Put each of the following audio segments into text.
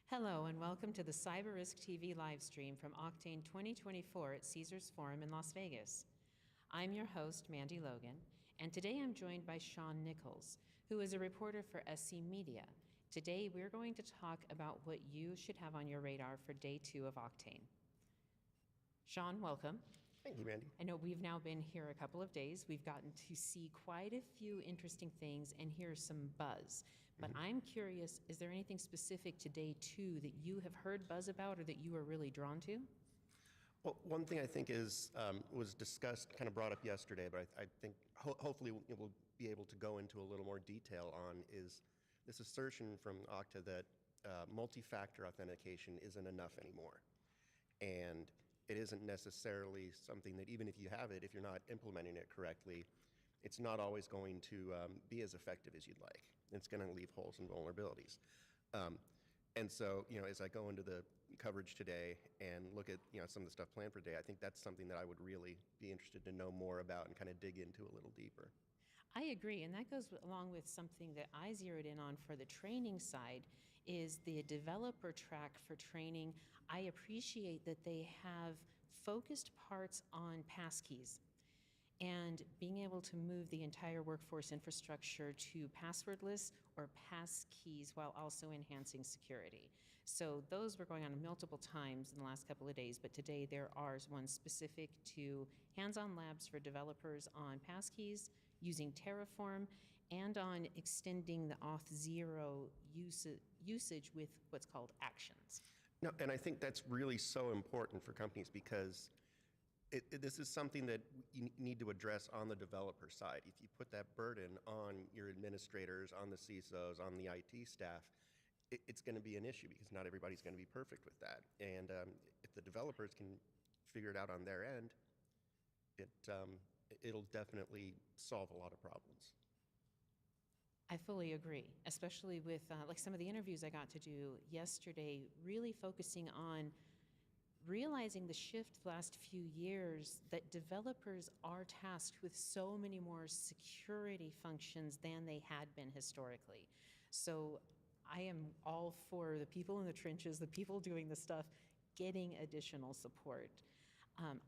Hello and welcome to the CyberRiskTV live stream from Oktane 2024 at Caesars Forum in Las Vegas. I'm your host, Mandy Logan, and today I'm joined by Shaun Nichols, who is a reporter for SC Media. Today we're going to talk about what you should have on your radar for day 2 of Oktane. Shaun, welcome. Thank you, Mandy. I know we've now been here a couple of days. We've gotten to see quite a few interesting things and hear some buzz. But I'm curious, is there anything specific to day 2 that you have heard buzz about or that you are really drawn to? Well, one thing I think is was discussed, kind of brought up yesterday, but I think hopefully we'll be able to go into a little more detail on is this assertion from Okta that multi-factor authentication isn't enough anymore. And it isn't necessarily something that even if you have it, if you're not implementing it correctly, it's not always going to be as effective as you'd like. It's going to leave holes and vulnerabilities. And so, as I go into the coverage today and look at, some of the stuff planned for today, I think that's something that I would really be interested to know more about and kind of dig into a little deeper. I agree, and that goes along with something that I zeroed in on for the training side, is the developer track for training. I appreciate that they have focused parts on passkeys and being able to move the entire workforce infrastructure to passwordless or passkeys while also enhancing security. So those were going on multiple times in the last couple of days, but today there are one specific to hands-on labs for developers on passkeys using Terraform and on extending the Auth0 usage with what's called actions. No, and I think that's really so important for companies because this is something that you need to address on the developer side. If you put that burden on your administrators, on the CISOs, on the IT staff, it's going to be an issue because not everybody's going to be perfect with that. And if the developers can figure it out on their end, it'll definitely solve a lot of problems. I fully agree, especially with like some of the interviews I got to do yesterday, really focusing on realizing the shift the last few years that developers are tasked with so many more security functions than they had been historically. So I am all for the people in the trenches, the people doing the stuff, getting additional support.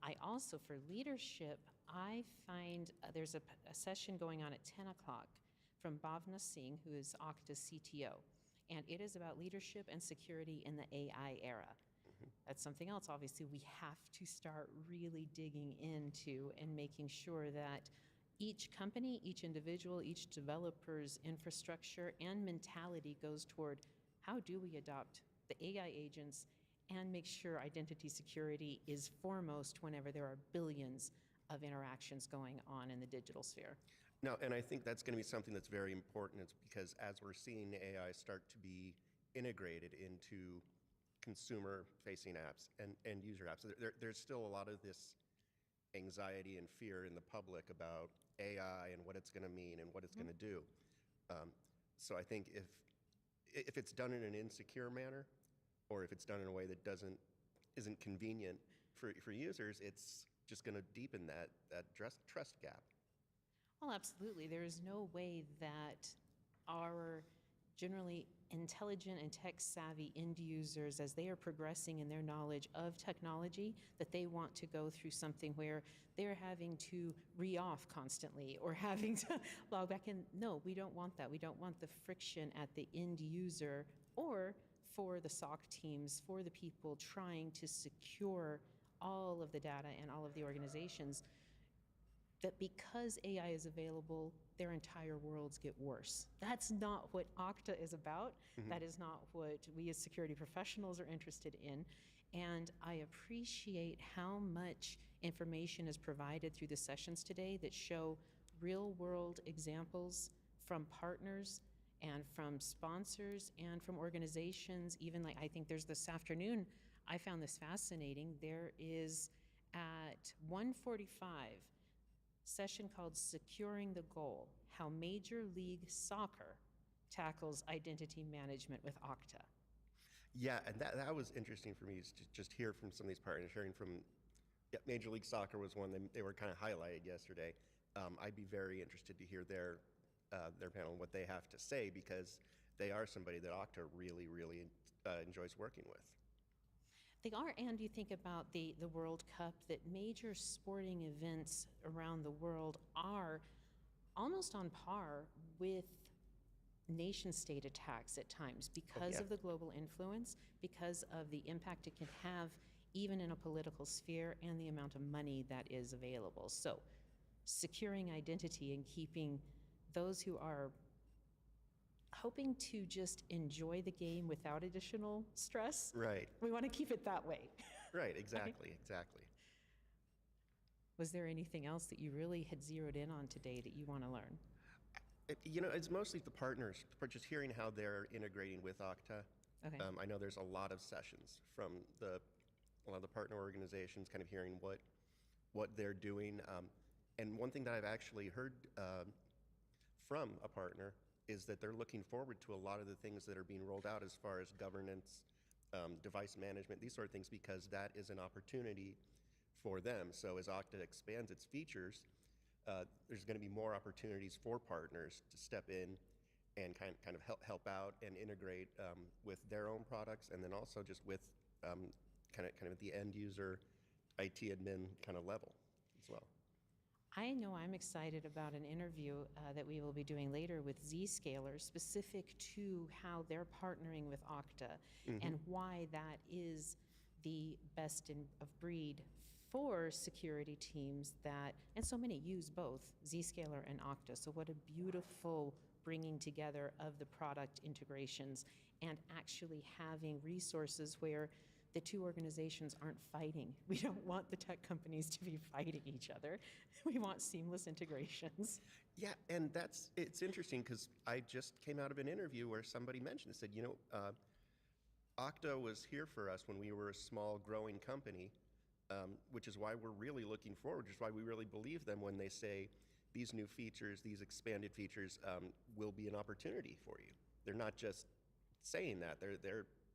I also, for leadership, I find there's a session going on at 10 o'clock from Bhavna Singh, who is Okta's CTO, and it is about leadership and security in the AI era. That's something else, obviously, we have to start really digging into and making sure that each company, each individual, each developer's infrastructure and mentality goes toward how do we adopt the AI agents and make sure identity security is foremost whenever there are billions of interactions going on in the digital sphere. No, and I think that's going to be something that's very important. It's because as we're seeing AI start to be integrated into consumer-facing apps and user apps, there's still a lot of this anxiety and fear in the public about AI and what it's going to mean and what it's going to do. So I think if it's done in an insecure manner, or if it's done in a way that isn't convenient for users, it's just going to deepen that trust gap. Well, absolutely. There is no way that our generally intelligent and tech-savvy end users, as they are progressing in their knowledge of technology, that they want to go through something where they're having to re-auth constantly or having to log back in. No, we don't want that. We don't want the friction at the end user or for the SOC teams, for the people trying to secure all of the data and all of the organizations, that because AI is available, their entire worlds get worse. That's not what Okta is about. That is not what we as security professionals are interested in. And I appreciate how much information is provided through the sessions today that show real world examples from partners and from sponsors and from organizations. Even like, I think there's this afternoon, I found this fascinating. There is at 1:45, session called Securing the Goal, How Major League Soccer Tackles Identity Management with Okta. Yeah, and that was interesting for me to just hear from some of these partners, hearing from Major League Soccer was one, they were kind of highlighted yesterday. I'd be very interested to hear their panel and what they have to say, because they are somebody that Okta really, really enjoys working with. They are, and you think about the World Cup, that major sporting events around the world are almost on par with nation-state attacks at times because yeah. of the global influence, because of the impact it can have even in a political sphere, and the amount of money that is available. So securing identity and keeping those who are hoping to just enjoy the game without additional stress. Right. We want to keep it that way. Right, exactly, exactly. Was there anything else that you really had zeroed in on today that you want to learn? It's mostly the partners, but just hearing how they're integrating with Okta. Okay. I know there's a lot of sessions from a lot of the partner organizations, kind of hearing what they're doing. And one thing that I've actually heard from a partner is that they're looking forward to a lot of the things that are being rolled out as far as governance, device management, these sort of things, because that is an opportunity for them. So as Okta expands its features, there's going to be more opportunities for partners to step in and kind of help out and integrate with their own products, and then also just with kind of at the end user IT admin kind of level as well. I know I'm excited about an interview that we will be doing later with Zscaler, specific to how they're partnering with Okta and why that is the best of breed for security teams that, and so many use both Zscaler and Okta. So what a beautiful bringing together of the product integrations and actually having resources where the two organizations aren't fighting. We don't want the tech companies to be fighting each other. We want seamless integrations. Yeah, and it's interesting because I just came out of an interview where somebody mentioned, said, Okta was here for us when we were a small growing company, which is why we're really looking forward, which is why we really believe them when they say these new features, these expanded features will be an opportunity for you. They're not just saying that,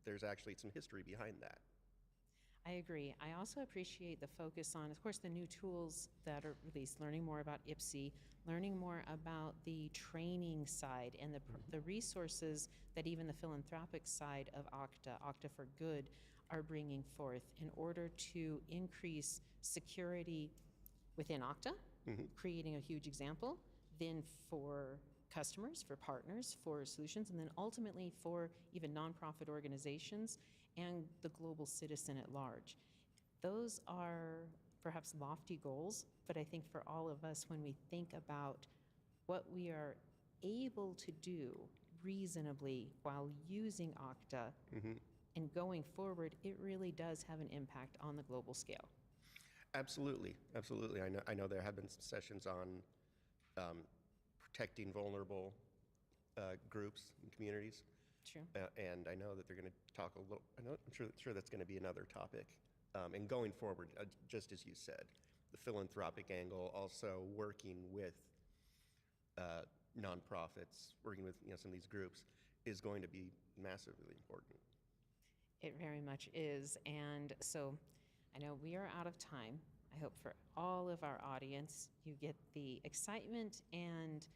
there's actually some history behind that. I agree. I also appreciate the focus on, of course, the new tools that are released, learning more about IPSI, learning more about the training side and the resources that even the philanthropic side of Okta, Okta for Good, are bringing forth in order to increase security within Okta, creating a huge example, then for customers, for partners, for solutions, and then ultimately for even nonprofit organizations and the global citizen at large. Those are perhaps lofty goals, but I think for all of us, when we think about what we are able to do reasonably while using Okta and going forward, it really does have an impact on the global scale. Absolutely, absolutely. I know there have been sessions on protecting vulnerable groups and communities. True. And I know that they're going to talk a little, I'm sure that's going to be another topic. And going forward, just as you said, the philanthropic angle, also working with nonprofits, working with some of these groups, is going to be massively important. It very much is. And so I know we are out of time. I hope for all of our audience, you get the excitement and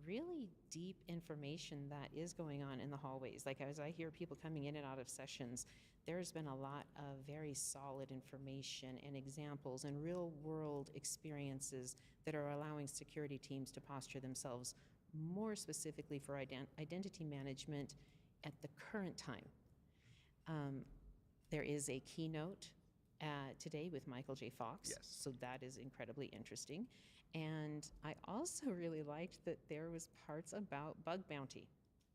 really deep information that is going on in the hallways. Like as I hear people coming in and out of sessions, there's been a lot of very solid information and examples and real world experiences that are allowing security teams to posture themselves more specifically for identity management at the current time. There is a keynote today with Michael J. Fox. Yes. So that is incredibly interesting. And I also really liked that there was parts about bug bounty.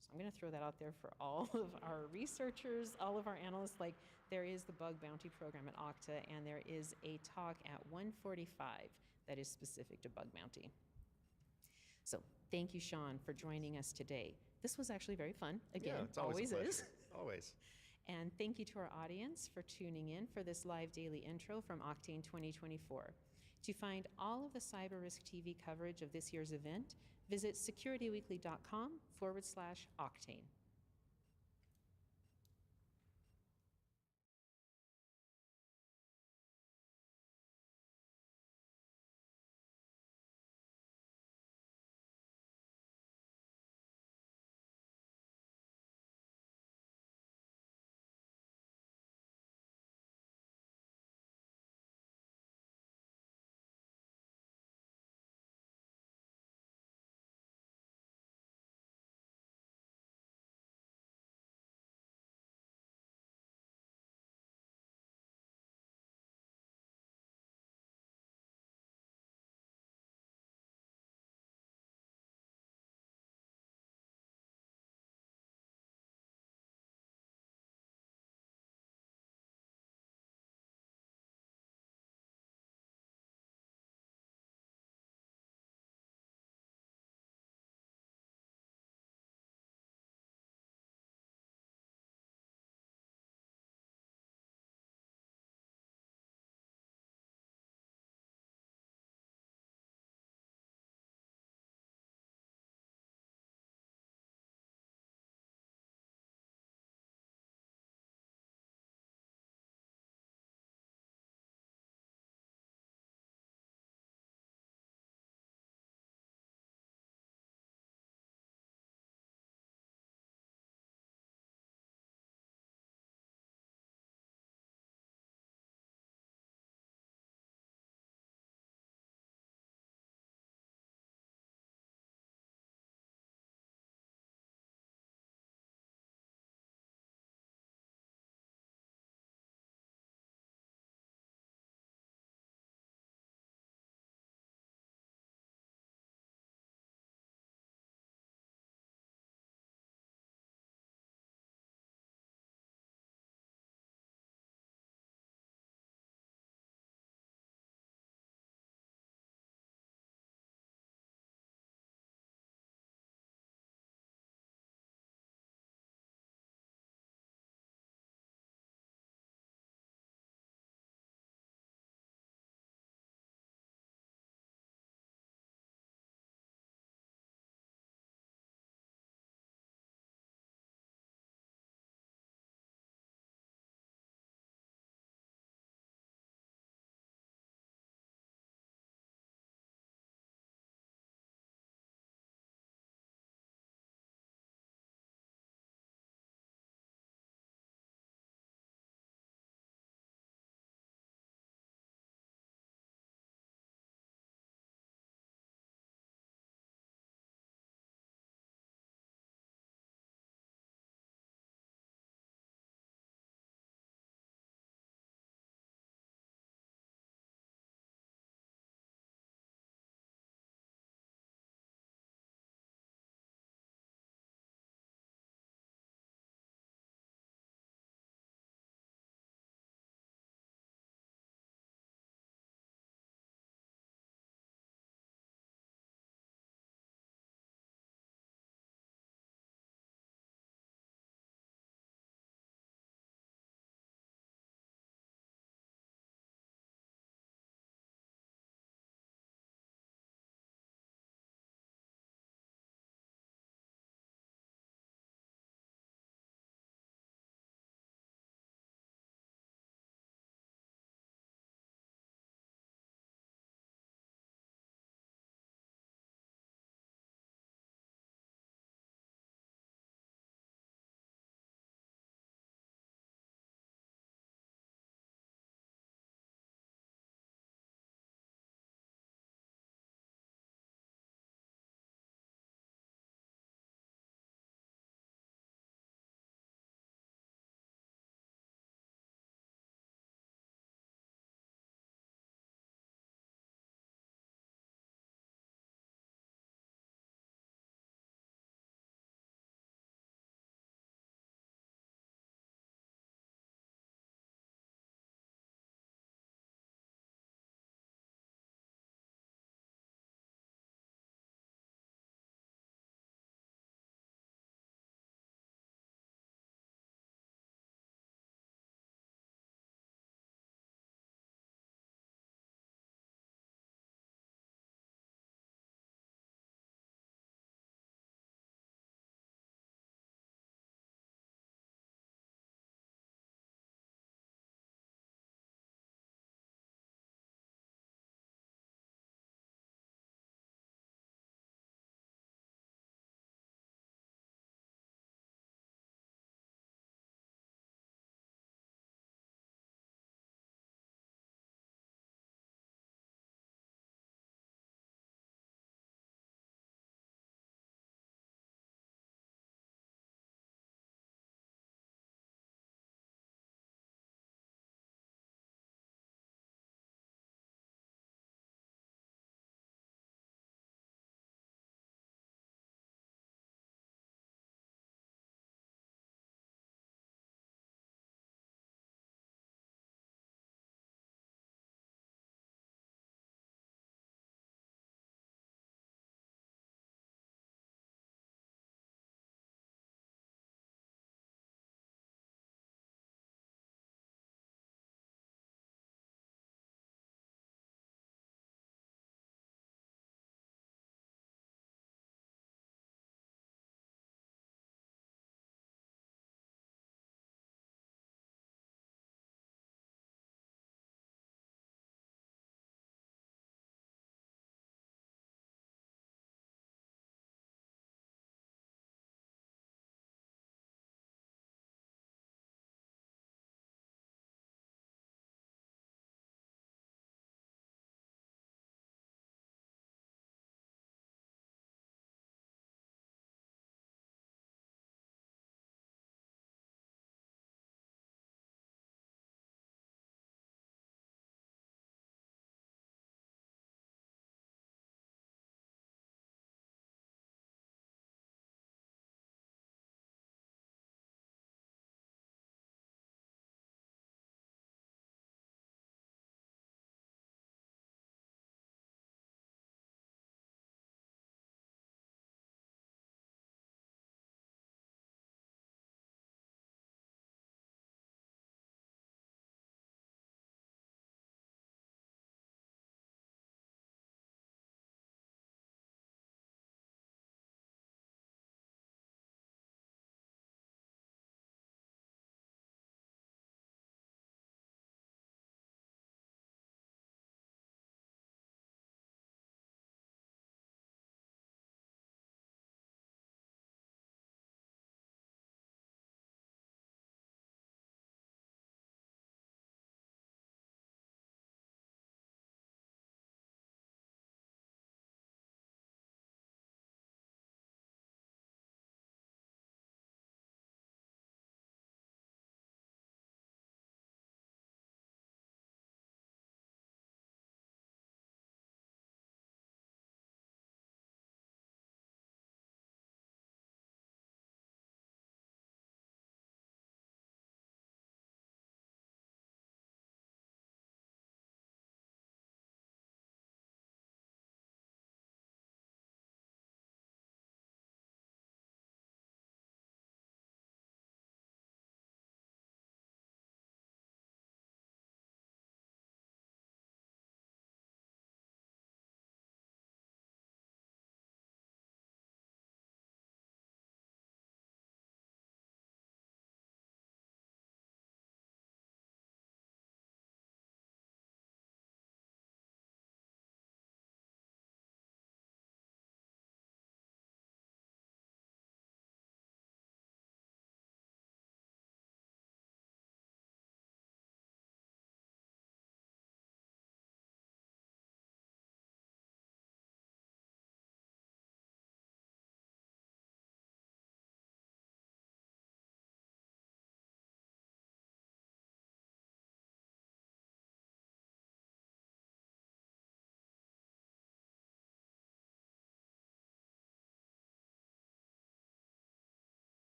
So I'm going to throw that out there for all of our researchers, all of our analysts. Like, there is the bug bounty program at Okta, and there is a talk at 1:45 that is specific to bug bounty. So thank you, Shaun, for joining us today. This was actually very fun. Again, Yeah, it's always a pleasure. is. Always. And thank you to our audience for tuning in for this live daily intro from Oktane 2024. To find all of the CyberRisk TV coverage of this year's event, visit securityweekly.com/Oktane.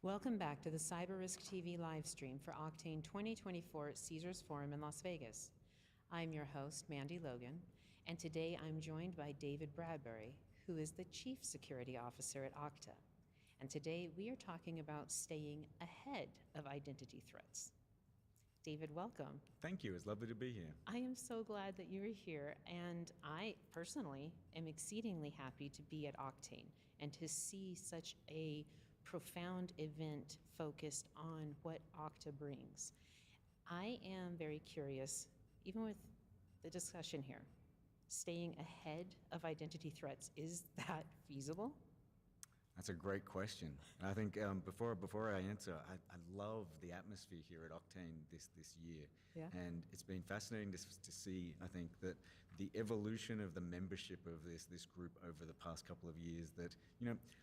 Welcome back to the CyberRiskTV live stream for Oktane 2024 at Caesars Forum in Las Vegas. I'm your host, Mandy Logan, and today I'm joined by David Bradbury, who is the Chief Security Officer at Okta. And today we are talking about staying ahead of identity threats. David, welcome. Thank you. It's lovely to be here. I am so glad that you are here, and I personally am exceedingly happy to be at Oktane and to see such a profound event focused on what Okta brings. I am very curious, even with the discussion here, staying ahead of identity threats, is that feasible? That's a great question. And I think before I answer, I love the atmosphere here at Oktane this year. Yeah. And it's been fascinating to see, I think, that the evolution of the membership of this group over the past couple of years, that,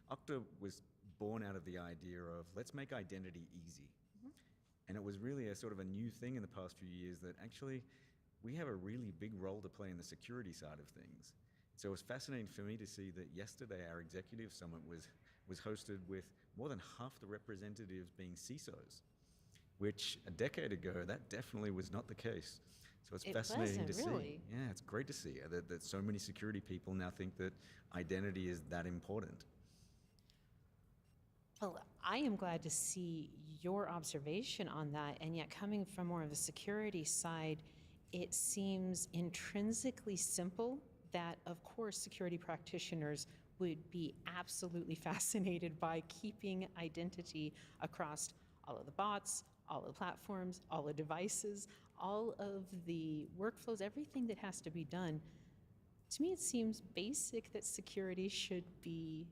Okta was born out of the idea of let's make identity easy. Mm-hmm. And it was really a sort of a new thing in the past few years that actually we have a really big role to play in the security side of things. So it was fascinating for me to see that yesterday our executive summit was hosted with more than half the representatives being CISOs, which a decade ago, that definitely was not the case. So it's fascinating to see. Really. Yeah, it's great to see that so many security people now think that identity is that important. Well, I am glad to see your observation on that, and yet coming from more of the security side, it seems intrinsically simple that, of course, security practitioners would be absolutely fascinated by keeping identity across all of the bots, all of the platforms, all the devices, all of the workflows, everything that has to be done. To me, it seems basic that security should be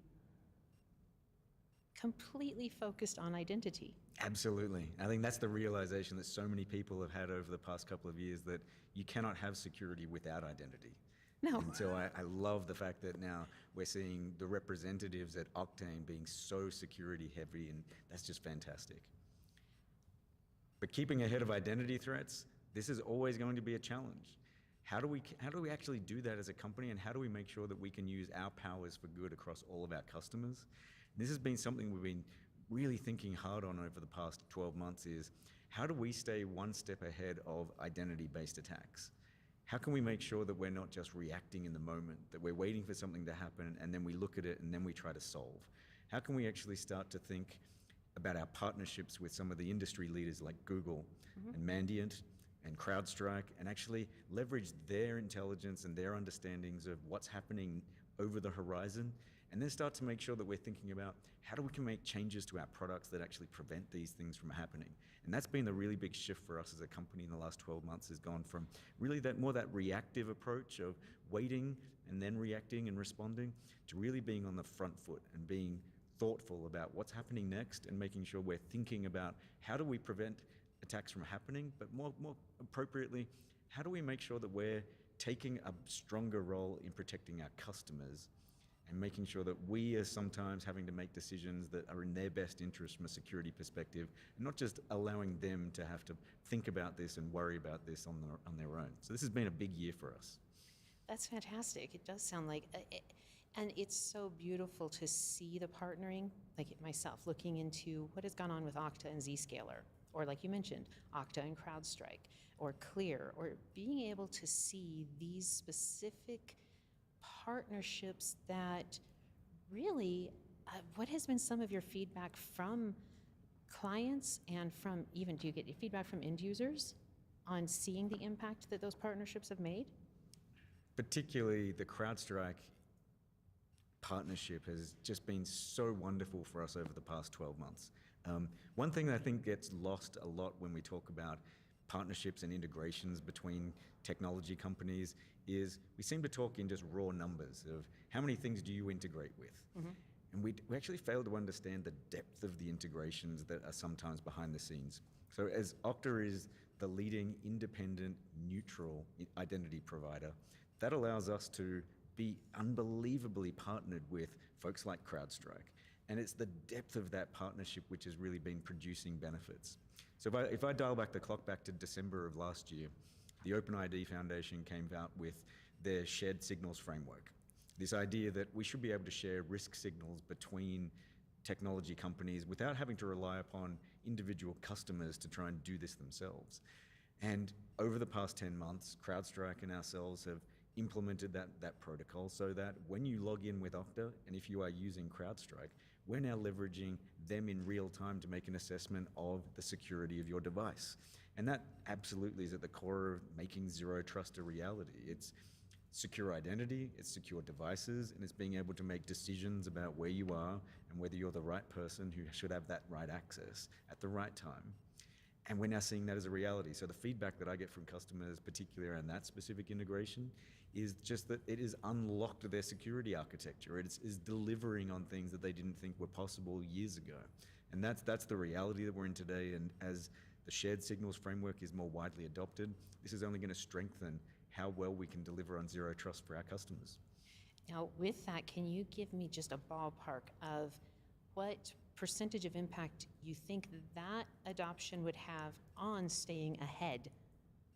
completely focused on identity. Absolutely. I think that's the realization that so many people have had over the past couple of years, that you cannot have security without identity. No. And so I love the fact that now we're seeing the representatives at Oktane being so security heavy, and that's just fantastic. But keeping ahead of identity threats, this is always going to be a challenge. How do we actually do that as a company, and how do we make sure that we can use our powers for good across all of our customers? This has been something we've been really thinking hard on over the past 12 months, is how do we stay one step ahead of identity-based attacks? How can we make sure that we're not just reacting in the moment, that we're waiting for something to happen and then we look at it and then we try to solve? How can we actually start to think about our partnerships with some of the industry leaders like Google and Mandy and CrowdStrike, and actually leverage their intelligence and their understandings of what's happening over the horizon, and then start to make sure that we're thinking about how we can make changes to our products that actually prevent these things from happening. And that's been the really big shift for us as a company in the last 12 months, has gone from really that reactive approach of waiting and then reacting and responding, to really being on the front foot and being thoughtful about what's happening next, and making sure we're thinking about how do we prevent attacks from happening, but more appropriately, how do we make sure that we're taking a stronger role in protecting our customers and making sure that we are sometimes having to make decisions that are in their best interest from a security perspective, and not just allowing them to have to think about this and worry about this on their own. So this has been a big year for us. That's fantastic. It does sound like, and it's so beautiful to see the partnering, like myself, looking into what has gone on with Okta and Zscaler, or like you mentioned, Okta and CrowdStrike, or Clear, or being able to see these specific partnerships that really, what has been some of your feedback from clients, and from even, do you get feedback from end users on seeing the impact that those partnerships have made? Particularly the CrowdStrike partnership has just been so wonderful for us over the past 12 months. One thing that I think gets lost a lot when we talk about partnerships and integrations between technology companies is we seem to talk in just raw numbers of how many things do you integrate with. And we actually fail to understand the depth of the integrations that are sometimes behind the scenes. So as Okta is the leading independent, neutral identity provider, that allows us to be unbelievably partnered with folks like CrowdStrike. And it's the depth of that partnership which has really been producing benefits. So if I dial back the clock back to December of last year, the OpenID Foundation came out with their shared signals framework. This idea that we should be able to share risk signals between technology companies without having to rely upon individual customers to try and do this themselves. And over the past 10 months, CrowdStrike and ourselves have implemented that protocol so that when you log in with Okta, and if you are using CrowdStrike, we're now leveraging them in real time to make an assessment of the security of your device. And that absolutely is at the core of making zero trust a reality. It's secure identity, it's secure devices, and it's being able to make decisions about where you are and whether you're the right person who should have that right access at the right time. And we're now seeing that as a reality. So the feedback that I get from customers, particularly around that specific integration, is just that it has unlocked their security architecture. It is delivering on things that they didn't think were possible years ago. And that's the reality that we're in today. And as the shared signals framework is more widely adopted, this is only going to strengthen how well we can deliver on zero trust for our customers. Now, with that, can you give me just a ballpark of what percentage of impact you think that adoption would have on staying ahead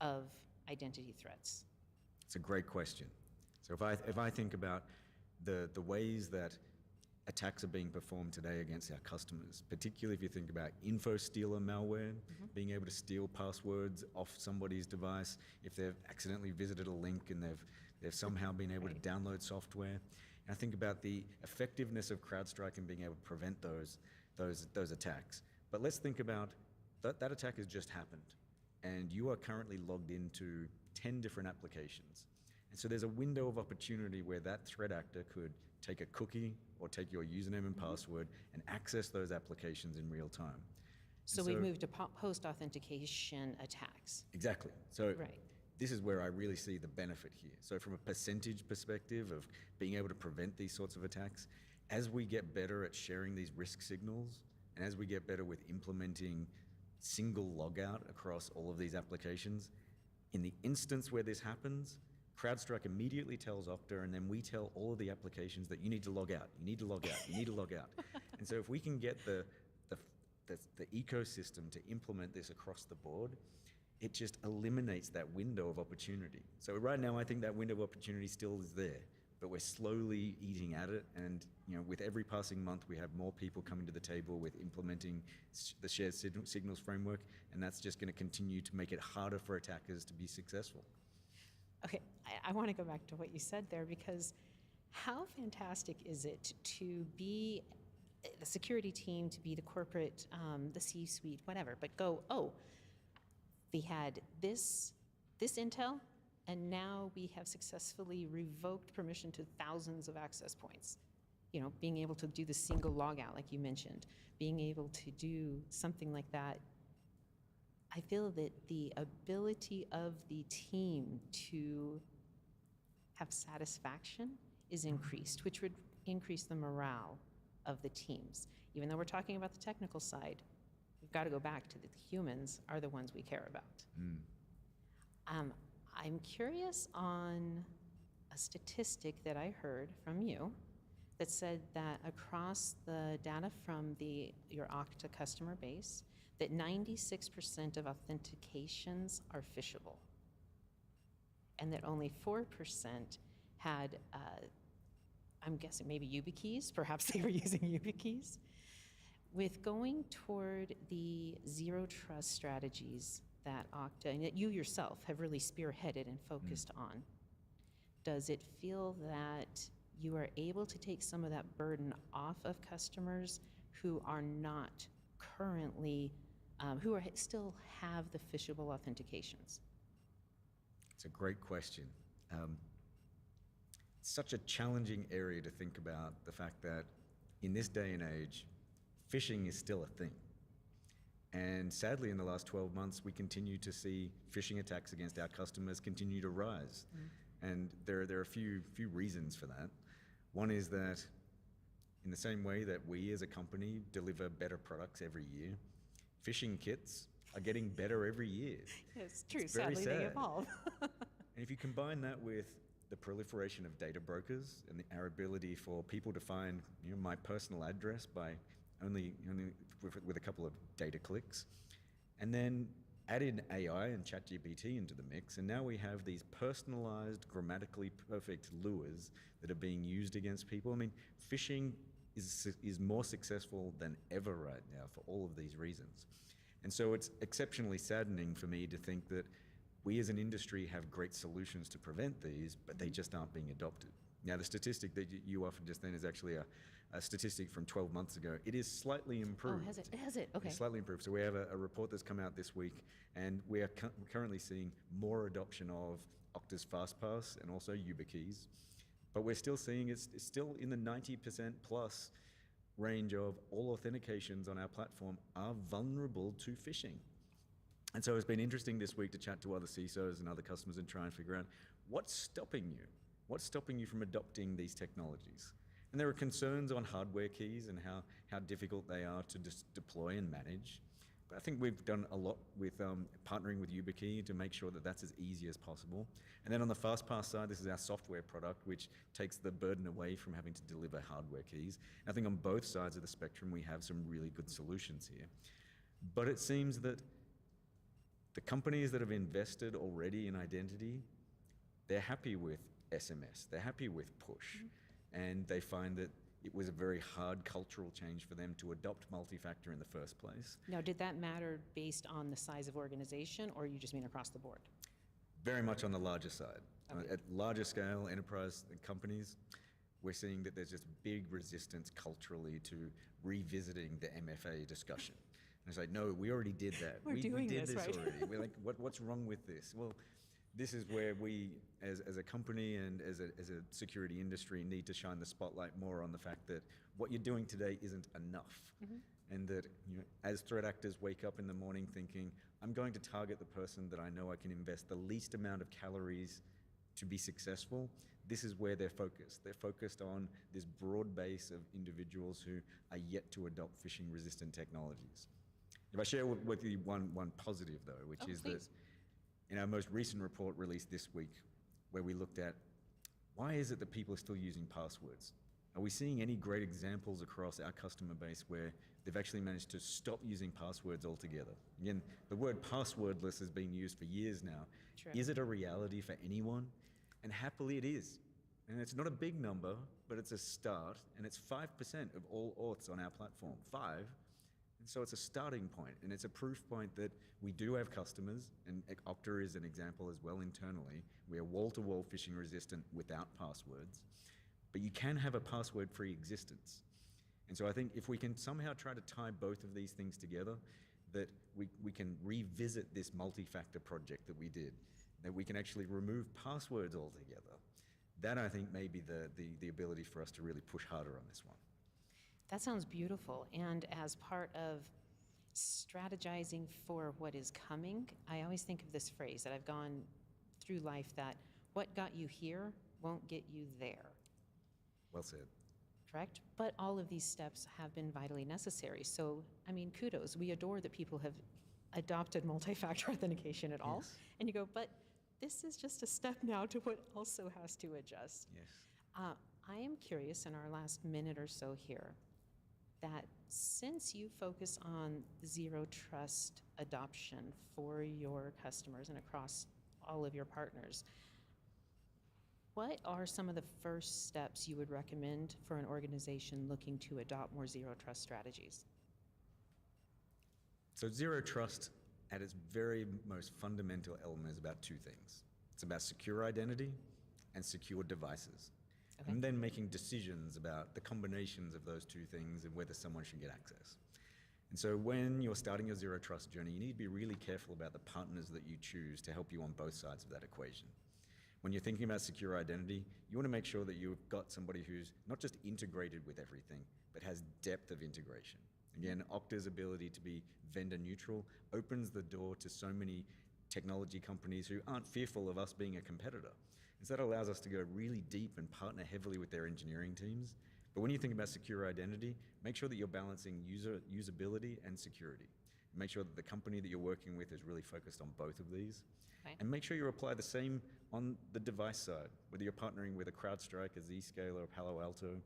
of identity threats? It's a great question. So if I think about the ways that attacks are being performed today against our customers, particularly if you think about info stealer malware, being able to steal passwords off somebody's device, if they've accidentally visited a link and they've somehow been able to download software. And I think about the effectiveness of CrowdStrike and being able to prevent those attacks. But let's think about that attack has just happened, and you are currently logged into 10 different applications. And so there's a window of opportunity where that threat actor could take a cookie or take your username and password and access those applications in real time. So we've moved to post-authentication attacks. Exactly. So right. This is where I really see the benefit here. So from a percentage perspective of being able to prevent these sorts of attacks, as we get better at sharing these risk signals, and as we get better with implementing single logout across all of these applications, in the instance where this happens, CrowdStrike immediately tells Okta, and then we tell all of the applications that you need to log out, you need to log out, you need to log out. And so if we can get the ecosystem to implement this across the board, it just eliminates that window of opportunity. So right now, I think that window of opportunity still is there, but we're slowly eating at it. And with every passing month, we have more people coming to the table with implementing the shared signals framework, and that's just going to continue to make it harder for attackers to be successful. Okay, I want to go back to what you said there, because how fantastic is it to be the security team, to be the corporate, the C-suite, whatever, but go, oh, we had this intel, and now we have successfully revoked permission to thousands of access points. Being able to do the single logout, like you mentioned, being able to do something like that. I feel that the ability of the team to have satisfaction is increased, which would increase the morale of the teams. Even though we're talking about the technical side, we've got to go back to the humans are the ones we care about. I'm curious on a statistic that I heard from you that said that across the data from your Okta customer base, that 96% of authentications are phishable, and that only 4% had, I'm guessing maybe YubiKeys, perhaps they were using YubiKeys. With going toward the zero trust strategies that Okta, and that you yourself have really spearheaded and focused on, does it feel that you are able to take some of that burden off of customers who are not currently, who still have the phishable authentications? It's a great question. It's such a challenging area to think about the fact that in this day and age, phishing is still a thing. And sadly, in the last 12 months, we continue to see phishing attacks against our customers continue to rise. And there are a few reasons for that. One is that in the same way that we as a company deliver better products every year, phishing kits are getting better every year. It's true, It's very sadly sad. they evolve. And if you combine that with the proliferation of data brokers and our ability for people to find my personal address by only with a couple of data clicks, and then add in AI and ChatGPT into the mix, and now we have these personalized, grammatically perfect lures that are being used against people. I mean, phishing is more successful than ever right now for all of these reasons. And so it's exceptionally saddening for me to think that we as an industry have great solutions to prevent these, but they just aren't being adopted. Now, the statistic that you offered just then is actually a statistic from 12 months ago. It is slightly improved. Oh, has it? Has it? Okay. It's slightly improved. So we have a report that's come out this week, and we are currently seeing more adoption of Okta's FastPass and also YubiKeys. But we're still seeing it's still in the 90% plus range of all authentications on our platform are vulnerable to phishing. And so it's been interesting this week to chat to other CISOs and other customers and try and figure out what's stopping you? What's stopping you from adopting these technologies? And there are concerns on hardware keys and how difficult they are to deploy and manage. But I think we've done a lot with partnering with YubiKey to make sure that that's as easy as possible. And then on the FastPass side, this is our software product, which takes the burden away from having to deliver hardware keys. And I think on both sides of the spectrum, we have some really good solutions here. But it seems that the companies that have invested already in identity, they're happy with SMS, they're happy with push, and they find that it was a very hard cultural change for them to adopt multi-factor in the first place. Now, did that matter based on the size of organization, or you just mean across the board? Very much on the larger side. Okay. At larger scale enterprise companies, we're seeing that there's just big resistance culturally to revisiting the MFA discussion. And it's like, no, we already did that. We did this right? already. We're like, what's wrong with this? Well, this is where we, as a company and as a security industry, need to shine the spotlight more on the fact that what you're doing today isn't enough. And that, as threat actors wake up in the morning thinking, I'm going to target the person that I know I can invest the least amount of calories to be successful, this is where they're focused. They're focused on this broad base of individuals who are yet to adopt phishing-resistant technologies. If I share with you one positive, though, which is please. that in our most recent report released this week, where we looked at why is it that people are still using passwords? Are we seeing any great examples across our customer base where they've actually managed to stop using passwords altogether? Again, the word passwordless has been used for years now. True. Is it a reality for anyone? And happily it is. And it's not a big number, but it's a start, and it's 5% of all auths on our platform, 5. And so it's a starting point, and it's a proof point that we do have customers, and Okta is an example as well internally. We are wall-to-wall phishing resistant without passwords, but you can have a password-free existence. And so I think if we can somehow try to tie both of these things together, that we can revisit this multi-factor project that we did, that we can actually remove passwords altogether. That, I think, may be the ability for us to really push harder on this one. That sounds beautiful. And as part of strategizing for what is coming, I always think of this phrase that I've gone through life, that what got you here won't get you there. Well said. Correct? But all of these steps have been vitally necessary. So, I mean, kudos. We adore that people have adopted multi-factor authentication at all. Yes. And you go, but this is just a step now to what also has to adjust. Yes. I am curious in our last minute or so here, that since you focus on zero trust adoption for your customers and across all of your partners, what are some of the first steps you would recommend for an organization looking to adopt more zero trust strategies? So zero trust at its very most fundamental element is about two things. It's about secure identity and secure devices. Okay. And then making decisions about the combinations of those two things and whether someone should get access. And so when you're starting your zero trust journey, you need to be really careful about the partners that you choose to help you on both sides of that equation. When you're thinking about secure identity, you want to make sure that you've got somebody who's not just integrated with everything, but has depth of integration. Again, Okta's ability to be vendor neutral opens the door to so many technology companies who aren't fearful of us being a competitor. And so that allows us to go really deep and partner heavily with their engineering teams. But when you think about secure identity, make sure that you're balancing usability and security. Make sure that the company that you're working with is really focused on both of these. Okay. And make sure you apply the same on the device side, whether you're partnering with a CrowdStrike, a Zscaler, or Palo Alto,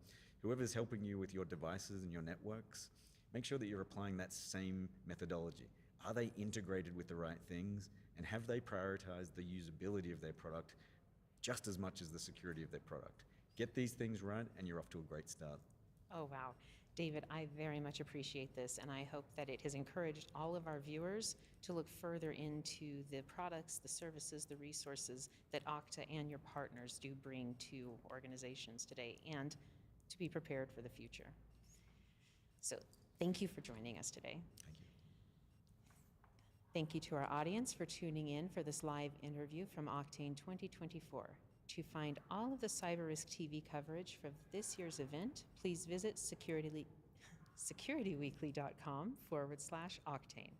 whoever's helping you with your devices and your networks, make sure that you're applying that same methodology. Are they integrated with the right things? And have they prioritized the usability of their product just as much as the security of their product? Get these things right, and you're off to a great start. Oh, wow. David, I very much appreciate this, and I hope that it has encouraged all of our viewers to look further into the products, the services, the resources that Okta and your partners do bring to organizations today, and to be prepared for the future. So thank you for joining us today. Thank you. Thank you to our audience for tuning in for this live interview from Oktane 2024. To find all of the CyberRisk TV coverage for this year's event, please visit securityweekly.com/Oktane.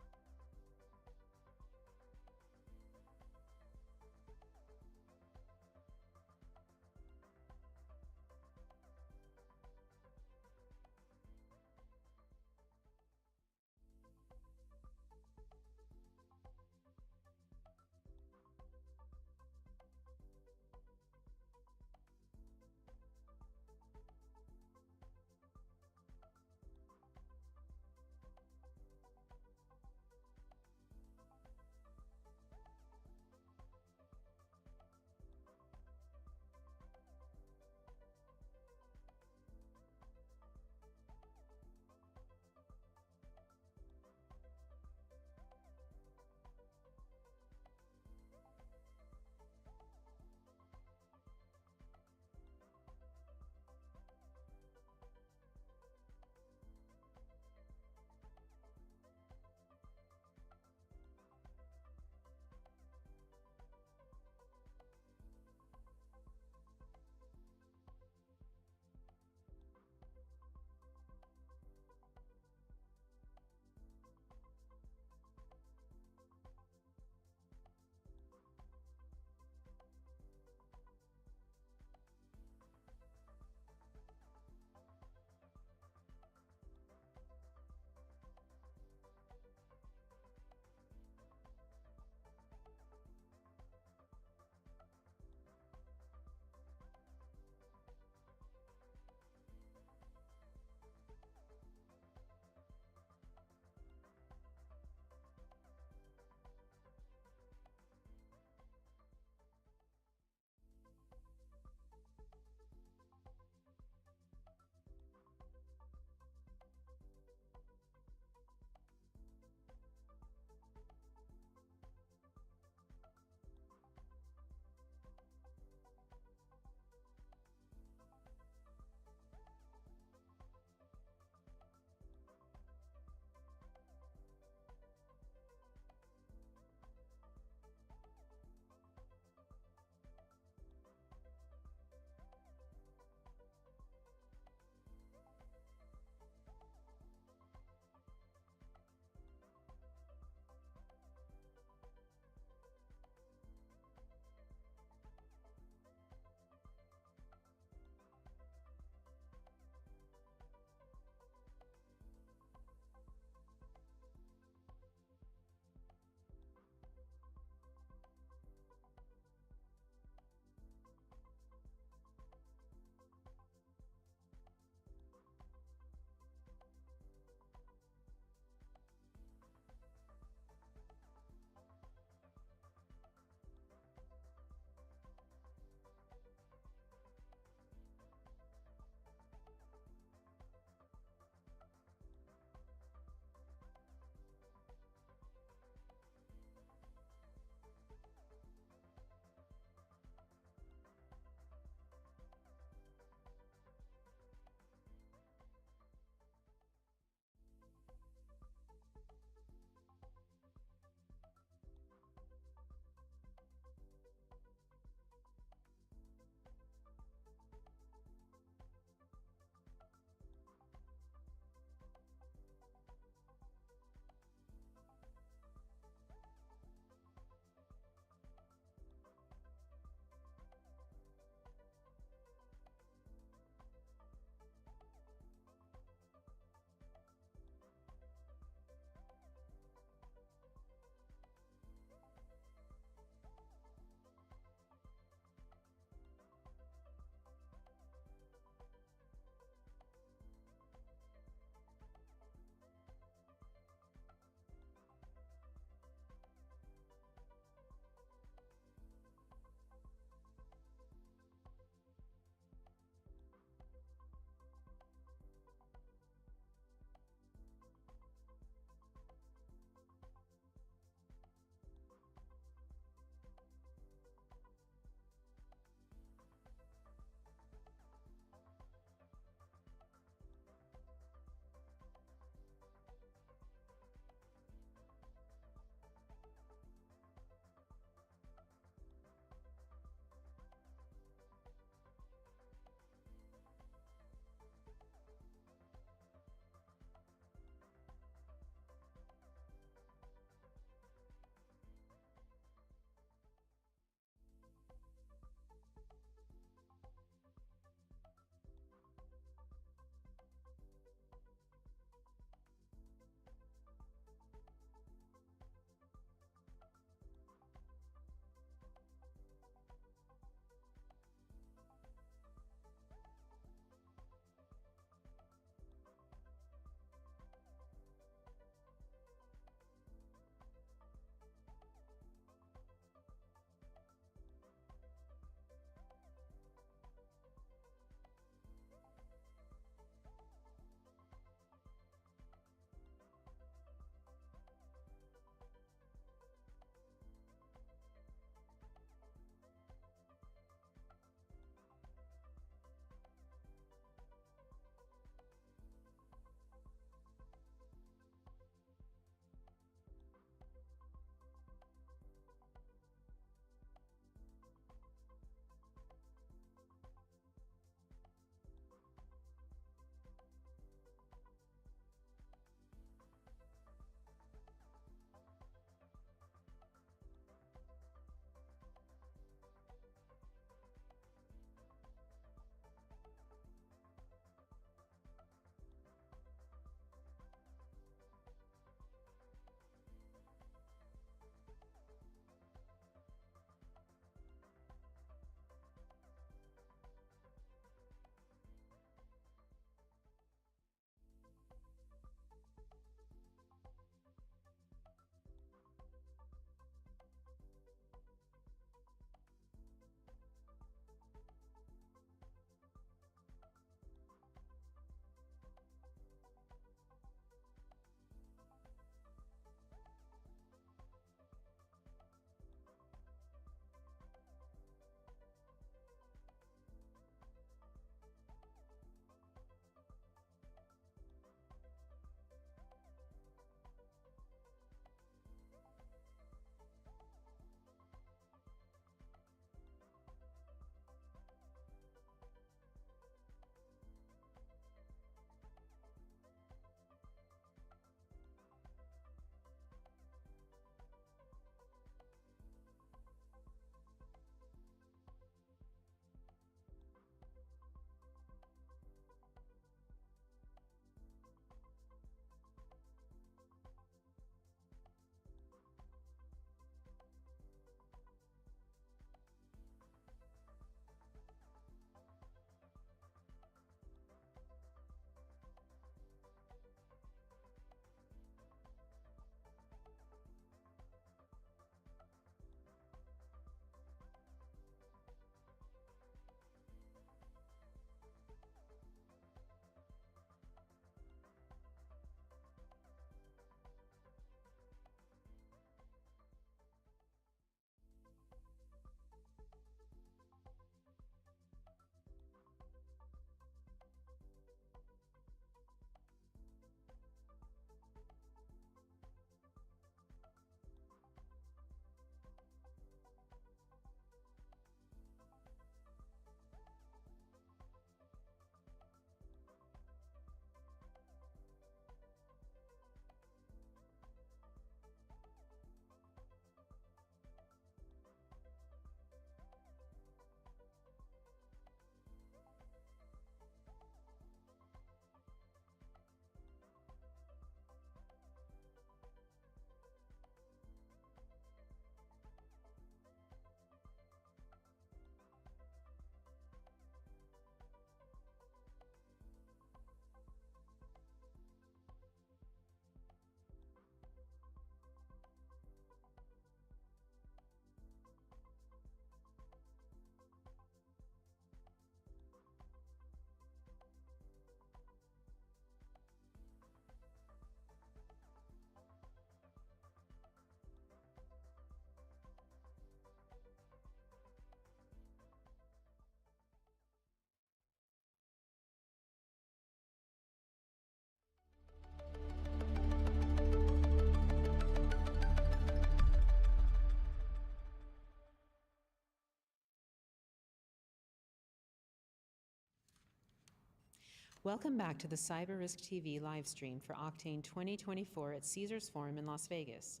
Welcome back to the CyberRiskTV live stream for Oktane 2024 at Caesars Forum in Las Vegas.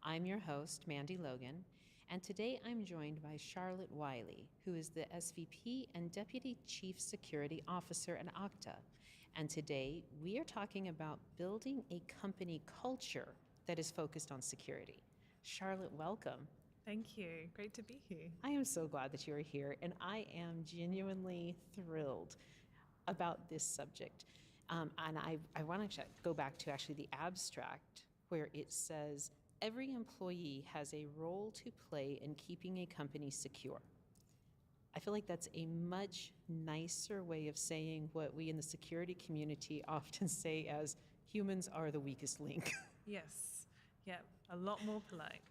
I'm your host, Mandy Logan, and today I'm joined by Charlotte Wylie, who is the SVP and Deputy Chief Security Officer at Okta. And today we are talking about building a company culture that is focused on security. Charlotte, welcome. Thank you. Great to be here. I am so glad that you are here, and I am genuinely thrilled about this subject. And I want to go back to actually the abstract where it says, every employee has a role to play in keeping a company secure. I feel like that's a much nicer way of saying what we in the security community often say as humans are the weakest link. Yes. Yeah. A lot more polite.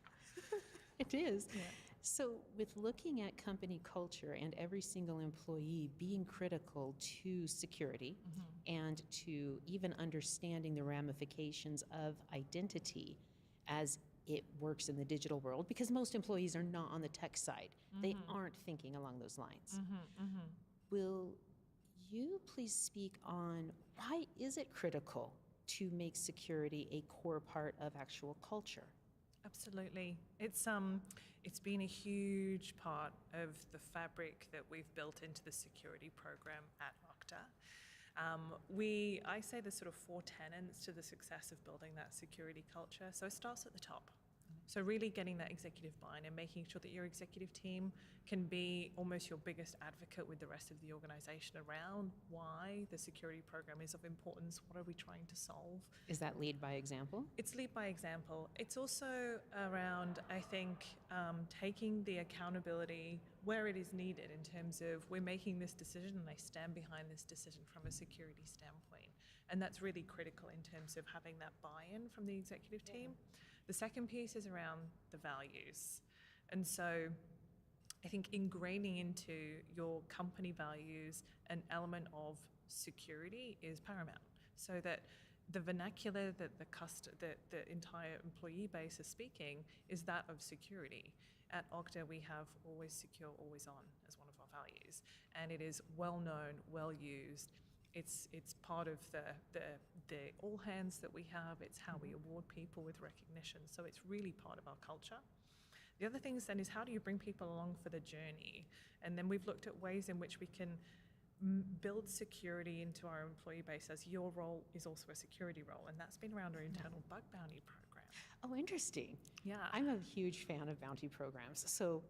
It is. Yeah. So with looking at company culture and every single employee being critical to security and to even understanding the ramifications of identity as it works in the digital world, because most employees are not on the tech side. They aren't thinking along those lines. Will you please speak on why is it critical to make security a core part of actual culture? Absolutely. It's been a huge part of the fabric that we've built into the security program at Okta. I say there's sort of 4 tenets to the success of building that security culture. So it starts at the top. So really getting that executive buy-in and making sure that your executive team can be almost your biggest advocate with the rest of the organization around why the security program is of importance, what are we trying to solve. Is that lead by example? It's lead by example. It's also around, I think, taking the accountability where it is needed in terms of we're making this decision and I stand behind this decision from a security standpoint. And that's really critical in terms of having that buy-in from the executive team. The second piece is around the values. And so I think ingraining into your company values an element of security is paramount, so that the vernacular that the entire employee base is speaking is that of security. At Okta, we have always secure, always on as one of our values, and it is well known, well used. It's part of the all hands that we have. It's how we award people with recognition. So it's really part of our culture. The other things then is how do you bring people along for the journey? And then we've looked at ways in which we can build security into our employee base, as your role is also a security role. And that's been around our internal bug bounty program. Oh, interesting. Yeah. I'm a huge fan of bounty programs. So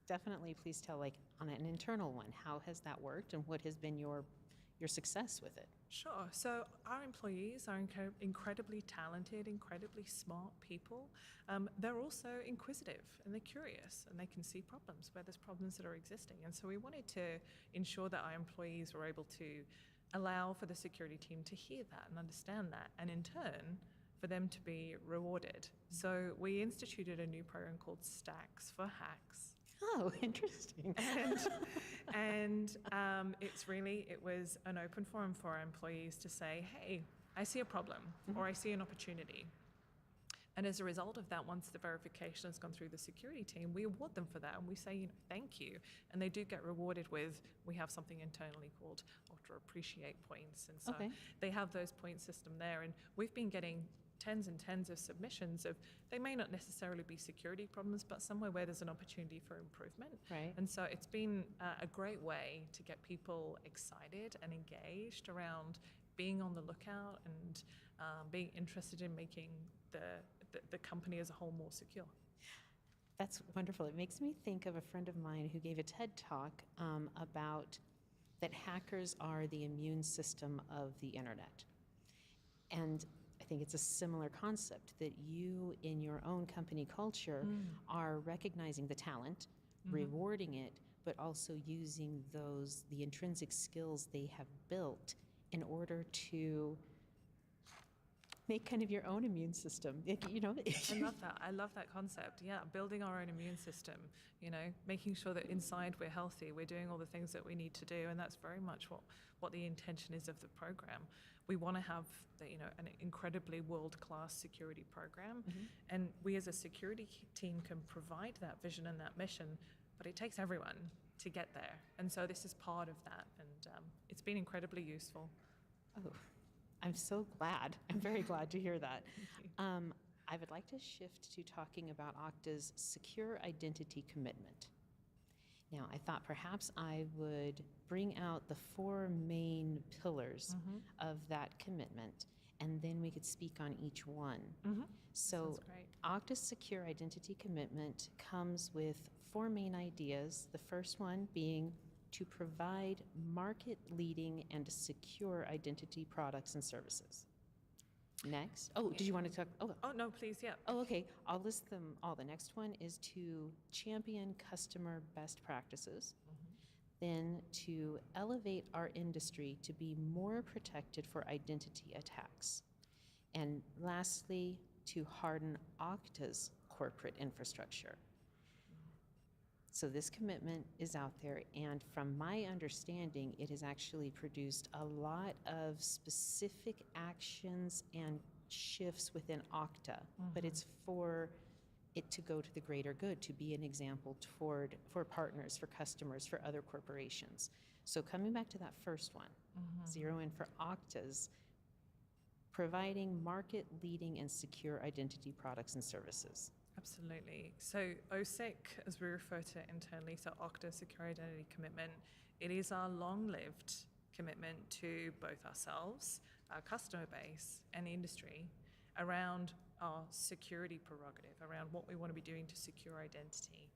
definitely please tell, like, on an internal one, how has that worked and what has been your success with it? Sure. So our employees are incredibly talented, incredibly smart people. They're also inquisitive and they're curious and they can see problems where there's problems that are existing. And so we wanted to ensure that our employees were able to allow for the security team to hear that and understand that, and in turn for them to be rewarded. So we instituted a new program called Stacks for Hacks. Oh, interesting. And it was an open forum for our employees to say, hey, I see a problem or I see an opportunity. And as a result of that, once the verification has gone through the security team, we award them for that and we say, thank you. And they do get rewarded with, we have something internally called Okta Appreciate points. And so they have those point system there. And we've been getting tens and tens of submissions of, they may not necessarily be security problems, but somewhere where there's an opportunity for improvement. Right. And so it's been a great way to get people excited and engaged around being on the lookout and being interested in making the company as a whole more secure. That's wonderful. It makes me think of a friend of mine who gave a TED talk about that hackers are the immune system of the internet. And I think it's a similar concept that you, in your own company culture, are recognizing the talent, rewarding it, but also using the intrinsic skills they have built in order to make kind of your own immune system. You know. I love that. I love that concept. Yeah, building our own immune system. You know, making sure that inside we're healthy, we're doing all the things that we need to do, and that's very much what the intention is of the program. We want to have an incredibly world-class security program, and we as a security team can provide that vision and that mission, but it takes everyone to get there. And so this is part of that, and it's been incredibly useful. Oh, I'm so glad. I'm very glad to hear that. I would like to shift to talking about Okta's secure identity commitment. Now, I thought perhaps I would bring out the 4 main pillars of that commitment, and then we could speak on each one. So, Sounds great. Okta's secure identity commitment comes with 4 main ideas. The first one being to provide market-leading and secure identity products and services. Next, did you want to talk? Oh, no, please, yeah. Oh, okay. I'll list them all. The next one is to champion customer best practices. Then to elevate our industry to be more protected for identity attacks. And lastly, to harden Okta's corporate infrastructure. So this commitment is out there, and from my understanding, it has actually produced a lot of specific actions and shifts within Okta, but it's for it to go to the greater good, to be an example for partners, for customers, for other corporations. So coming back to that first one, zero in for Okta's, providing market-leading and secure identity products and services. Absolutely. So OSIC, as we refer to it internally, so Okta Secure Identity Commitment, it is our long-lived commitment to both ourselves, our customer base, and the industry around our security prerogative, around what we want to be doing to secure identity.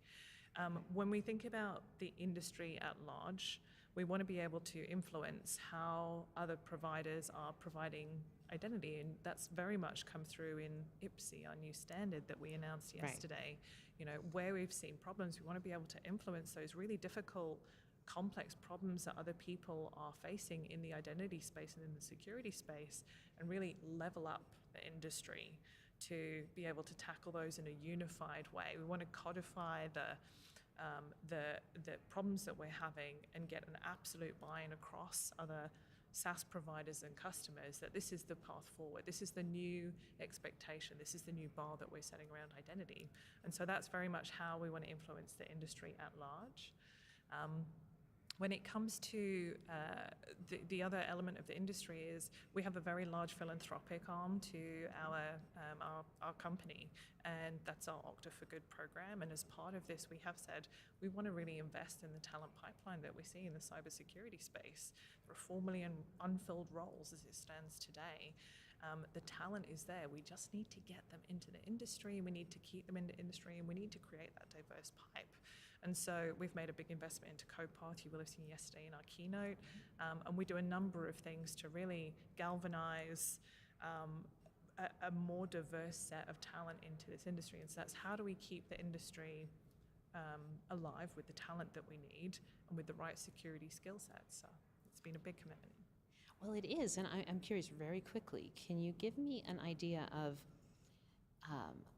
When we think about the industry at large, we want to be able to influence how other providers are providing identity, and that's very much come through in IPSI, our new standard that we announced yesterday. You know, where we've seen problems, we want to be able to influence those really difficult, complex problems that other people are facing in the identity space and in the security space, and really level up the industry to be able to tackle those in a unified way. We want to codify the problems that we're having and get an absolute buy-in across other SaaS providers and customers that this is the path forward. This is the new expectation. This is the new bar that we're setting around identity. And so that's very much how we want to influence the industry at large. When it comes to the other element of the industry is we have a very large philanthropic arm to our company, and that's our Okta for Good program. And as part of this, we have said we want to really invest in the talent pipeline that we see in the cybersecurity space. There are 4 million unfilled roles as it stands today. The talent is there. We just need to get them into the industry. We need to keep them in the industry, and we need to create that diverse pipe. And so we've made a big investment into Copart. You will have seen yesterday in our keynote. And we do a number of things to really galvanize a more diverse set of talent into this industry. And so that's how do we keep the industry alive with the talent that we need and with the right security skill sets. So it's been a big commitment. Well, it is, and I'm curious very quickly, can you give me an idea of,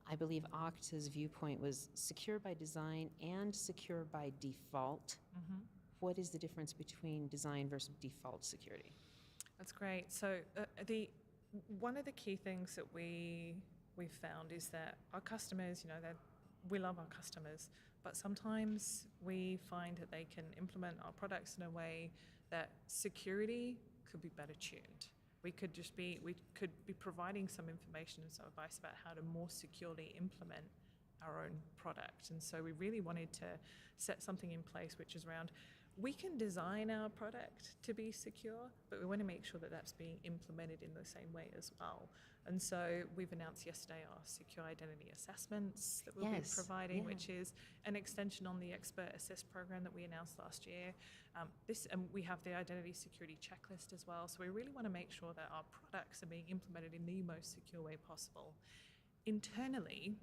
I believe Okta's viewpoint was secure by design and secure by default. What is the difference between design versus default security? That's great. So one of the key things that we've found is that our customers, we love our customers, but sometimes we find that they can implement our products in a way that security could be better tuned. We could be providing some information and some advice about how to more securely implement our own product. And so we really wanted to set something in place which is around, we can design our product to be secure, but we want to make sure that that's being implemented in the same way as well. And so we've announced yesterday our secure identity assessments that we'll be providing, which is an extension on the Expert Assist program that we announced last year. And we have the identity security checklist as well. So we really want to make sure that our products are being implemented in the most secure way possible. Internally,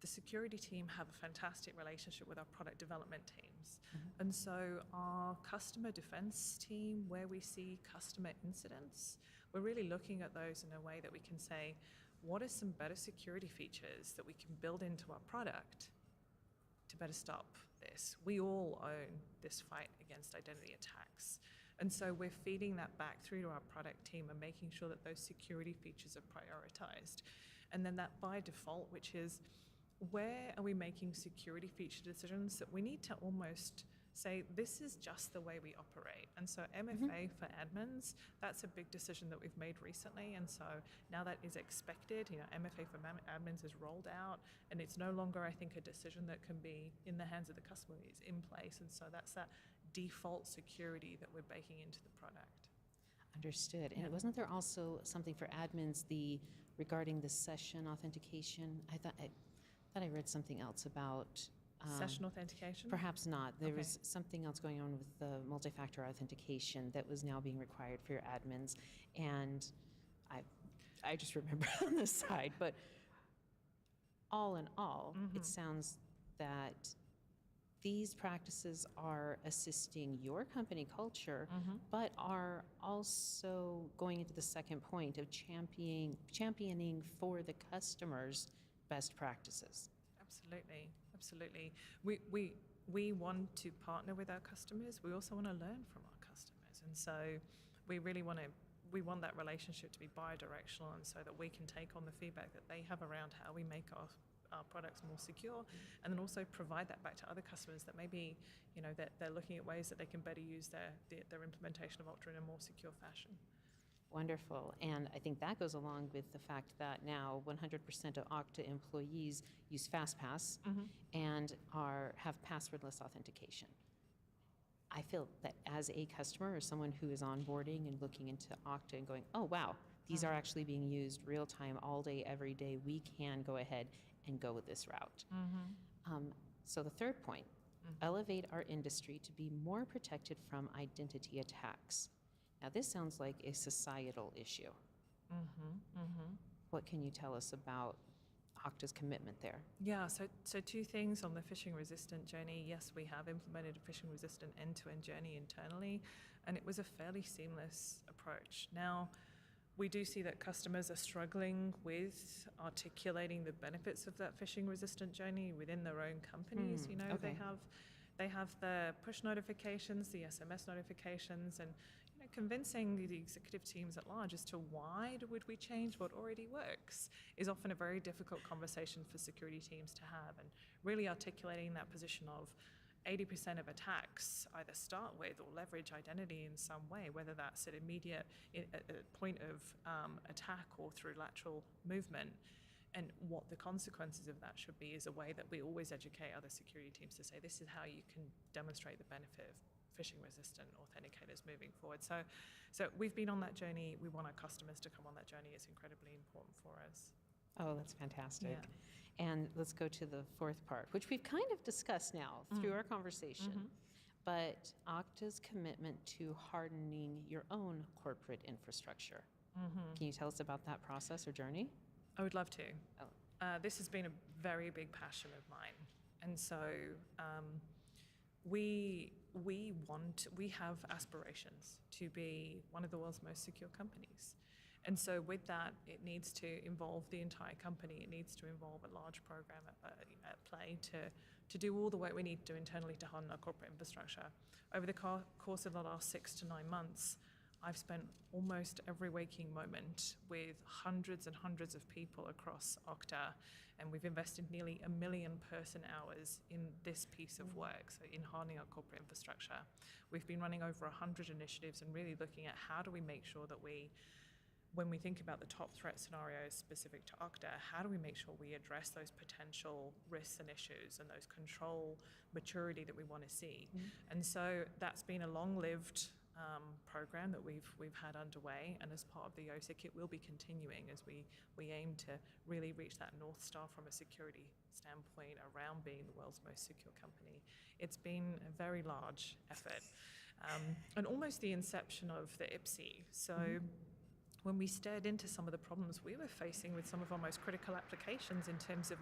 the security team have a fantastic relationship with our product development teams. And so our customer defense team, where we see customer incidents, we're really looking at those in a way that we can say, what are some better security features that we can build into our product to better stop this? We all own this fight against identity attacks. And so we're feeding that back through to our product team and making sure that those security features are prioritized. And then that by default, which is, where are we making security feature decisions that we need to almost say this is just the way we operate. And so MFA for admins, that's a big decision that we've made recently. And so now that is expected. MFA for admins is rolled out, and it's no longer, I think, a decision that can be in the hands of the customer. It's in place. And so that's that default security that we're baking into the product. Understood. And wasn't there also something for admins regarding the session authentication? I thought I read something else about Session authentication? Perhaps not. There Okay. was something else going on with the multi-factor authentication that was now being required for your admins, and I just remember on the side. But all in all, it sounds that these practices are assisting your company culture, but are also going into the second point of championing for the customers best practices. Absolutely, absolutely. We want to partner with our customers. We also want to learn from our customers, and so we really want that relationship to be bi-directional, and so that we can take on the feedback that they have around how we make our products more secure, and then also provide that back to other customers that maybe that they're looking at ways that they can better use their implementation of Okta in a more secure fashion. Wonderful. And I think that goes along with the fact that now 100% of Okta employees use FastPass and have passwordless authentication. I feel that as a customer or someone who is onboarding and looking into Okta and going, oh, wow, these are actually being used real time all day, every day, we can go ahead and go with this route. So the third point, elevate our industry to be more protected from identity attacks. Now, this sounds like a societal issue. What can you tell us about Okta's commitment there? Yeah, so two things on the phishing-resistant journey. Yes, we have implemented a phishing-resistant end-to-end journey internally, and it was a fairly seamless approach. Now, we do see that customers are struggling with articulating the benefits of that phishing-resistant journey within their own companies. Okay. They have the push notifications, the SMS notifications, and convincing the executive teams at large as to why would we change what already works is often a very difficult conversation for security teams to have, and really articulating that position of 80% of attacks either start with or leverage identity in some way, whether that's at immediate point of attack or through lateral movement. And what the consequences of that should be is a way that we always educate other security teams to say, this is how you can demonstrate the benefit of phishing-resistant authenticators moving forward. So we've been on that journey. We want our customers to come on that journey. It's incredibly important for us. Oh, that's fantastic. Yeah. And let's go to the fourth part, which we've kind of discussed now through our conversation, but Okta's commitment to hardening your own corporate infrastructure. Can you tell us about that process or journey? I would love to. Oh. This has been a very big passion of mine. And so we have aspirations to be one of the world's most secure companies. And so with that, it needs to involve the entire company. It needs to involve a large program at play to do all the work we need to do internally to harden our corporate infrastructure. Over the course of the last 6 to 9 months, I've spent almost every waking moment with hundreds and hundreds of people across Okta, and we've invested nearly 1 million person hours in this piece of work, so in hardening our corporate infrastructure. We've been running over 100 initiatives and really looking at how do we make sure that when we think about the top threat scenarios specific to Okta, how do we make sure we address those potential risks and issues and those control maturity that we want to see? And so that's been a long-lived program that we've had underway, and as part of the OSIC, it will be continuing as we aim to really reach that North Star from a security standpoint around being the world's most secure company. It's been a very large effort, and almost the inception of the IPSI. So when we stared into some of the problems we were facing with some of our most critical applications in terms of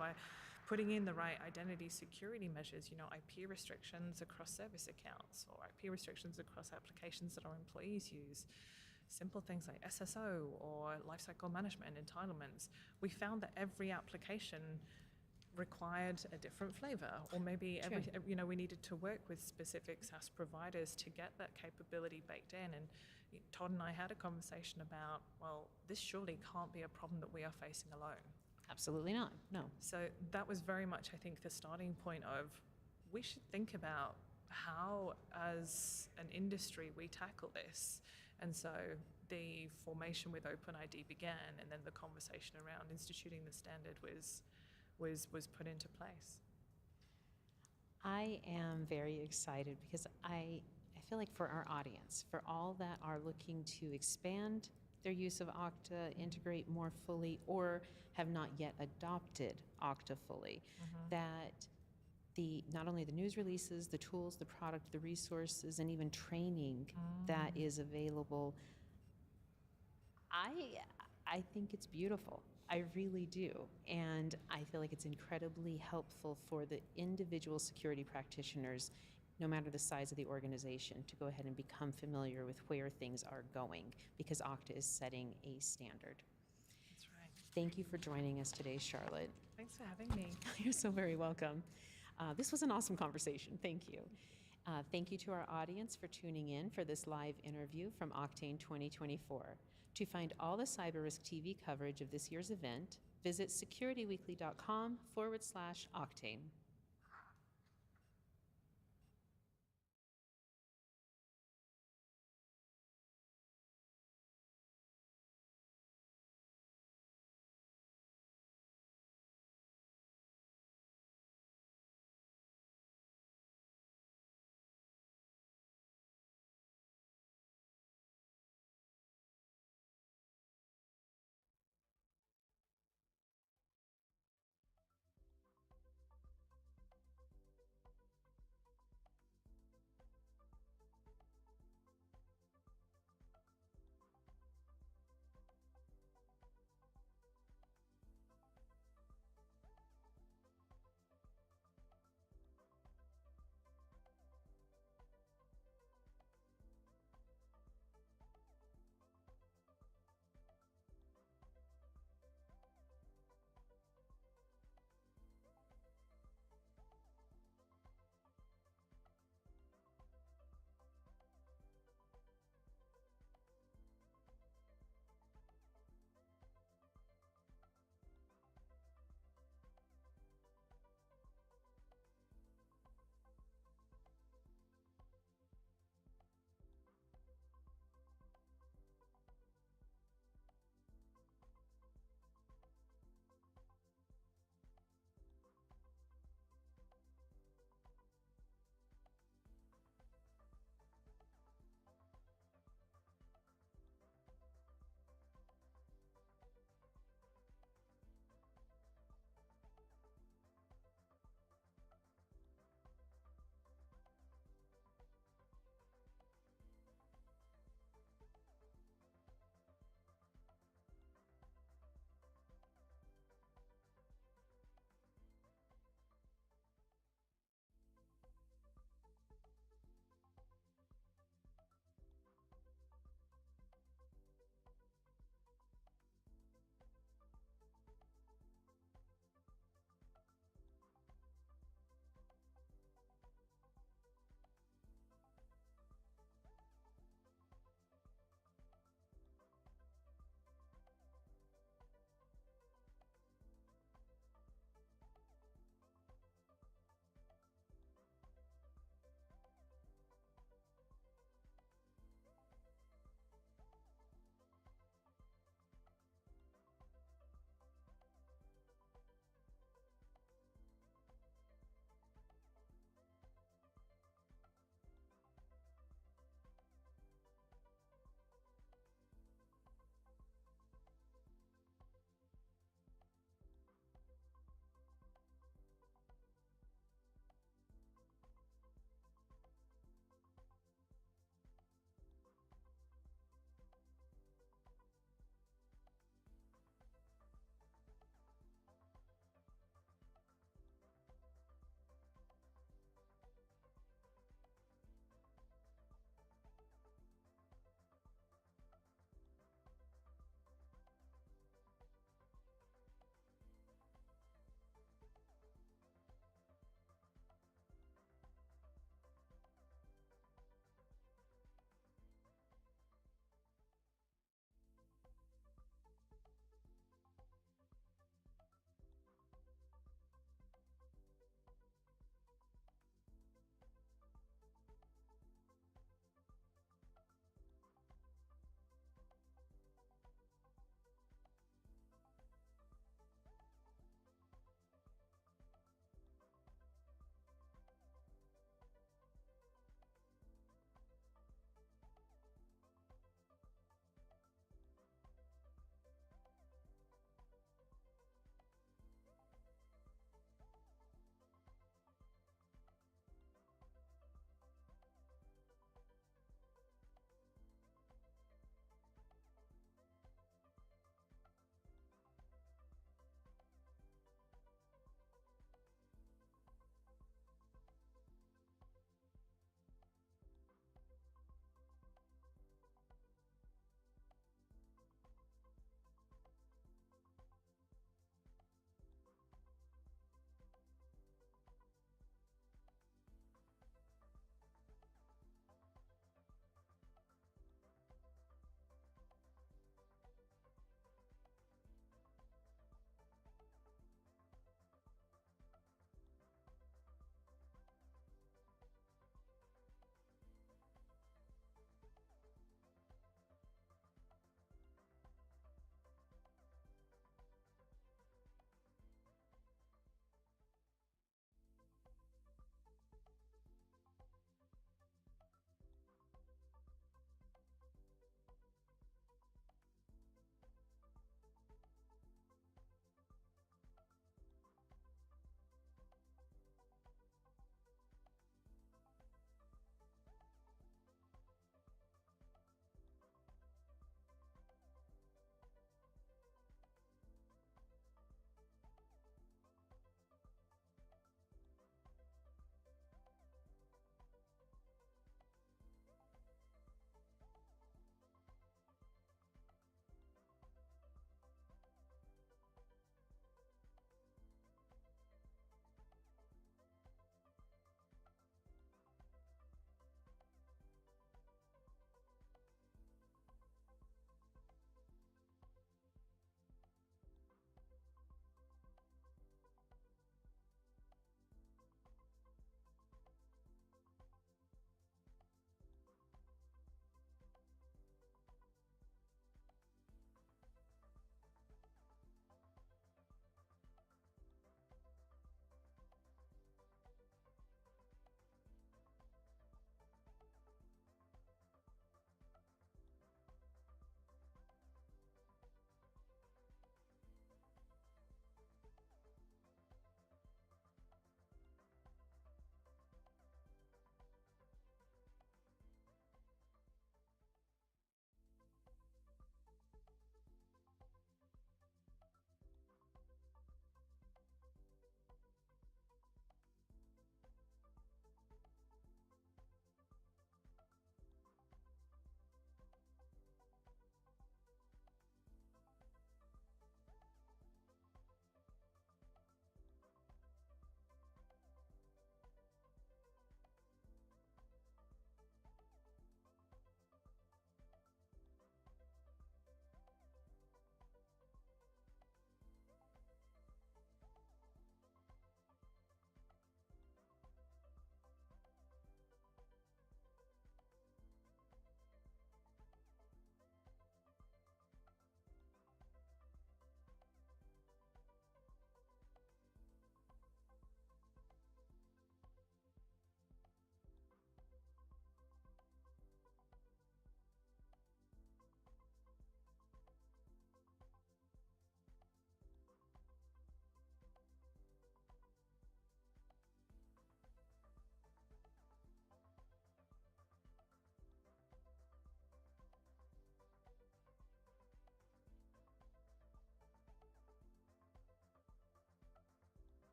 putting in the right identity security measures, IP restrictions across service accounts or IP restrictions across applications that our employees use, simple things like SSO or lifecycle management entitlements, we found that every application required a different flavor, or maybe we needed to work with specific SaaS providers to get that capability baked in. And Todd and I had a conversation about, well, this surely can't be a problem that we are facing alone. Absolutely not, no. So that was very much, I think, the starting point of we should think about how, as an industry, we tackle this. And so the formation with OpenID began, and then the conversation around instituting the standard was put into place. I am very excited because I feel like for our audience, for all that are looking to expand their use of Okta, integrate more fully, or have not yet adopted Okta fully, that not only the news releases, the tools, the product, the resources, and even training that is available, I think it's beautiful. I really do. And I feel like it's incredibly helpful for the individual security practitioners, no matter the size of the organization, to go ahead and become familiar with where things are going, because Okta is setting a standard. That's right. Thank you for joining us today, Charlotte. Thanks for having me. You're so very welcome. This was an awesome conversation. Thank you. Thank you to our audience for tuning in for this live interview from Oktane 2024. To find all the CyberRisk TV coverage of this year's event, visit securityweekly.com/Oktane.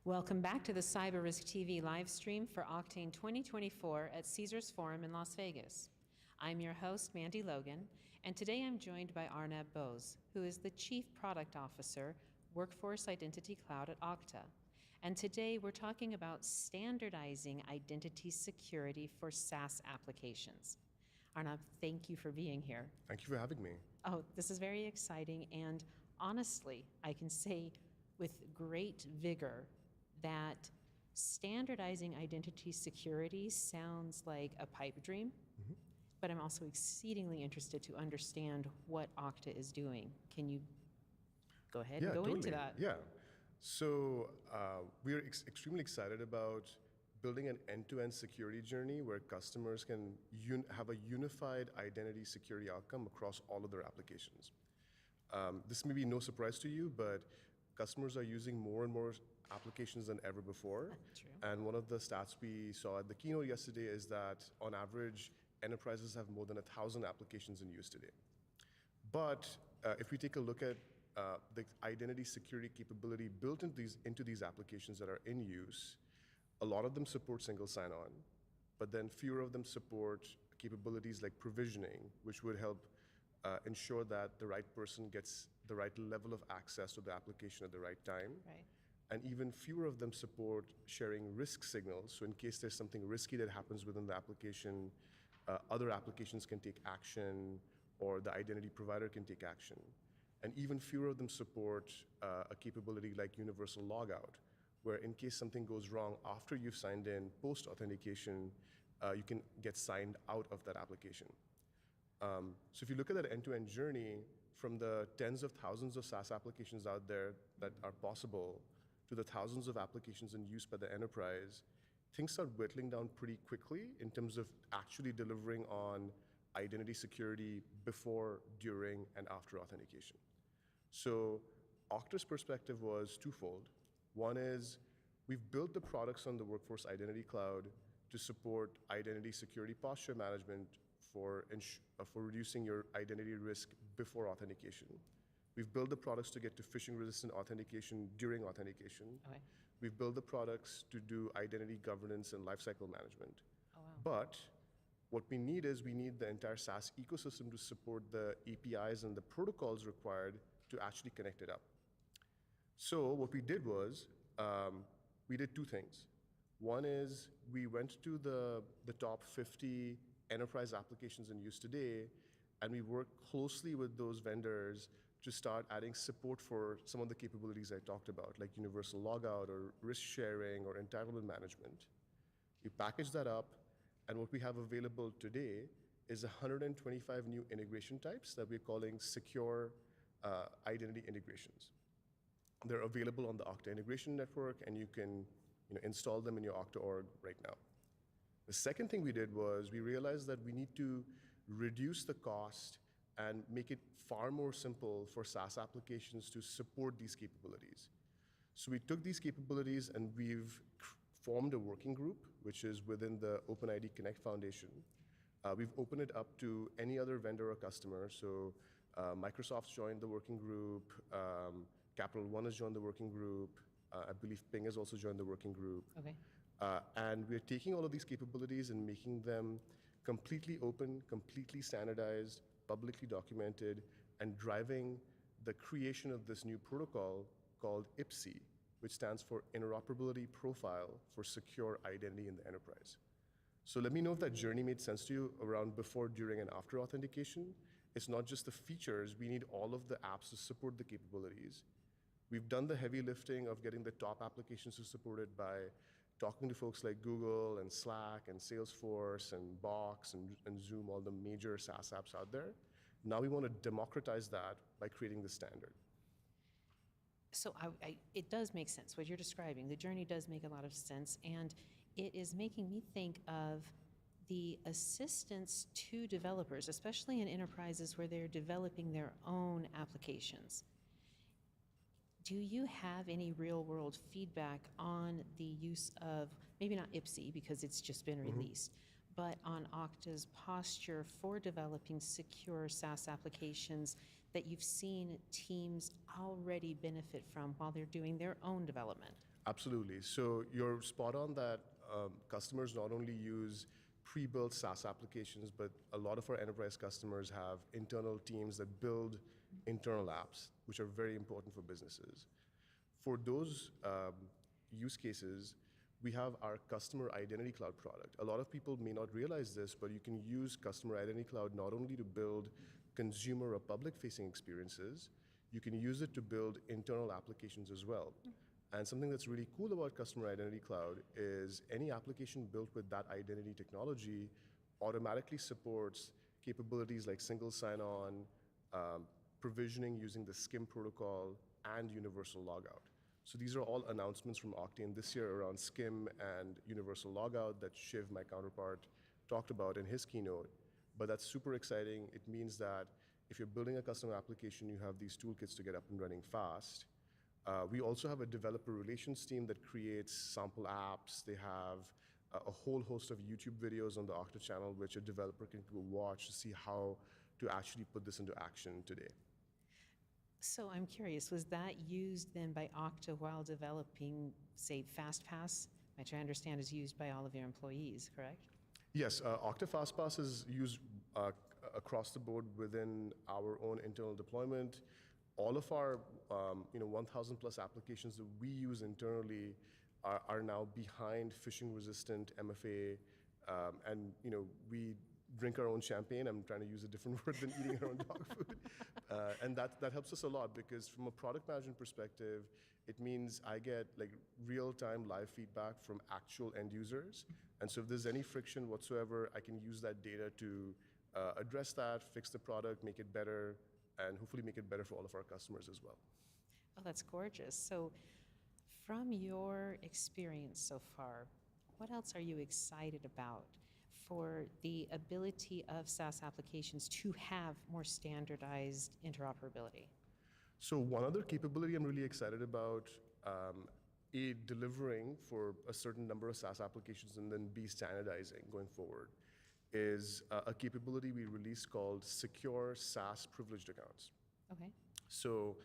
Welcome back to the CyberRiskTV live stream for Oktane 2024 at Caesars Forum in Las Vegas. I'm your host, Mandy Logan, and today I'm joined by Arnab Bose, who is the Chief Product Officer, Workforce Identity Cloud at Okta. And today we're talking about standardizing identity security for SaaS applications. Arnab, thank you for being here. Thank you for having me. Oh, this is very exciting, and honestly, I can say with great vigor that standardizing identity security sounds like a pipe dream, but I'm also exceedingly interested to understand what Okta is doing. Can you go ahead and go into that? Yeah. So we're extremely excited about building an end-to-end security journey where customers can have a unified identity security outcome across all of their applications. This may be no surprise to you, but customers are using more and more applications than ever before. True. And one of the stats we saw at the keynote yesterday is that on average, enterprises have more than 1,000 applications in use today. But if we take a look at the identity security capability built into these applications that are in use, a lot of them support single sign-on, but then fewer of them support capabilities like provisioning, which would help ensure that the right person gets the right level of access to the application at the right time. Right. And even fewer of them support sharing risk signals. So in case there's something risky that happens within the application, other applications can take action, or the identity provider can take action. And even fewer of them support a capability like universal logout, where in case something goes wrong after you've signed in, post-authentication, you can get signed out of that application. So if you look at that end-to-end journey, from the tens of thousands of SaaS applications out there that are possible to the thousands of applications in use by the enterprise, things start whittling down pretty quickly in terms of actually delivering on identity security before, during, and after authentication. So Okta's perspective was twofold. One is we've built the products on the Workforce Identity Cloud to support identity security posture management for reducing your identity risk before authentication. We've built the products to get to phishing-resistant authentication during authentication. Okay. We've built the products to do identity governance and lifecycle management. Oh, wow. But what we need is we need the entire SaaS ecosystem to support the APIs and the protocols required to actually connect it up. So what we did was we did two things. One is we went to the top 50 enterprise applications in use today, and we worked closely with those vendors to start adding support for some of the capabilities I talked about, like universal logout or risk sharing or entitlement management. We packaged that up, and what we have available today is 125 new integration types that we're calling secure identity integrations. They're available on the Okta Integration Network, and you can install them in your Okta org right now. The second thing we did was we realized that we need to reduce the cost and make it far more simple for SaaS applications to support these capabilities. So we took these capabilities and we've formed a working group, which is within the OpenID Connect Foundation. We've opened it up to any other vendor or customer. So Microsoft's joined the working group, Capital One has joined the working group, I believe Ping has also joined the working group. Okay. And we're taking all of these capabilities and making them completely open, completely standardized, publicly documented, and driving the creation of this new protocol called IPSIE, which stands for Interoperability Profile for Secure Identity in the Enterprise. So let me know if that journey made sense to you around before, during, and after authentication. It's not just the features, we need all of the apps to support the capabilities. We've done the heavy lifting of getting the top applications to support it by talking to folks like Google and Slack and Salesforce and Box and Zoom, all the major SaaS apps out there. Now we want to democratize that by creating the standard. So it does make sense, what you're describing. The journey does make a lot of sense, and it is making me think of the assistance to developers, especially in enterprises where they're developing their own applications. Do you have any real-world feedback on the use of, maybe not IPSIE because it's just been released, but on Okta's posture for developing secure SaaS applications that you've seen teams already benefit from while they're doing their own development? Absolutely. So you're spot on that customers not only use pre-built SaaS applications, but a lot of our enterprise customers have internal teams that build internal apps, which are very important for businesses. For those use cases, we have our Customer Identity Cloud product. A lot of people may not realize this, but you can use Customer Identity Cloud not only to build consumer or public-facing experiences, you can use it to build internal applications as well. And something that's really cool about Customer Identity Cloud is any application built with that identity technology automatically supports capabilities like single sign-on, provisioning using the SCIM protocol, and universal logout. So these are all announcements from Oktane this year around SCIM and universal logout that Shiv, my counterpart, talked about in his keynote. But that's super exciting. It means that if you're building a custom application, you have these toolkits to get up and running fast. We also have a developer relations team that creates sample apps. They have a whole host of YouTube videos on the Okta channel, which a developer can go watch to see how to actually put this into action today. So I'm curious, was that used then by Okta while developing, say, FastPass, which I understand is used by all of your employees, correct? Yes, Okta FastPass is used across the board within our own internal deployment. All of our 1,000 plus applications that we use internally are now behind phishing-resistant MFA, and we drink our own champagne. I'm trying to use a different word than eating our own dog food. And that helps us a lot because from a product management perspective, it means I get like real-time live feedback from actual end users. And so if there's any friction whatsoever, I can use that data to address that, fix the product, make it better, and hopefully make it better for all of our customers as well. Oh, that's gorgeous. So from your experience so far, what else are you excited about for the ability of SaaS applications to have more standardized interoperability? So one other capability I'm really excited about, delivering for a certain number of SaaS applications and then B, standardizing going forward, is a capability we released called Secure SaaS Privileged Accounts. Okay. So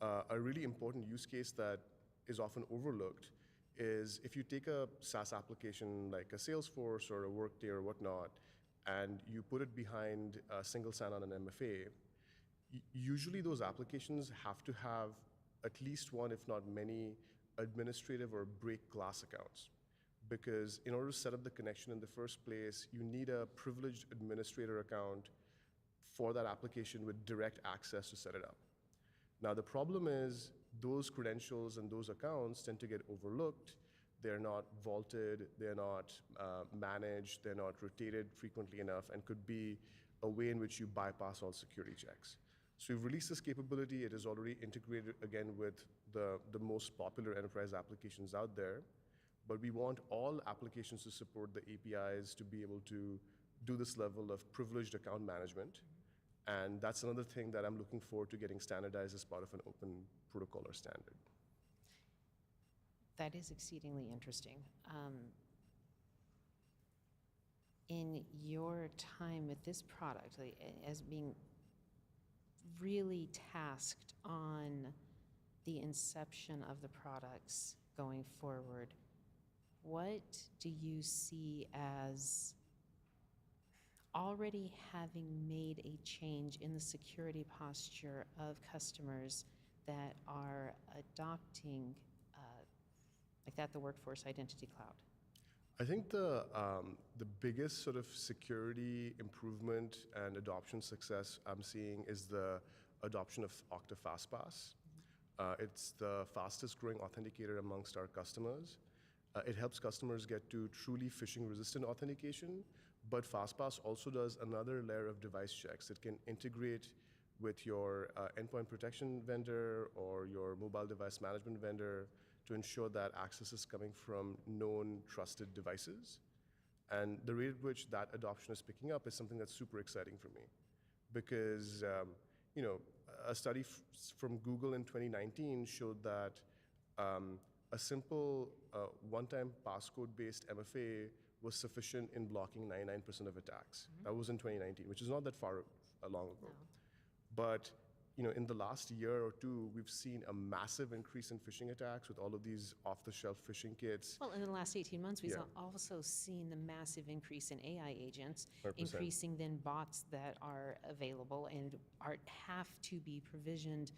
a really important use case that is often overlooked is if you take a SaaS application like a Salesforce or a Workday or whatnot, and you put it behind a single sign-on and MFA, usually those applications have to have at least one, if not many, administrative or break glass accounts. Because in order to set up the connection in the first place, you need a privileged administrator account for that application with direct access to set it up. Now, the problem is those credentials and those accounts tend to get overlooked. They're not vaulted, they're not managed, they're not rotated frequently enough, and could be a way in which you bypass all security checks. So we've released this capability. It is already integrated again with the most popular enterprise applications out there. But we want all applications to support the APIs to be able to do this level of privileged account management. And that's another thing that I'm looking forward to getting standardized as part of an open protocol or standard. That is exceedingly interesting. In your time with this product, like, as being really tasked on the inception of the products going forward, what do you see as already having made a change in the security posture of customers that are adopting, the Workforce Identity Cloud? I think the biggest sort of security improvement and adoption success I'm seeing is the adoption of Okta FastPass. It's the fastest growing authenticator amongst our customers. It helps customers get to truly phishing-resistant authentication, but FastPass also does another layer of device checks. It can integrate with your endpoint protection vendor or your mobile device management vendor to ensure that access is coming from known trusted devices. And the rate at which that adoption is picking up is something that's super exciting for me. Because a study from Google in 2019 showed that a simple one-time passcode-based MFA was sufficient in blocking 99% of attacks. That was in 2019, which is not that far long ago. No. But in the last year or two, we've seen a massive increase in phishing attacks with all of these off-the-shelf phishing kits. Well, in the last 18 months, we've Yeah. also seen the massive increase in AI agents, 100%. increasing then bots that are available and have to be provisioned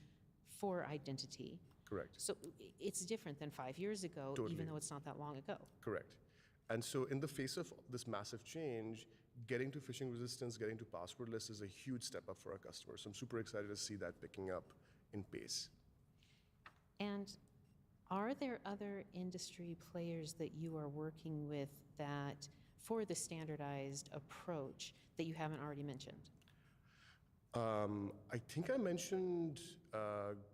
for identity. Correct. So it's different than 5 years ago, Totally. even though it's not that long ago. Correct. And so in the face of this massive change, getting to phishing resistance, getting to passwordless is a huge step up for our customers. So I'm super excited to see that picking up in pace. And are there other industry players that you are working with that, for the standardized approach, that you haven't already mentioned? I think I mentioned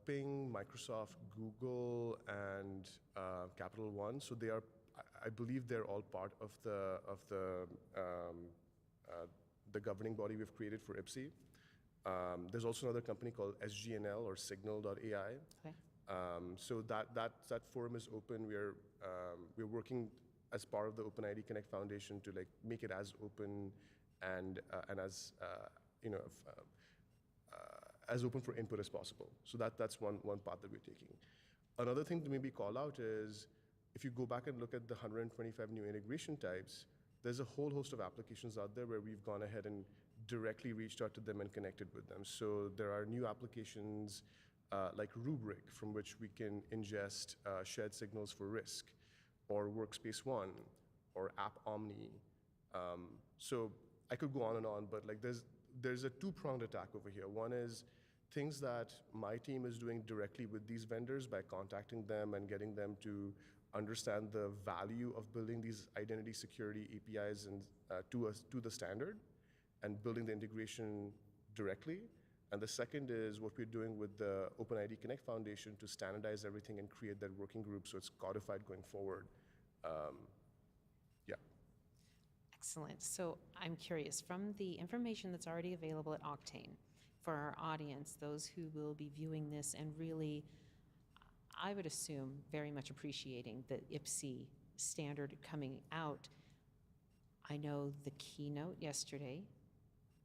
Bing, Microsoft, Google, and Capital One. So they are, I believe, they're all part of the governing body we've created for IPSI. There's also another company called SGNL or Signal.ai. Okay. So that forum is open. We're working as part of the OpenID Connect Foundation to make it as open and as as open for input as possible. So that's one path that we're taking. Another thing to maybe call out is, if you go back and look at the 125 new integration types, there's a whole host of applications out there where we've gone ahead and directly reached out to them and connected with them. So there are new applications like Rubric, from which we can ingest shared signals for risk, or Workspace ONE, or App Omni. So I could go on and on, but there's a two-pronged attack over here. One is things that my team is doing directly with these vendors by contacting them and getting them to understand the value of building these identity security APIs and to the standard, and building the integration directly. And the second is what we're doing with the OpenID Connect Foundation to standardize everything and create that working group so it's codified going forward. Yeah. Excellent. So I'm curious, from the information that's already available at Oktane, for our audience, those who will be viewing this and really, I would assume, very much appreciating the IPSI standard coming out. I know the keynote yesterday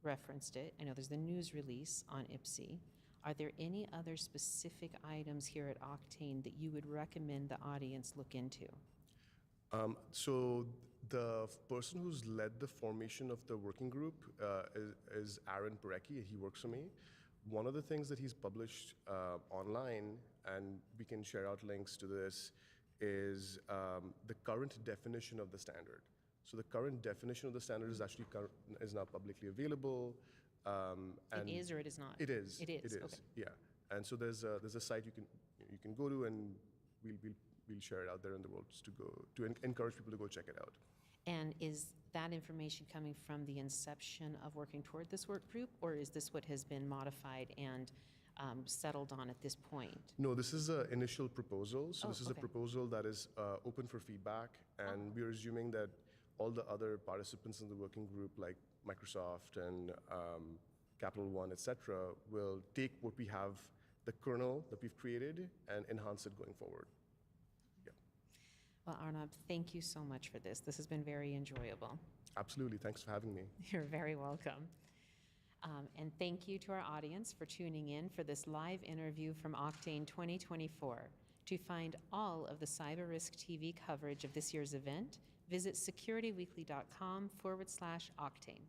referenced it. I know there's the news release on IPSI. Are there any other specific items here at Oktane that you would recommend the audience look into? So the person who's led the formation of the working group is Aaron Parecki. He works for me. One of the things that he's published online, and we can share out links to this, is the current definition of the standard. So the current definition of the standard is actually now publicly available. It is or it is not? It is. It is. It is. Okay. Yeah. And so there's a site you can go to, and we'll share it out there in the world to encourage people to go check it out. And is that information coming from the inception of working toward this work group, or is this what has been modified and settled on at this point? No, this is an initial proposal. So Oh, this is a okay. proposal that is open for feedback, and we're assuming that all the other participants in the working group, like Microsoft and Capital One, et cetera, will take what we have, the kernel that we've created, and enhance it going forward. Yeah. Well, Arnab, thank you so much for this. This has been very enjoyable. Absolutely. Thanks for having me. You're very welcome. And thank you to our audience for tuning in for this live interview from Oktane 2024. To find all of the CyberRisk TV coverage of this year's event, visit securityweekly.com/Oktane.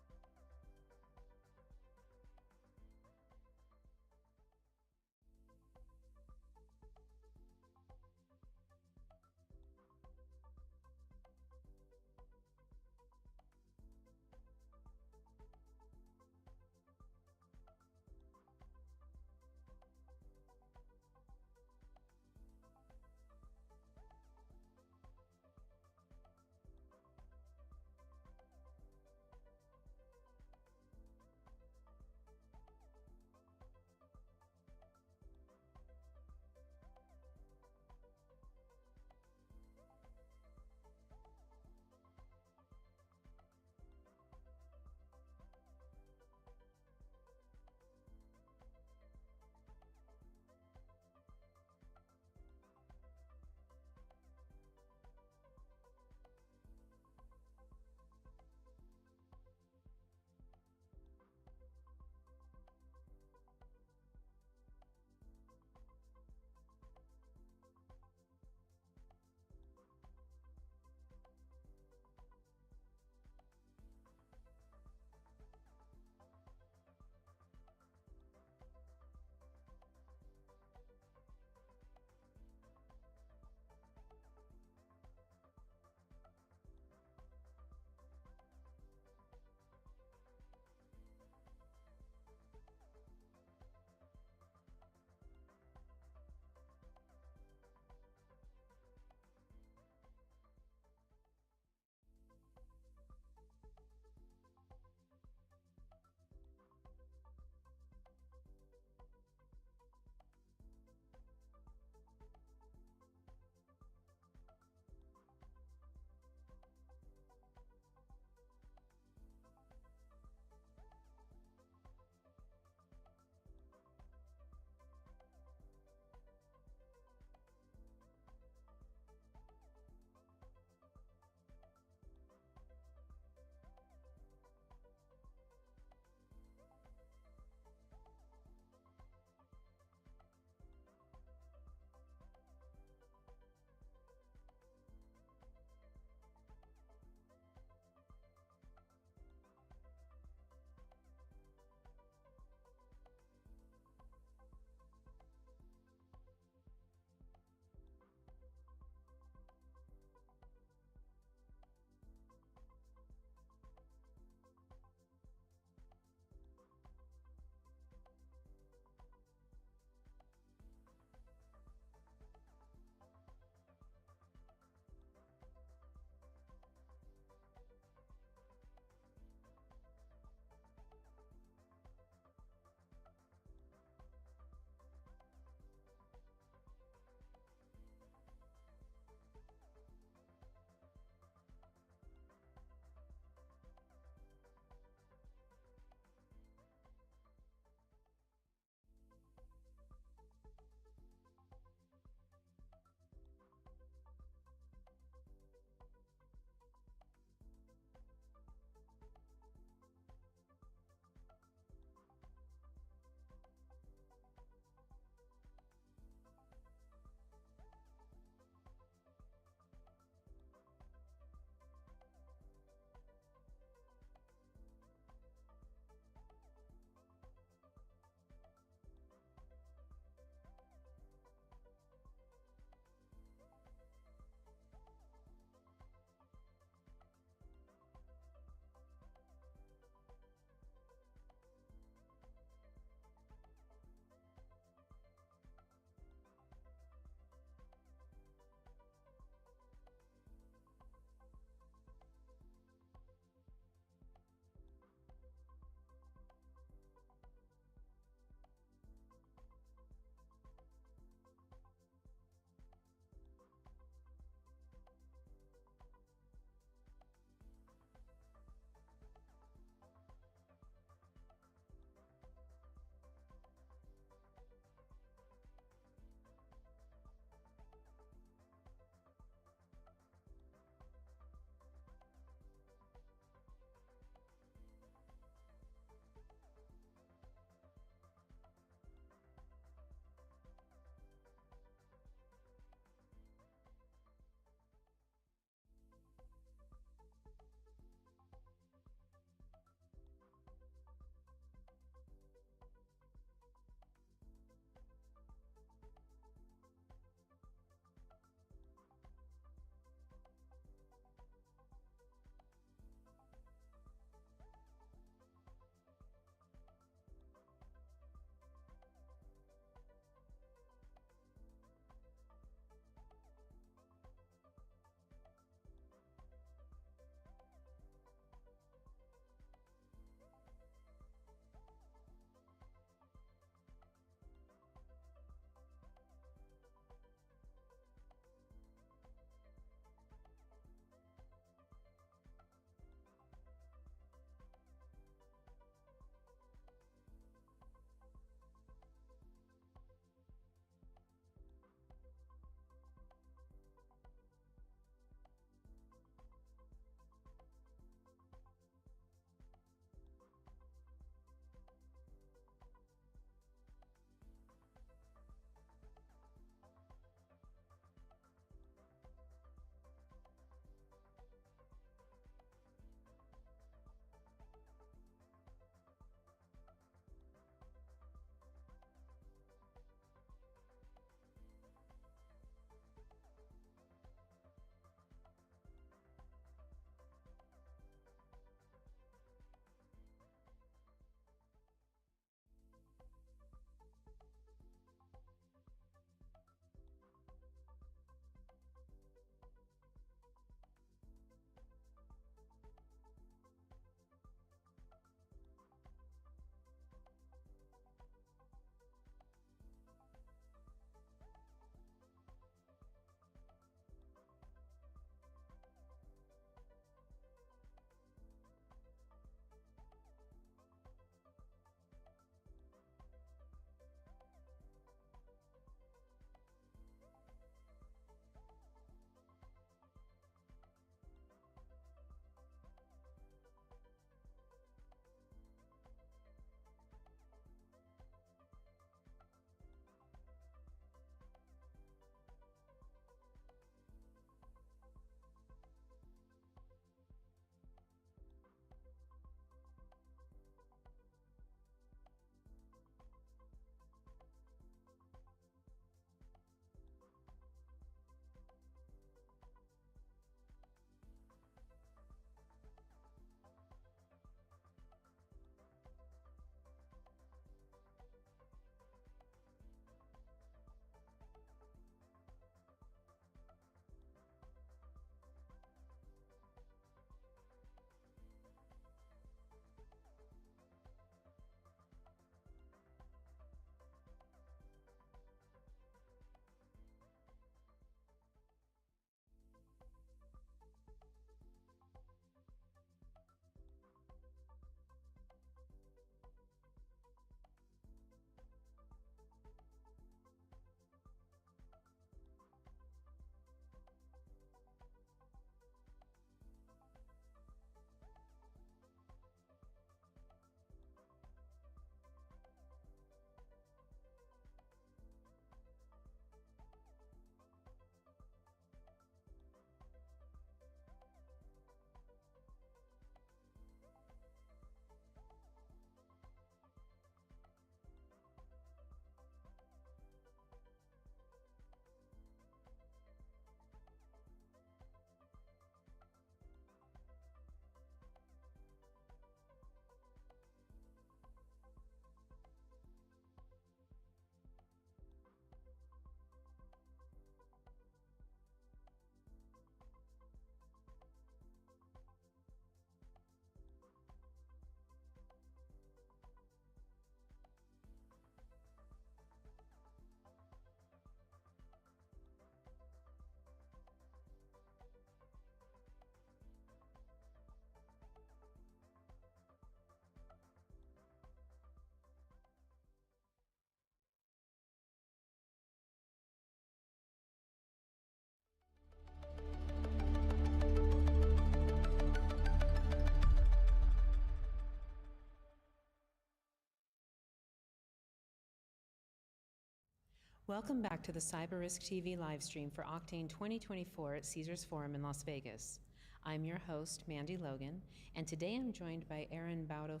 Welcome back to the CyberRiskTV livestream for Oktane 2024 at Caesars Forum in Las Vegas. I'm your host, Mandy Logan, and today I'm joined by Erin Baudo,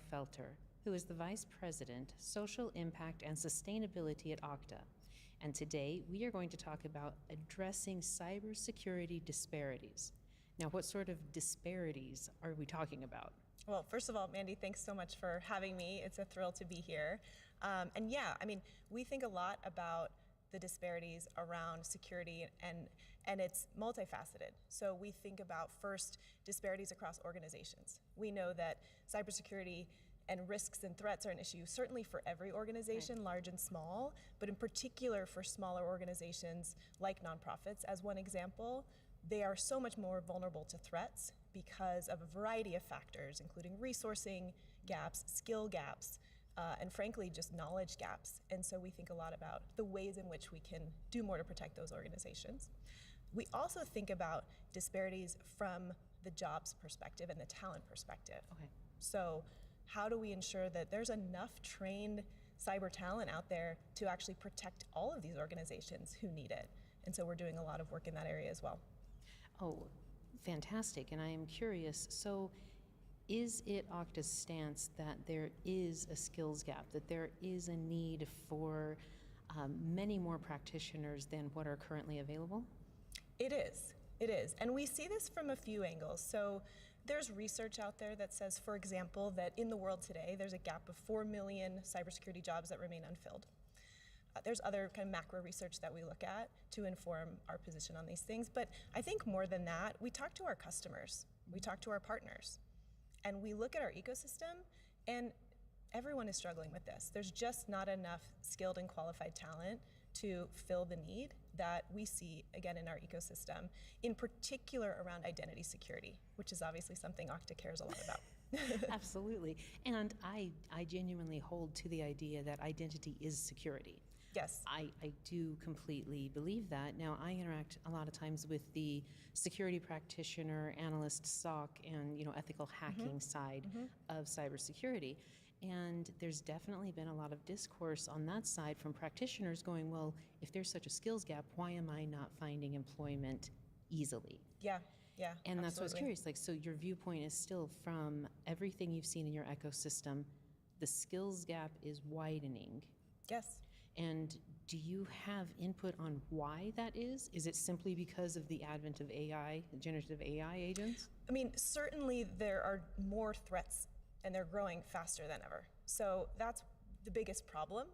who is the Vice President, Social Impact and Sustainability at Okta. And today we are going to talk about addressing cybersecurity disparities. Now, what sort of disparities are we talking about? Well, first of all, Mandy, thanks so much for having me. It's a thrill to be here. And yeah, I mean, we think a lot about the disparities around security, and it's multifaceted. So we think about, first, disparities across organizations. We know that cybersecurity and risks and threats are an issue certainly for every organization, large and small, but in particular for smaller organizations like nonprofits, as one example. They are so much more vulnerable to threats because of a variety of factors, including resourcing gaps, skill gaps, and frankly, just knowledge gaps. And so we think a lot about the ways in which we can do more to protect those organizations. We also think about disparities from the jobs perspective and the talent perspective. Okay. So how do we ensure that there's enough trained cyber talent out there to actually protect all of these organizations who need it? And so we're doing a lot of work in that area as well. Oh, fantastic. And I am curious, so is it Okta's stance that there is a skills gap, that there is a need for many more practitioners than what are currently available? It is. And we see this from a few angles. So there's research out there that says, for example, that in the world today, there's a gap of 4 million cybersecurity jobs that remain unfilled. There's other kind of macro research that we look at to inform our position on these things. But I think more than that, we talk to our customers, we talk to our partners, and we look at our ecosystem, and everyone is struggling with this. There's just not enough skilled and qualified talent to fill the need that we see, again, in our ecosystem, in particular around identity security, which is obviously something Okta cares a lot about. Absolutely. And I genuinely hold to the idea that identity is security. Yes. I do completely believe that. Now, I interact a lot of times with the security practitioner, analyst, SOC, and ethical hacking side of cybersecurity. And there's definitely been a lot of discourse on that side from practitioners going, well, if there's such a skills gap, why am I not finding employment easily? Yeah. And that's what I was absolutely. curious, like, so your viewpoint is still from everything you've seen in your ecosystem, the skills gap is widening. Yes. And do you have input on why that is? Is it simply because of the advent of AI, generative AI agents? I mean, certainly there are more threats, and they're growing faster than ever. So that's the biggest problem,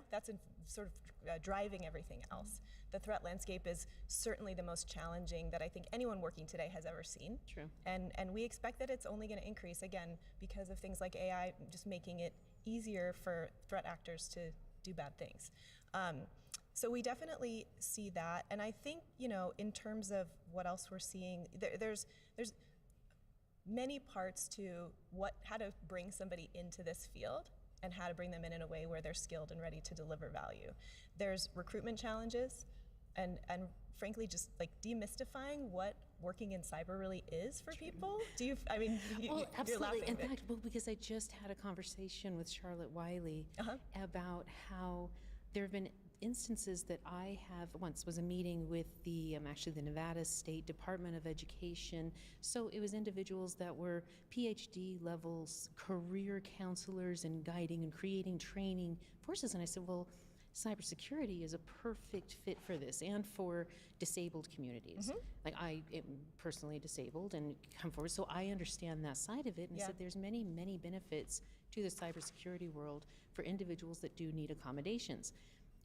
that's sort of driving everything else. The threat landscape is certainly the most challenging that I think anyone working today has ever seen. True. And we expect that it's only going to increase, again, because of things like AI just making it easier for threat actors to do bad things. So we definitely see that. And I think, in terms of what else we're seeing, there's many parts to how to bring somebody into this field and how to bring them in a way where they're skilled and ready to deliver value. There's recruitment challenges and frankly, just like demystifying what working in cyber really is for people. Well, absolutely. You're laughing, In fact, because I just had a conversation with Charlotte Wylie about how there have been instances that I have, once was a meeting with the Nevada State Department of Education. So it was individuals that were PhD levels, career counselors, and guiding and creating training forces. And I said, well, cybersecurity is a perfect fit for this and for disabled communities. Like, I am personally disabled and come forward, so I understand that side of it. And I said there's many, many benefits to the cybersecurity world for individuals that do need accommodations.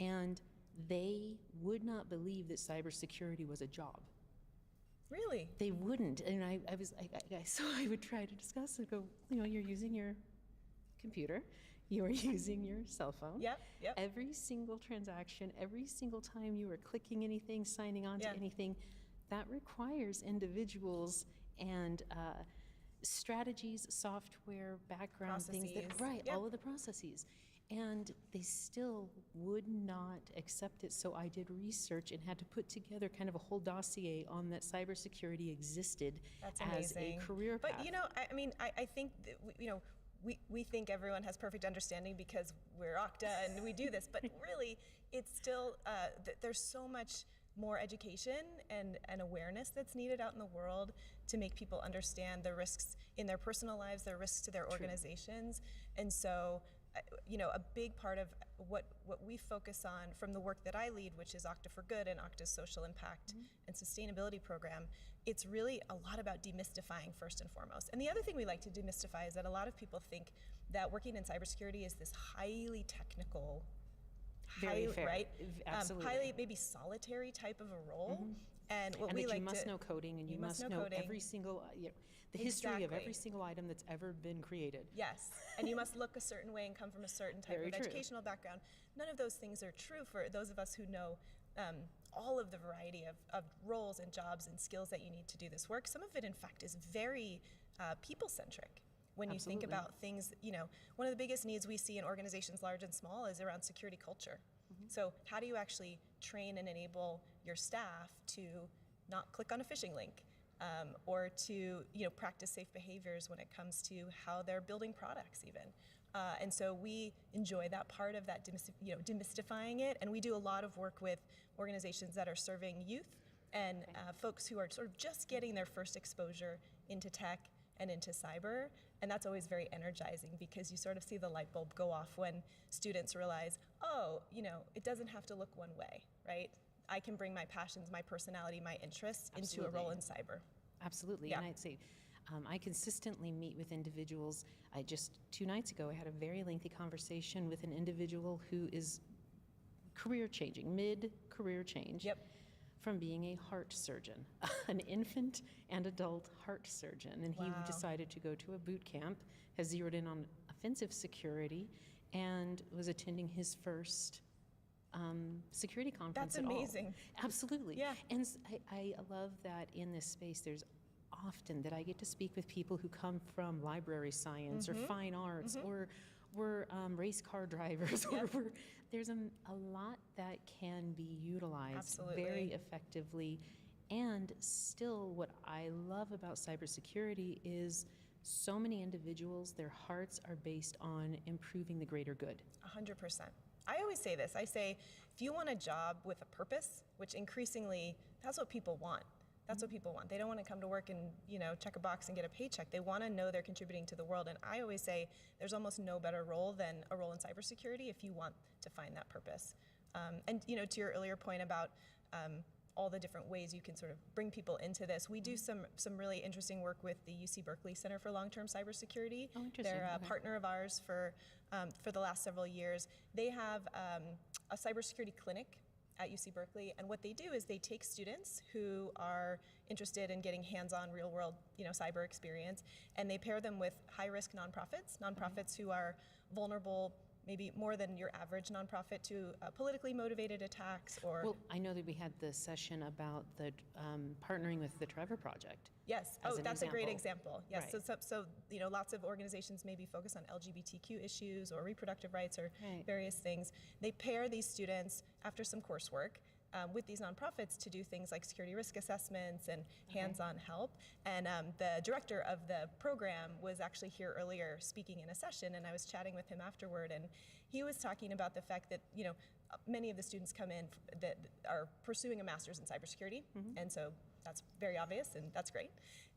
And they would not believe that cybersecurity was a job. Really? They wouldn't. And so I would try to discuss and go, you're using your computer, you're using your cell phone. Yep. Every single transaction, every single time you are clicking anything, signing on to anything, that requires individuals and strategies, software, background, things that, all of the processes. And they still would not accept it. So I did research and had to put together kind of a whole dossier on that cybersecurity existed as a career path. But I think that, we think everyone has perfect understanding because we're Okta and we do this, but really it's still, there's so much more education and awareness that's needed out in the world to make people understand the risks in their personal lives, their risks to their organizations. And so, a big part of what we focus on from the work that I lead, which is Okta for Good and Okta's social impact and sustainability program, it's really a lot about demystifying first and foremost. And the other thing we like to demystify is that a lot of people think that working in cybersecurity is this highly technical, Very fair. right? Absolutely. Highly maybe solitary type of a role. And what And we that like you must to know coding, and you must know coding. every single, the history of every Exactly. single item that's ever been created. Yes, and you must look a certain way and come from a certain type Very of true. educational background. None of those things are true for those of us who know all of the variety of roles and jobs and skills that you need to do this work. Some of it, in fact, is very people-centric. When you think Absolutely. about things, one of the biggest needs we see in organizations large and small is around security culture. So how do you actually train and enable your staff to not click on a phishing link? Or to practice safe behaviors when it comes to how they're building products even. And so we enjoy that part of that demystifying it, and we do a lot of work with organizations that are serving youth and folks who are sort of just getting their first exposure into tech and into cyber, and that's always very energizing because you sort of see the light bulb go off when students realize, it doesn't have to look one way, right? I can bring my passions, my personality, my interests into a role in cyber. Absolutely. Yeah. And I'd say I consistently meet with individuals. Just 2 nights ago, I had a very lengthy conversation with an individual who is career changing, mid-career change. Yep. From being a heart surgeon, an infant and adult heart surgeon. And he Wow. decided to go to a boot camp, has zeroed in on offensive security, and was attending his first security conference That's at all. amazing. Absolutely. Yeah. And I love that in this space, there's often that I get to speak with people who come from library science or fine arts or we're race car drivers. Yep. Or there's a lot that can be utilized Absolutely. very effectively. And still, what I love about cybersecurity is so many individuals, their hearts are based on improving the greater good. 100%. I always say this. I say, if you want a job with a purpose, which increasingly, that's what people want. That's what people want. They don't want to come to work and, check a box and get a paycheck. They want to know they're contributing to the world. And I always say there's almost no better role than a role in cybersecurity if you want to find that purpose. And, to your earlier point about all the different ways you can sort of bring people into this, we do some really interesting work with the UC Berkeley Center for Long-Term Cybersecurity. Oh, interesting. They're a Okay. partner of ours for the last several years. They have a cybersecurity clinic at UC Berkeley, and what they do is they take students who are interested in getting hands-on real-world, cyber experience, and they pair them with high-risk nonprofits who are vulnerable, maybe more than your average nonprofit, to politically motivated attacks or. Well, I know that we had the session about the partnering with the Trevor Project. Yes. as Oh, an that's a great example. example. Yes. Right. So lots of organizations maybe focus on LGBTQ issues or reproductive rights or Right. various things. They pair these students after some coursework with these nonprofits to do things like security risk assessments and hands-on help. And the director of the program was actually here earlier speaking in a session, and I was chatting with him afterward, and he was talking about the fact that many of the students come in that are pursuing a master's in cybersecurity, and so that's very obvious, and that's great.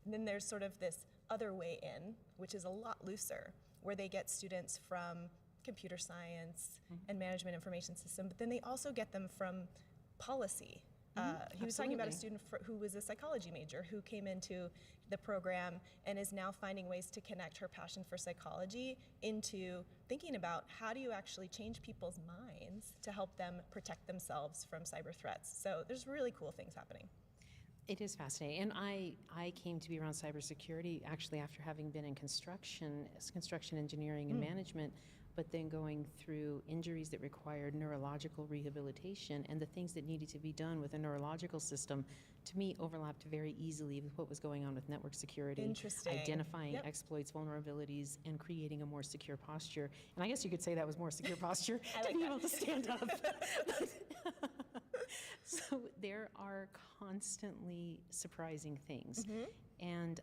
And then there's sort of this other way in, which is a lot looser, where they get students from computer science and management information system, but then they also get them from policy. He was talking about a Absolutely. student who was a psychology major who came into the program and is now finding ways to connect her passion for psychology into thinking about how do you actually change people's minds to help them protect themselves from cyber threats. So there's really cool things happening. It is fascinating. And I came to be around cybersecurity actually after having been in construction engineering and management, but then going through injuries that required neurological rehabilitation, and the things that needed to be done with a neurological system, to me, overlapped very easily with what was going on with network security. Interesting. Identifying Yep. exploits, vulnerabilities, and creating a more secure posture. And I guess you could say that was more secure posture I to like be that. able to stand up. So there are constantly surprising things. And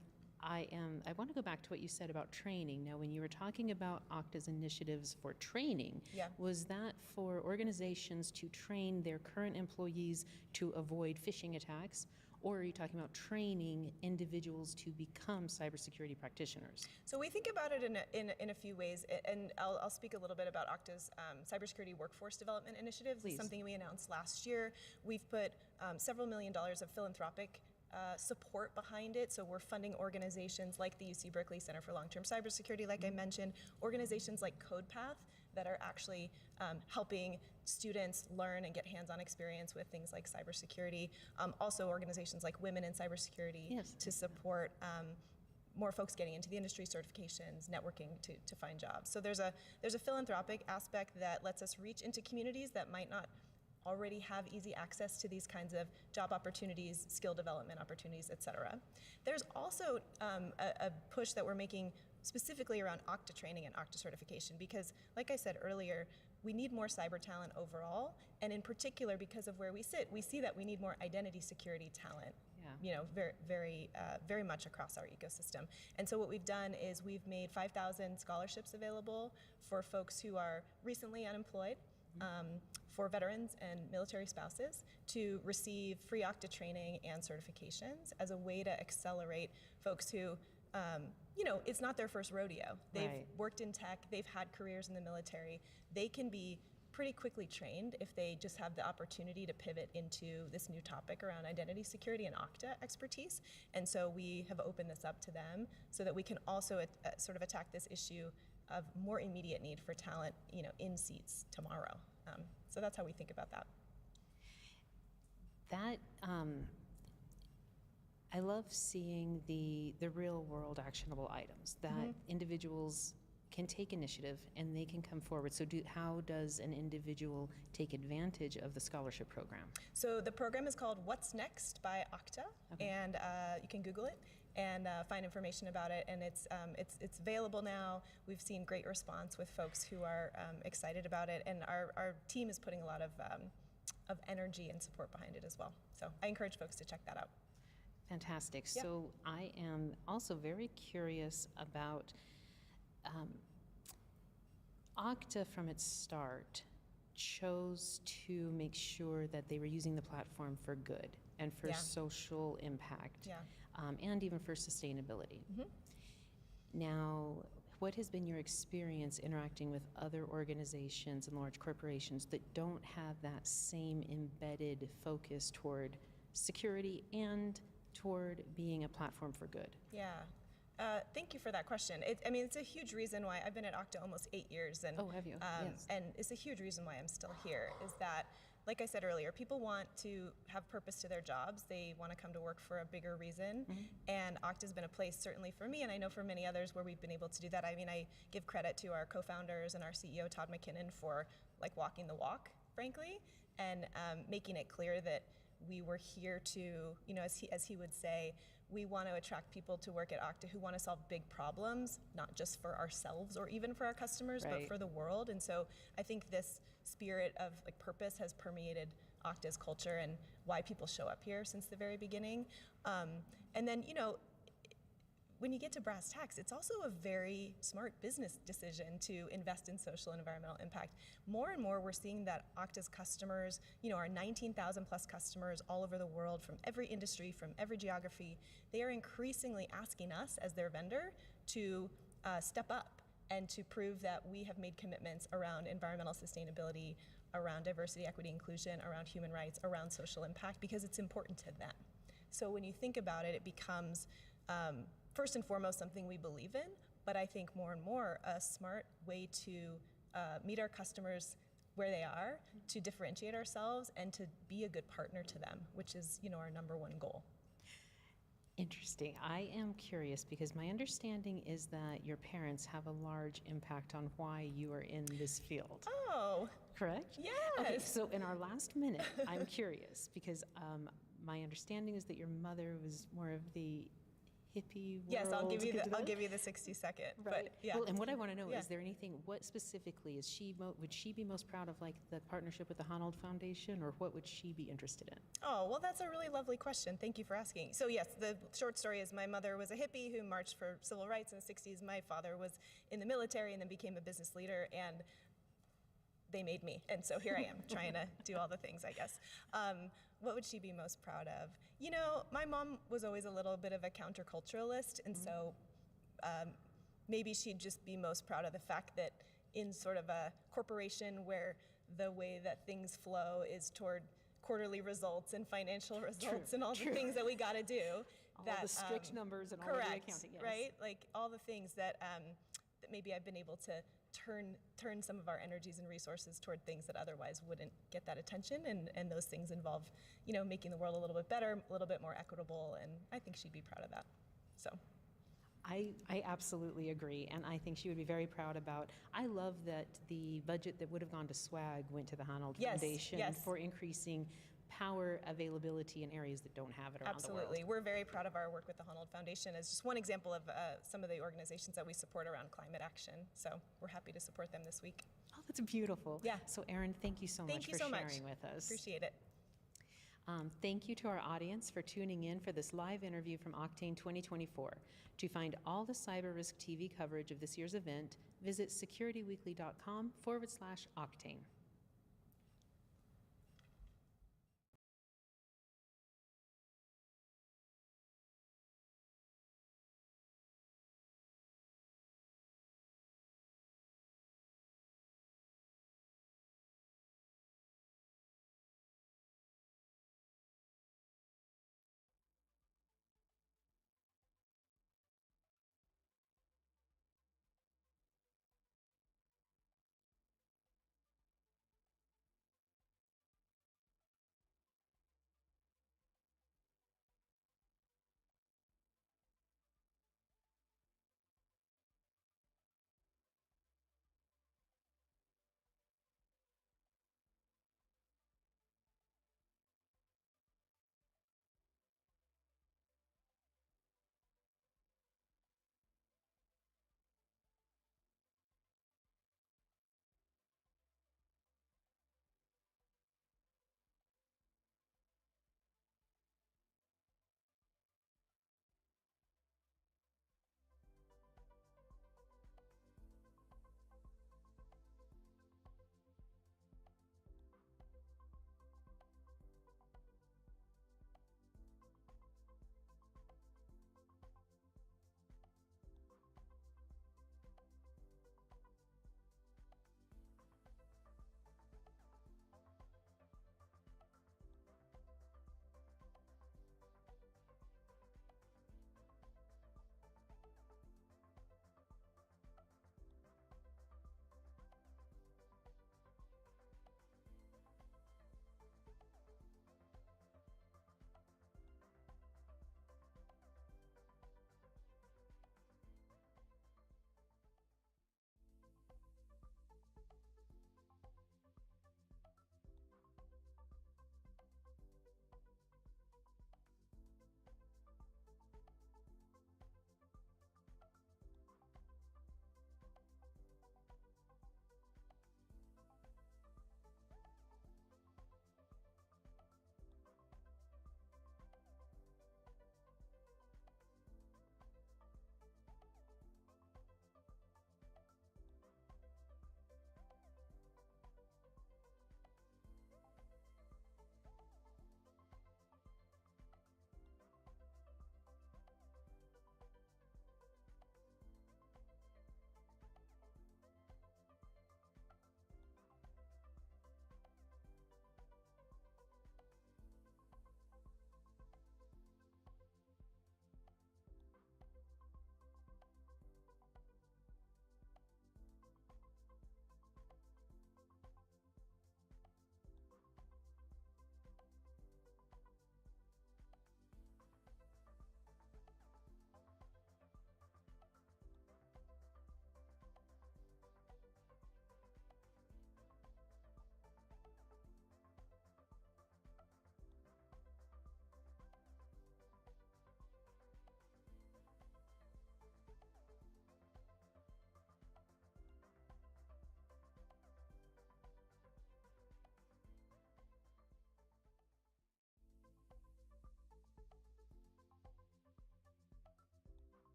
I want to go back to what you said about training. Now, when you were talking about Okta's initiatives for training, Yeah. was that for organizations to train their current employees to avoid phishing attacks? Or are you talking about training individuals to become cybersecurity practitioners? So we think about it in a few ways, and I'll speak a little bit about Okta's cybersecurity workforce development initiatives. Please. It's something we announced last year. We've put several $1 million of philanthropic support behind it. So we're funding organizations like the UC Berkeley Center for Long-Term Cybersecurity, like I mentioned, organizations like CodePath that are actually helping students learn and get hands-on experience with things like cybersecurity. Also organizations like Women in Cybersecurity Yes. to support more folks getting into the industry, certifications, networking to find jobs. So there's a philanthropic aspect that lets us reach into communities that might not already have easy access to these kinds of job opportunities, skill development opportunities, et cetera. There's also a push that we're making specifically around Okta training and Okta certification because, like I said earlier, we need more cyber talent overall, and in particular because of where we sit, we see that we need more identity security talent. Yeah. You know, very much across our ecosystem. And so what we've done is we've made 5,000 scholarships available for folks who are recently unemployed, for veterans and military spouses to receive free Okta training and certifications as a way to accelerate folks who, you know, it's not their first rodeo. They've Right. worked in tech, they've had careers in the military. They can be pretty quickly trained if they just have the opportunity to pivot into this new topic around identity security and Okta expertise. And so we have opened this up to them so that we can also sort of attack this issue of more immediate need for talent, you know, in seats tomorrow. So that's how we think about that. That, I love seeing the real world actionable items that individuals can take initiative and they can come forward. So how does an individual take advantage of the scholarship program? So the program is called What's Next by Okta, and you can Google it and find information about it. And it's available now. We've seen great response with folks who are excited about it, and our team is putting a lot of energy and support behind it as well. So I encourage folks to check that out. Fantastic. Yeah. So I am also very curious about Okta from its start chose to make sure that they were using the platform for good and for Yeah. social impact, Yeah. And even for sustainability. Now, what has been your experience interacting with other organizations and large corporations that don't have that same embedded focus toward security and toward being a platform for good? Yeah. Thank you for that question. I mean, it's a huge reason why I've been at Okta almost 8 years, and Oh, have you? Yes. and it's a huge reason why I'm still here. Is that, like I said earlier, people want to have purpose to their jobs. They want to come to work for a bigger reason, and Okta's been a place, certainly for me, and I know for many others, where we've been able to do that. I mean, I give credit to our co-founders and our CEO Todd McKinnon for like walking the walk, frankly, and making it clear that we were here to, you know, as he would say, we want to attract people to work at Okta who want to solve big problems, not just for ourselves or even for our customers, but Right. for the world. And so I think this spirit of like purpose has permeated Okta's culture and why people show up here since the very beginning. And then, you know, when you get to brass tacks, it's also a very smart business decision to invest in social and environmental impact. More and more, we're seeing that Okta's customers, you know, our 19,000 plus customers all over the world, from every industry, from every geography, they are increasingly asking us as their vendor to step up and to prove that we have made commitments around environmental sustainability, around diversity, equity, inclusion, around human rights, around social impact, because it's important to them. So when you think about it, it becomes first and foremost something we believe in, but I think more and more a smart way to meet our customers where they are, to differentiate ourselves, and to be a good partner to them, which is, you know, our number one goal. Interesting. I am curious because my understanding is that your parents have a large impact on why you are in this field. Oh, Correct? yes. Okay, so in our last minute, I'm curious because my understanding is that your mother was more of the hippie world. Yes, I'll give you Get to the that? 60-second. Right. But yeah. Well, and what I want to know, Yeah. is there anything, what specifically is would she be most proud of, like the partnership with the Arnab Foundation, or what would she be interested in? Oh, well, that's a really lovely question. Thank you for asking. So yes, the short story is my mother was a hippie who marched for civil rights in the 60s. My father was in the military and then became a business leader, and they made me. And so here I am trying to do all the things, I guess. What would she be most proud of? You know, my mom was always a little bit of a counterculturalist, and so maybe she'd just be most proud of the fact that in sort of a corporation where the way that things flow is toward quarterly results and financial results and all the things that we got to do. All that, the strict numbers and all of the correct, accounting, yes. right? Like all the things that that maybe I've been able to turn some of our energies and resources toward things that otherwise wouldn't get that attention, and those things involve, you know, making the world a little bit better, a little bit more equitable, and I think she'd be proud of that. So. I absolutely agree, and I think she would be very proud about, I love that the budget that would have gone to SWAG went to the Arnab Yes, Foundation yes. for increasing power availability in areas that don't have it around the world. Absolutely. We're very proud of our work with the Arnab Foundation as just one example of some of the organizations that we support around climate action. So we're happy to support them this week. Oh, that's beautiful. Yeah. So Erin, thank you so Thank much you for so much. sharing with us. Appreciate it. Thank you to our audience for tuning in for this live interview from Oktane 2024. To find all the CyberRisk TV coverage of this year's event, visit securityweekly.com/Oktane.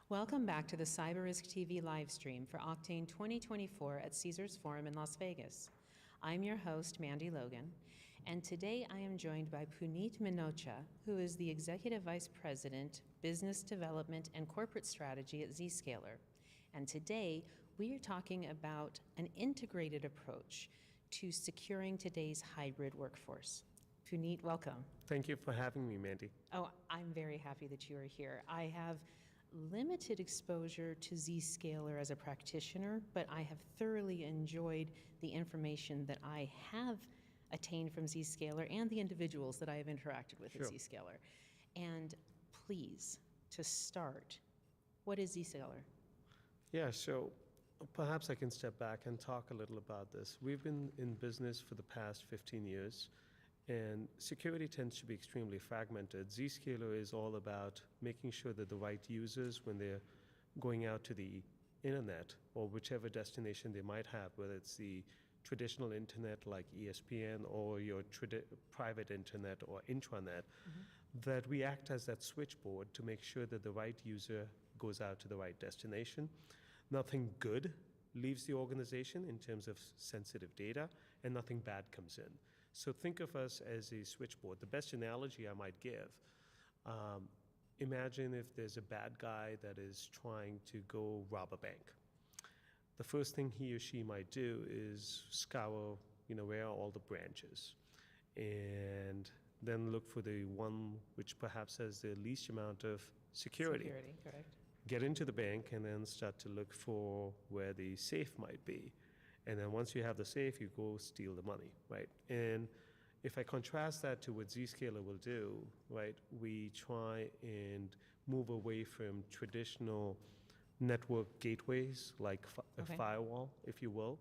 Welcome back to the CyberRiskTV live stream for Oktane 2024 at Caesars Forum in Las Vegas. I'm your host, Mandy Logan, and today I am joined by Puneet Minocha, who is the Executive Vice President, Business Development and Corporate Strategy at Zscaler. And today, we are talking about an integrated approach to securing today's hybrid workforce. Puneet, welcome. Thank you for having me, Mandy. Oh, I'm very happy that you are here. I have limited exposure to Zscaler as a practitioner, but I have thoroughly enjoyed the information that I have attained from Zscaler and the individuals that I have interacted with at Zscaler. And please, to start, what is Zscaler? Yeah, so perhaps I can step back and talk a little about this. We've been in business for the past 15 years, and security tends to be extremely fragmented. Zscaler is all about making sure that the right users, when they're going out to the internet or whichever destination they might have, whether it's the traditional internet like ESPN or your private internet or intranet, that we act as that switchboard to make sure that the right user goes out to the right destination. Nothing good leaves the organization in terms of sensitive data, and nothing bad comes in. So think of us as a switchboard. The best analogy I might give, imagine if there's a bad guy that is trying to go rob a bank. The first thing he or she might do is scour, where are all the branches, and then look for the one which perhaps has the least amount of security. Security, correct. Get into the bank and then start to look for where the safe might be. And then once you have the safe, you go steal the money, right? And if I contrast that to what Zscaler will do, right, we try and move away from traditional network gateways like a firewall, if you will,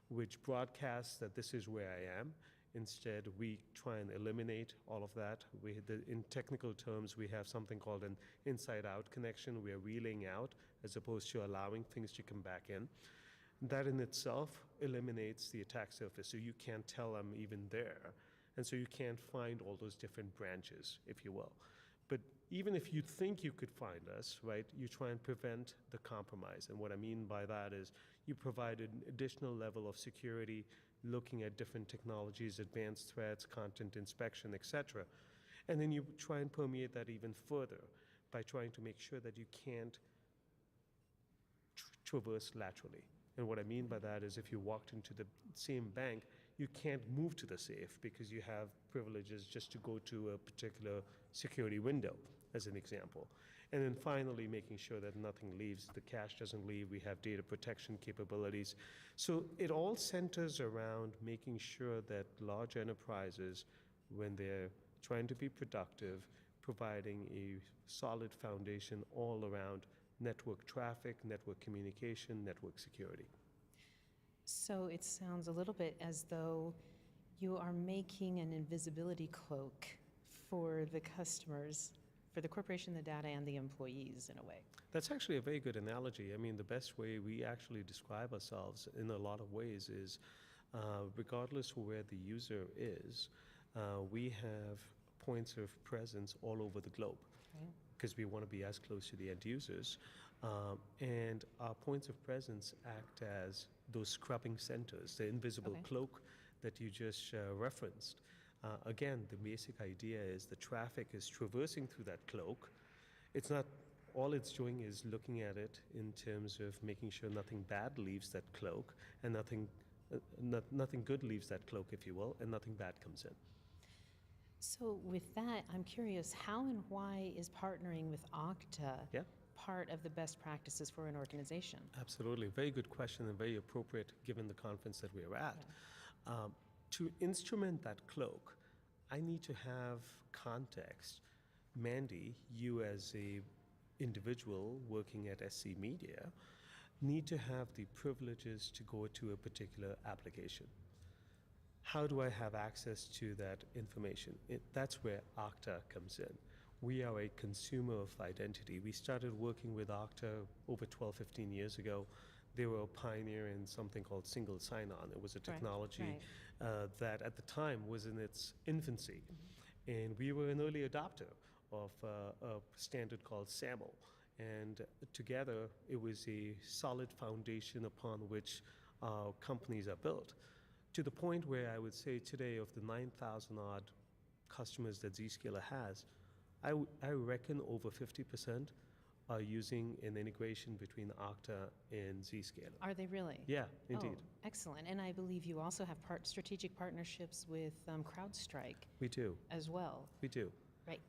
which broadcasts that this is where I am. Instead, we try and eliminate all of that. In technical terms, we have something called an inside-out connection. We are wheeling out as opposed to allowing things to come back in. That in itself eliminates the attack surface, so you can't tell I'm even there. And so you can't find all those different branches, if you will. But even if you think you could find us, right, you try and prevent the compromise. And what I mean by that is you provide an additional level of security, looking at different technologies, advanced threats, content inspection, etc. And then you try and permeate that even further by trying to make sure that you can't traverse laterally. And what I mean by that is if you walked into the same bank, you can't move to the safe because you have privileges just to go to a particular security window, as an example. And then finally, making sure that nothing leaves, the cache doesn't leave, we have data protection capabilities. So it all centers around making sure that large enterprises, when they're trying to be productive, providing a solid foundation all around network traffic, network communication, network security. So it sounds a little bit as though you are making an invisibility cloak for the customers, for the corporation, the data, and the employees in a way. That's actually a very good analogy. I mean, the best way we actually describe ourselves in a lot of ways is, regardless of where the user is, we have points of presence all over the globe. Because we want to be as close to the end users. And our points of presence act as those scrubbing centers, the invisible cloak that you just referenced. Again, the basic idea is the traffic is traversing through that cloak. It's not, all it's doing is looking at it in terms of making sure nothing bad leaves that cloak, and nothing good leaves that cloak, if you will, and nothing bad comes in. So with that, I'm curious, how and why is partnering with Okta part of the best practices for an organization? Absolutely. Very good question and very appropriate given the conference that we're at. To instrument that cloak, I need to have context. Mandy, you as a individual working at SC Media, need to have the privileges to go to a particular application. How do I have access to that information? That's where Okta comes in. We are a consumer of identity. We started working with Okta over 12, 15 years ago. They were a pioneer in something called single sign-on. It was a technology that at the time was in its infancy. And we were an early adopter of a standard called SAML. And together, it was a solid foundation upon which companies are built. To the point where I would say today, of the 9,000 odd customers that Zscaler has, I reckon over 50% are using an integration between Okta and Zscaler. Are they really? Yeah, indeed. Oh, excellent. And I believe you also have strategic partnerships with CrowdStrike We do. as well. We do. Right.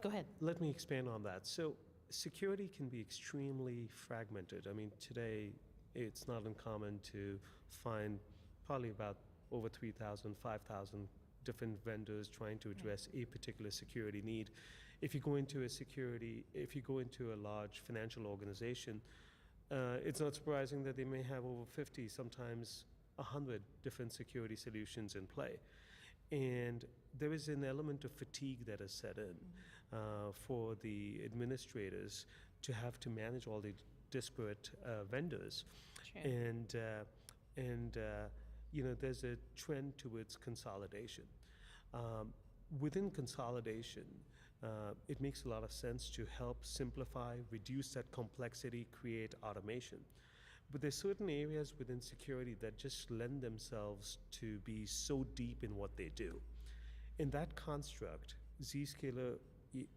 Go ahead. Let me expand on that. So security can be extremely fragmented. I mean, today it's not uncommon to find probably about over 3,000, 5,000 different vendors trying to address a particular security need. If you go into a large financial organization, it's not surprising that they may have over 50, sometimes 100 different security solutions in play. And there is an element of fatigue that is set in for the administrators to have to manage all the disparate vendors. Sure. And there's a trend towards consolidation. Within consolidation, it makes a lot of sense to help simplify, reduce that complexity, create automation. But there's certain areas within security that just lend themselves to be so deep in what they do. In that construct, Zscaler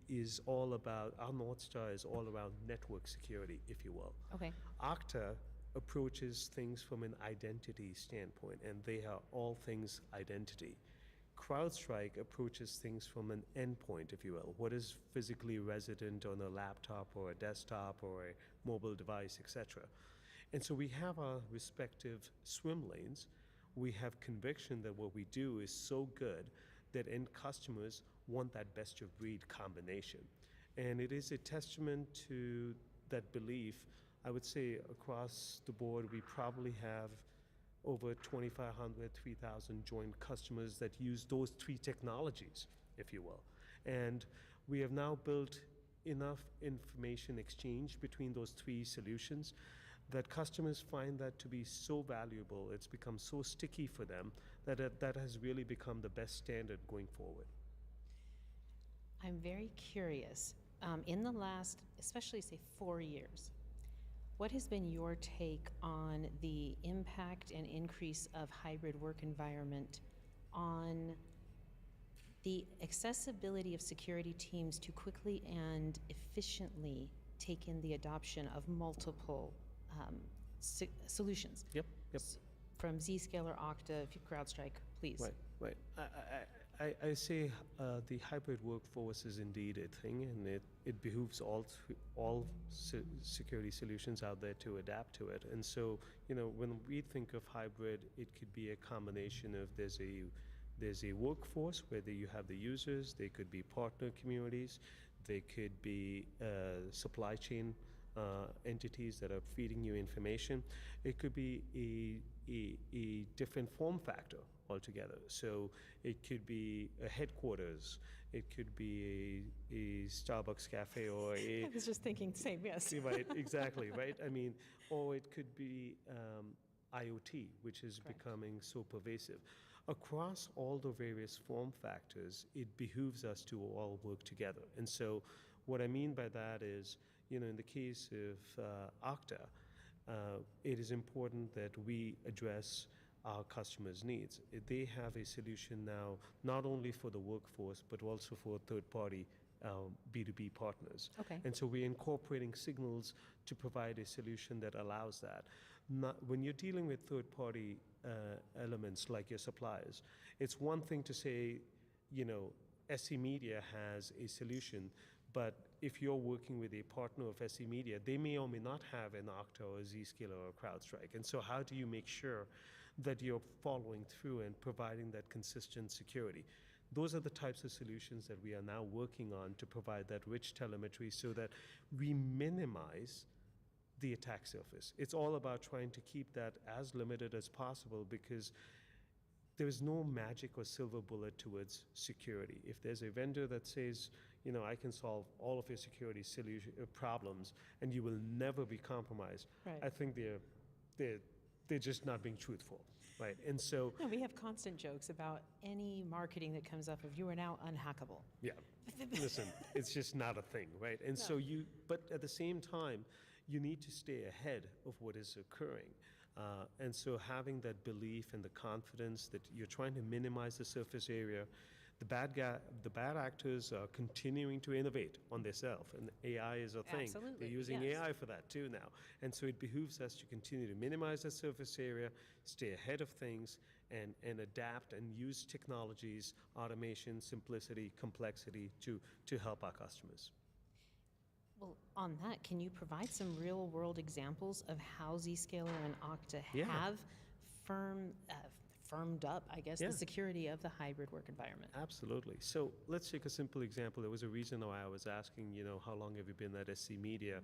is all about, our North Star is all around network security, if you will. Okay. Okta approaches things from an identity standpoint, and they are all things identity. CrowdStrike approaches things from an endpoint, if you will. What is physically resident on a laptop or a desktop or a mobile device, etc. And so we have our respective swim lanes. We have conviction that what we do is so good that end customers want that best of breed combination. And it is a testament to that belief. I would say across the board, we probably have over 2,500, 3,000 joint customers that use those three technologies, if you will. And we have now built enough information exchange between those three solutions that customers find that to be so valuable, it's become so sticky for them that that has really become the best standard going forward. I'm very curious. In the last, especially say 4 years, what has been your take on the impact and increase of hybrid work environment on the accessibility of security teams to quickly and efficiently take in the adoption of multiple solutions? Yep. From Zscaler, Okta, CrowdStrike, please. Right. I say the hybrid workforce is indeed a thing, and it behooves all security solutions out there to adapt to it. And so, when we think of hybrid, it could be a combination of there's a workforce where you have the users, they could be partner communities, they could be supply chain entities that are feeding you information. It could be a different form factor altogether. So it could be a headquarters, it could be a Starbucks cafe or a... I was just thinking same, yes. Right, exactly, right? I mean, or it could be IoT, which is Correct. becoming so pervasive. Across all the various form factors, it behooves us to all work together. And so what I mean by that is, in the case of Okta, it is important that we address our customers' needs. They have a solution now, not only for the workforce, but also for third-party B2B partners. Okay. And so we're incorporating signals to provide a solution that allows that. When you're dealing with third-party elements like your suppliers, it's one thing to say, SE Media has a solution, but if you're working with a partner of SE Media, they may or may not have an Okta or a Zscaler or a CrowdStrike. And so how do you make sure that you're following through and providing that consistent security? Those are the types of solutions that we are now working on to provide that rich telemetry so that we minimize the attack surface. It's all about trying to keep that as limited as possible, because there is no magic or silver bullet towards security. If there's a vendor that says, I can solve all of your security problems and you will never be compromised, Right. I think they're just not being truthful. right? And so, No, we have constant jokes about any marketing that comes up of you are now unhackable. yeah, listen, it's just not a thing, right? And so but at the same time, you need to stay ahead of what is occurring. And so having that belief and the confidence that you're trying to minimize the surface area, the bad actors are continuing to innovate on themselves, and AI is a thing. Absolutely, They're using yes. AI for that too now. And so it behooves us to continue to minimize the surface area, stay ahead of things, and adapt and use technologies, automation, simplicity, complexity to help our customers. Well, on that, can you provide some real-world examples of how Zscaler and Okta Yeah. have firmed up, I guess, Yeah. the security of the hybrid work environment? Absolutely. So let's take a simple example. There was a reason why I was asking, how long have you been at SC Media?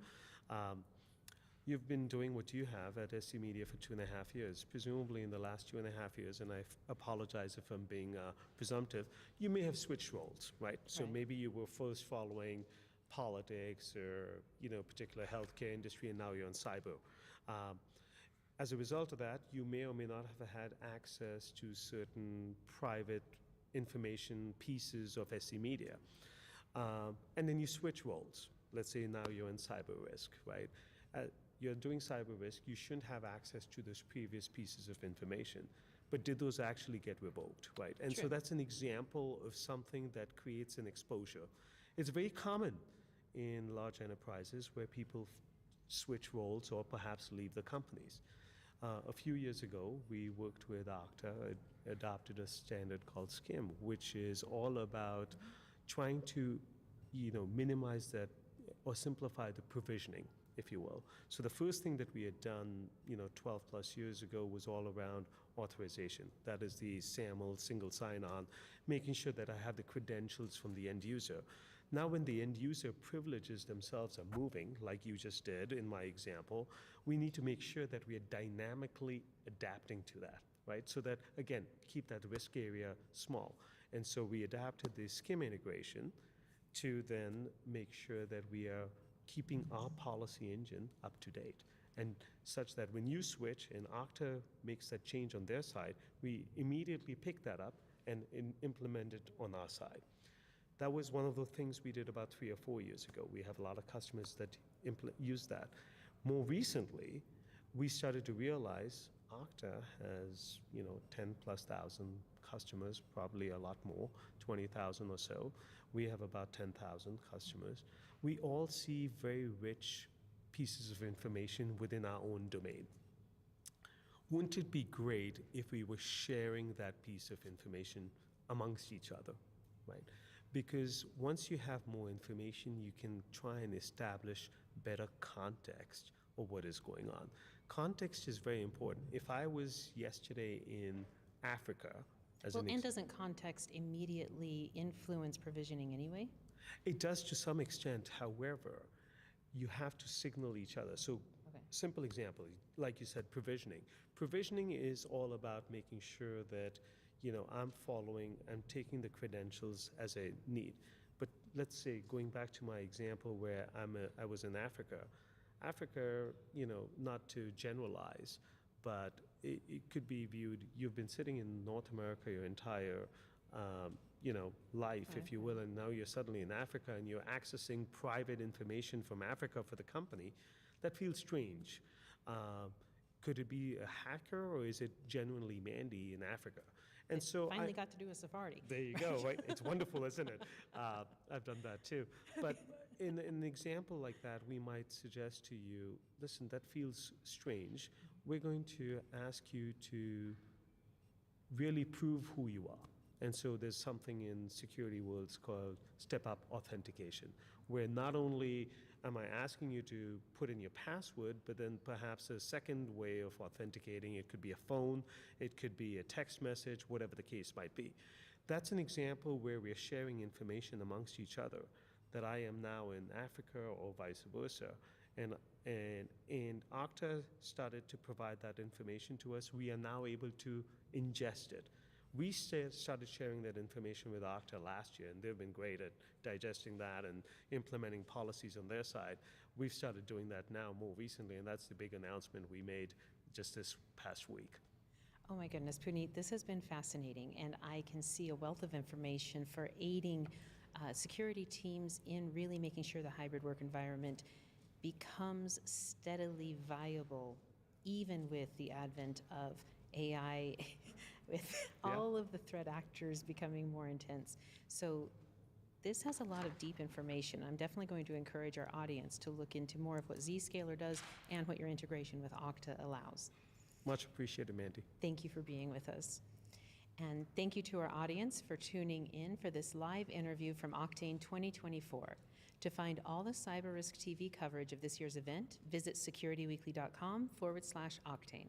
You've been doing what you have at SC Media for 2.5 years. Presumably in the last 2.5 years, and I apologize if I'm being presumptive, you may have switched roles, right? So Right. maybe you were first following politics or, particular healthcare industry, and now you're on cyber. As a result of that, you may or may not have had access to certain private information pieces of SC Media. And then you switch roles. Let's say now you're in CyberRisk, right? You're doing CyberRisk, you shouldn't have access to those previous pieces of information. But did those actually get revoked, right? And so True. that's an example of something that creates an exposure. It's very common in large enterprises where people switch roles or perhaps leave the companies. A few years ago, we worked with Okta, adopted a standard called SCIM, which is all about trying to, minimize that or simplify the provisioning, if you will. So the first thing that we had done, 12 plus years ago was all around authorization. That is the SAML, single sign-on, making sure that I have the credentials from the end user. Now, when the end user privileges themselves are moving, like you just did in my example, we need to make sure that we are dynamically adapting to that, right? So that, again, keep that risk area small. And so we adapted the SCIM integration to then make sure that we are keeping our policy engine up to date. And such that when you switch and Okta makes that change on their side, we immediately pick that up and implement it on our side. That was one of the things we did about 3 or 4 years ago. We have a lot of customers that use that. More recently, we started to realize Okta has, 10 plus thousand customers, probably a lot more, 20,000 or so. We have about 10,000 customers. We all see very rich pieces of information within our own domain. Wouldn't it be great if we were sharing that piece of information amongst each other, right? Because once you have more information, you can try and establish better context of what is going on. Context is very important. If I was yesterday in Africa, And doesn't context immediately influence provisioning anyway? it does to some extent. However, you have to signal each other. So, Okay. simple example, like you said, provisioning. Provisioning is all about making sure that, I'm taking the credentials as I need. But let's say, going back to my example where I was in Africa, not to generalize, but it could be viewed, you've been sitting in North America your entire, life, if you will, and now you're suddenly in Africa and you're accessing private information from Africa for the company. That feels strange. Could it be a hacker or is it genuinely Mandy in Africa? And so Finally got to do a Safari. there you go, right? It's wonderful, isn't it? I've done that too. But in an example like that, we might suggest to you, listen, that feels strange. We're going to ask you to really prove who you are. And so there's something in security worlds called step-up authentication, where not only am I asking you to put in your password, but then perhaps a second way of authenticating. It could be a phone, it could be a text message, whatever the case might be. That's an example where we're sharing information amongst each other, that I am now in Africa or vice versa. And Okta started to provide that information to us. We are now able to ingest it. We started sharing that information with Okta last year, and they've been great at digesting that and implementing policies on their side. We've started doing that now more recently, and that's the big announcement we made just this past week. Oh my goodness, Puneet, this has been fascinating, and I can see a wealth of information for aiding security teams in really making sure the hybrid work environment becomes steadily viable, even with the advent of AI, with all of the threat actors becoming more intense. So this has a lot of deep information. I'm definitely going to encourage our audience to look into more of what Zscaler does and what your integration with Okta allows. Much appreciated, Mandy. Thank you for being with us. And thank you to our audience for tuning in for this live interview from Oktane 2024. To find all the CyberRisk TV coverage of this year's event, visit securityweekly.com/Oktane.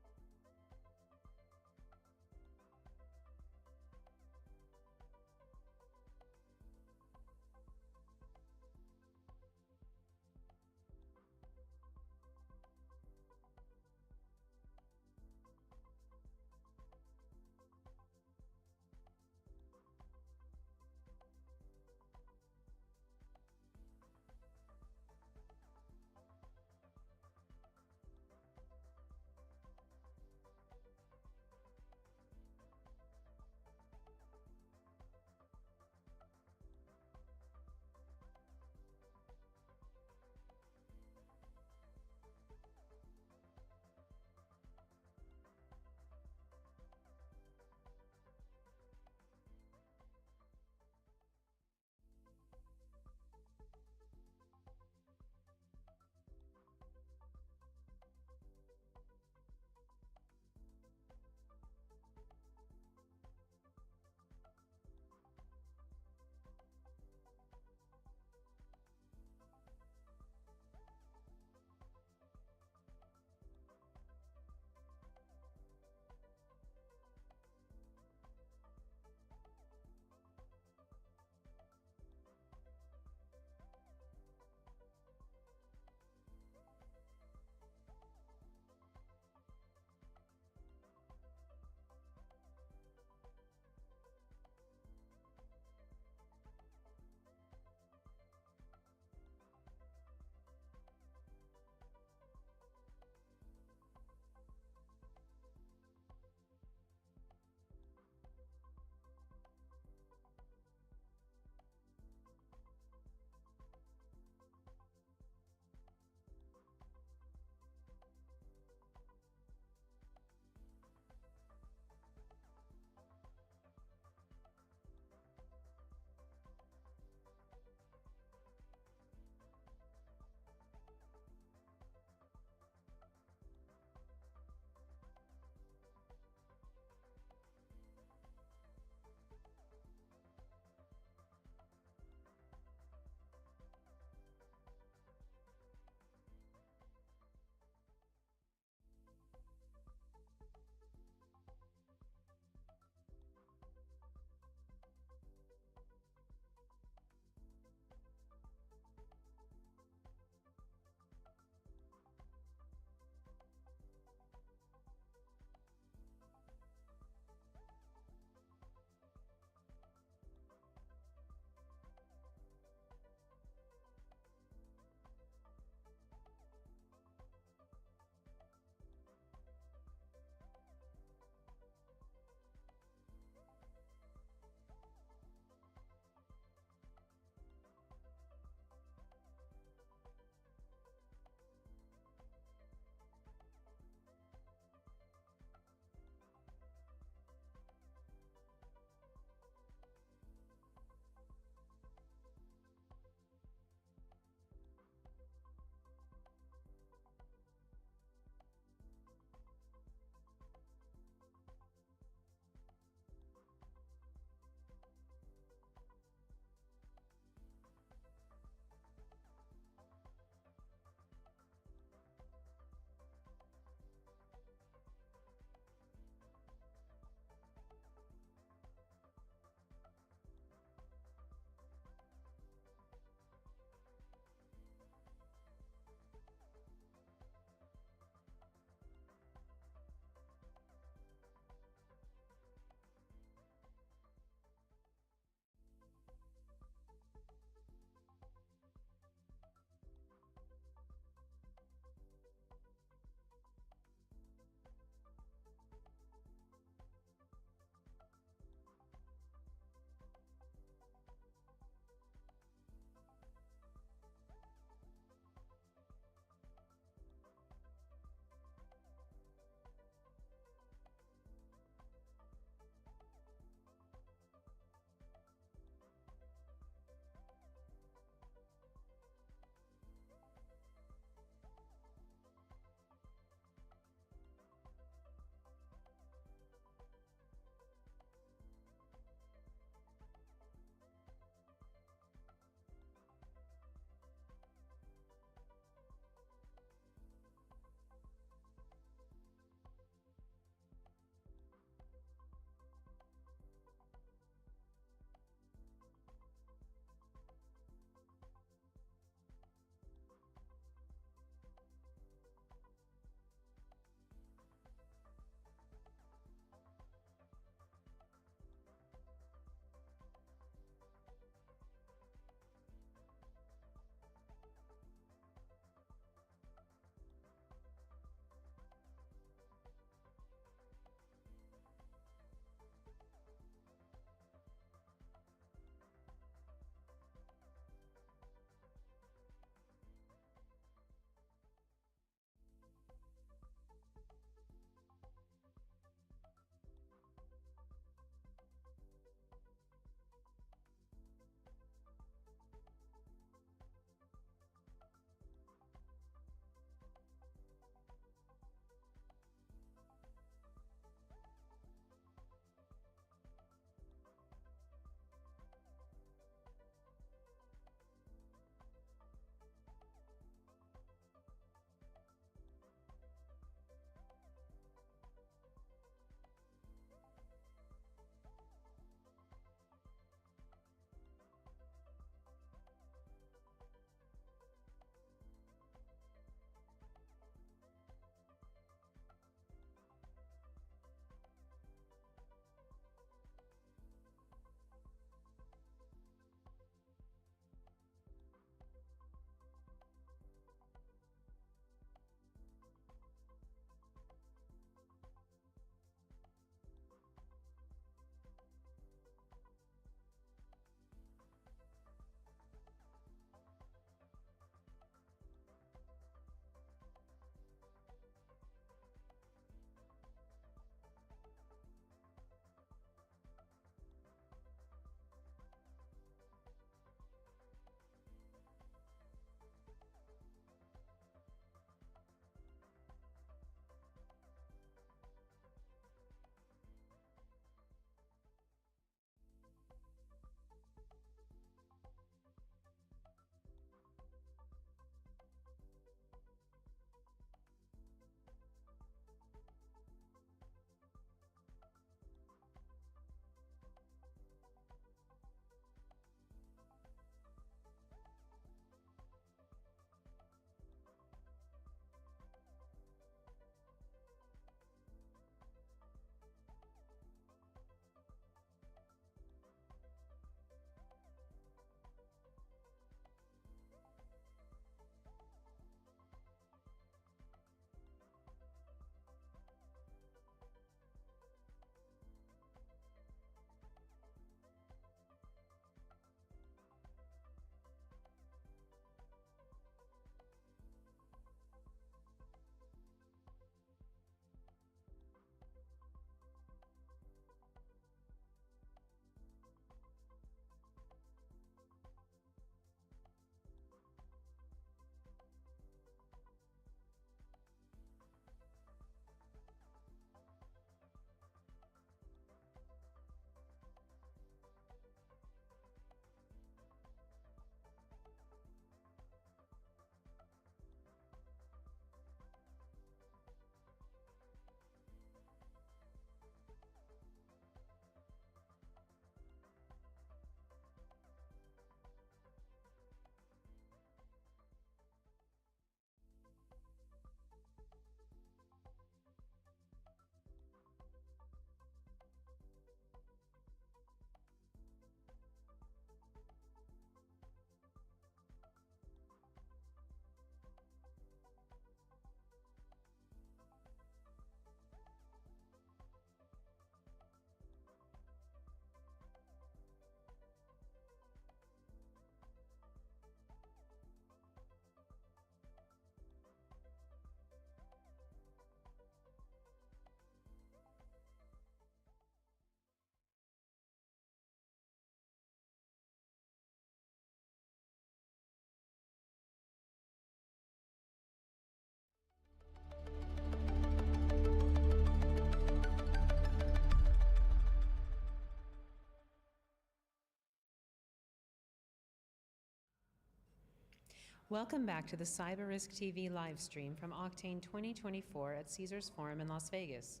Welcome back to the CyberRiskTV live stream from Oktane 2024 at Caesars Forum in Las Vegas.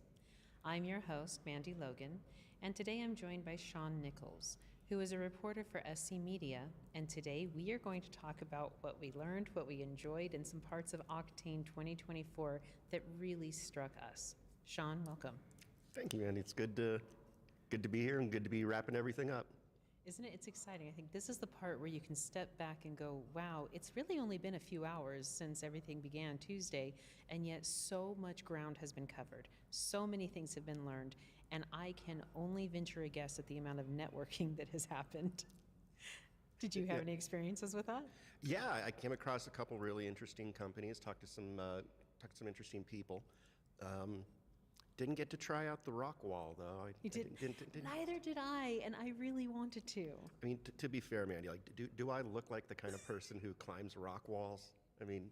I'm your host, Mandy Logan, and today I'm joined by Shaun Nichols, who is a reporter for SC Media, and today we are going to talk about what we learned, what we enjoyed, and some parts of Oktane 2024 that really struck us. Shaun, welcome. Thank you, Mandy. It's good to be here and good to be wrapping everything up. Isn't it? It's exciting. I think this is the part where you can step back and go, wow, it's really only been a few hours since everything began Tuesday, and yet so much ground has been covered. So many things have been learned, and I can only venture a guess at the amount of networking that has happened. Did you have any experiences with that? Yeah, I came across a couple really interesting companies, talked to some interesting people. Didn't get to try out the rock wall, though. You did? Neither did I, and I really wanted to. I mean, to be fair, Mandy, like, do I look like the kind of person who climbs rock walls? I mean...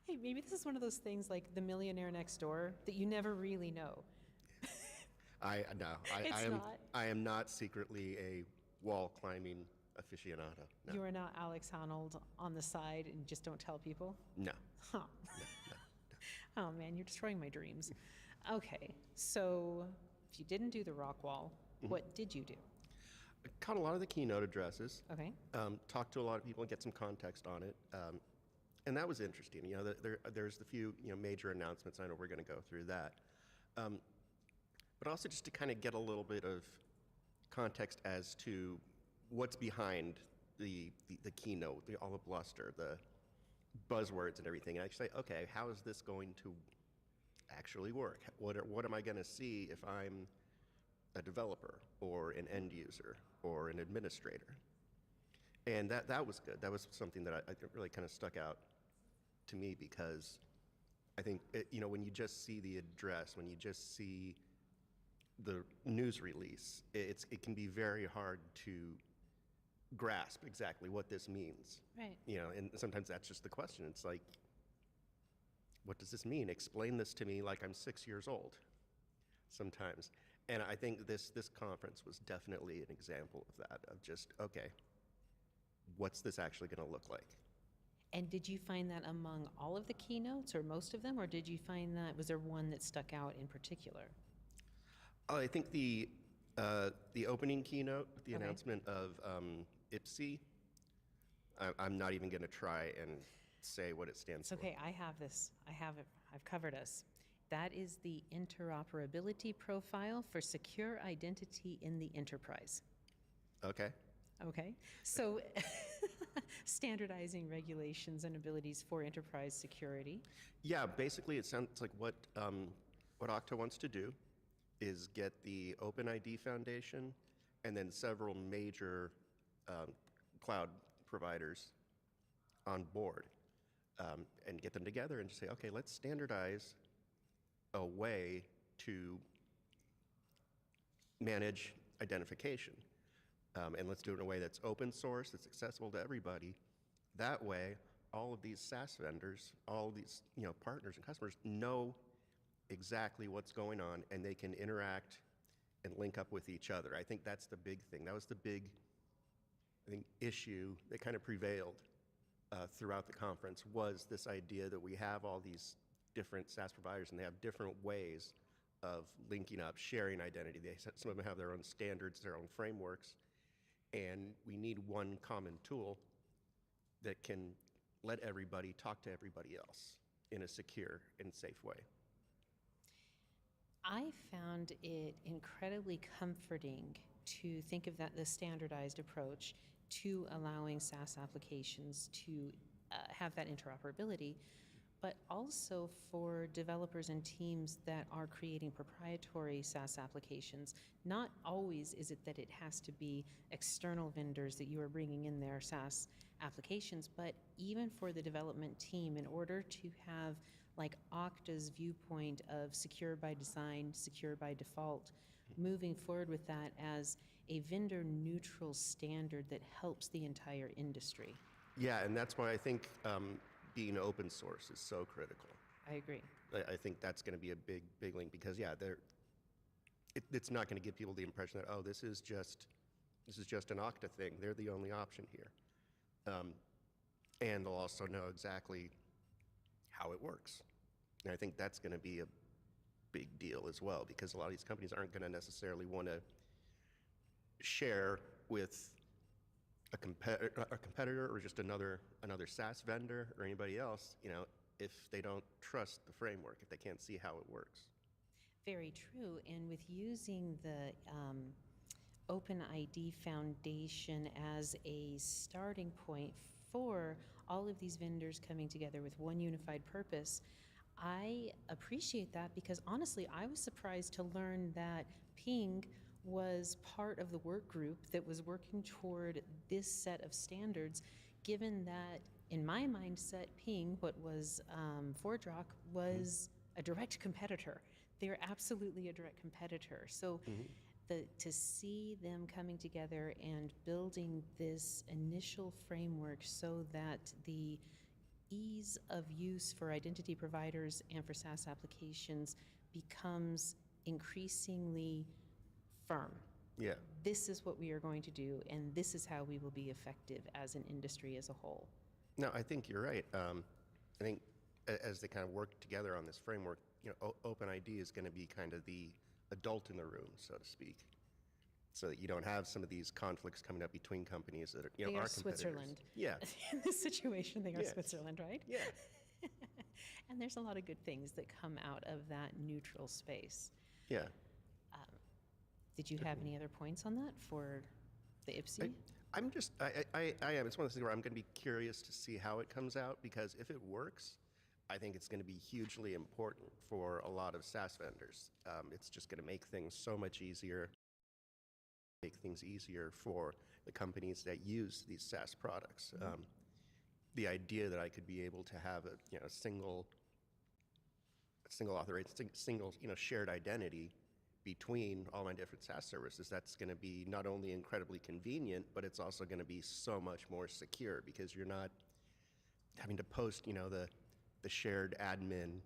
Hey, maybe this is one of those things like The Millionaire Next Door that you never really know. I am not secretly a wall climbing aficionado. No. You are not Alex Honnold on the side and just don't tell people? No. Huh. Oh man, you're destroying my dreams. Okay, so if you didn't do the rock wall, what did you do? I caught a lot of the keynote addresses. Okay. Talked to a lot of people and get some context on it. And that was interesting. You know, there's the few major announcements. I know we're going to go through that. But also just to kind of get a little bit of context as to what's behind the keynote, all the bluster, the buzzwords and everything. And I say, okay, how is this going to actually work? What am I going to see if I'm a developer or an end user or an administrator? And that was good. That was something that I really kind of stuck out to me, because I think when you just see the address, when you just see the news release, it can be very hard to grasp exactly what this means. Right. And sometimes that's just the question. It's like, what does this mean? Explain this to me like I'm 6 years old sometimes. And I think this conference was definitely an example of that, of just, okay, what's this actually going to look like? And did you find that among all of the keynotes or most of them, or did you find that, was there one that stuck out in particular? I think the opening keynote, the announcement of IPSI, I'm not even going to try and say what it stands for. Okay, I have this. I have it. I've covered us. That is the interoperability profile for secure identity in the enterprise. Okay. Okay, so standardizing regulations and abilities for enterprise security. Yeah, basically it sounds like what Okta wants to do is get the OpenID Foundation and then several major cloud providers on board. And get them together and just say, okay, let's standardize a way to manage identification. And let's do it in a way that's open source, that's accessible to everybody. That way, all of these SaaS vendors, all of these partners and customers know exactly what's going on, and they can interact and link up with each other. I think that's the big thing. That was the big, issue that kind of prevailed throughout the conference, was this idea that we have all these different SaaS providers and they have different ways of linking up, sharing identity. Some of them have their own standards, their own frameworks, and we need one common tool that can let everybody talk to everybody else in a secure and safe way. I found it incredibly comforting to think of the standardized approach to allowing SaaS applications to have that interoperability, but also for developers and teams that are creating proprietary SaaS applications. Not always is it that it has to be external vendors that you are bringing in their SaaS applications, but even for the development team, in order to have like Okta's viewpoint of secure by design, secure by default, moving forward with that as a vendor-neutral standard that helps the entire industry. Yeah, and that's why I think being open source is so critical. I agree. I think that's going to be a big link, because it's not going to give people the impression that, oh, this is just an Okta thing. They're the only option here. and they'll also know exactly how it works. And I think that's going to be a big deal as well, because a lot of these companies aren't going to necessarily want to share with a competitor or just another SaaS vendor or anybody else, if they don't trust the framework, if they can't see how it works. Very true. And with using the OpenID Foundation as a starting point for all of these vendors coming together with one unified purpose, I appreciate that, because honestly, I was surprised to learn that Ping was part of the work group that was working toward this set of standards, given that in my mindset, Ping, what was ForgeRock, was a direct competitor. They're absolutely a direct competitor. So to see them coming together and building this initial framework so that the ease of use for identity providers and for SaaS applications becomes increasingly firm. Yeah. This is what we are going to do, and this is how we will be effective as an industry as a whole. No, I think you're right. I think as they kind of work together on this framework, OpenID is going to be kind of the adult in the room, so to speak, so that you don't have some of these conflicts coming up between companies that are, they are are competitors. Switzerland. Yeah. In this situation, they are Yes. Switzerland, right? Yeah. And there's a lot of good things that come out of that neutral space. Yeah. Did you have any other points on that for the IPSI? I'm just, I am. It's one of those things where I'm going to be curious to see how it comes out, because if it works, I think it's going to be hugely important for a lot of SaaS vendors. It's just going to make things so much easier, for the companies that use these SaaS products. The idea that I could be able to have a single authorization, single shared identity between all my different SaaS services, that's going to be not only incredibly convenient, but it's also going to be so much more secure, because you're not having to post, the shared admin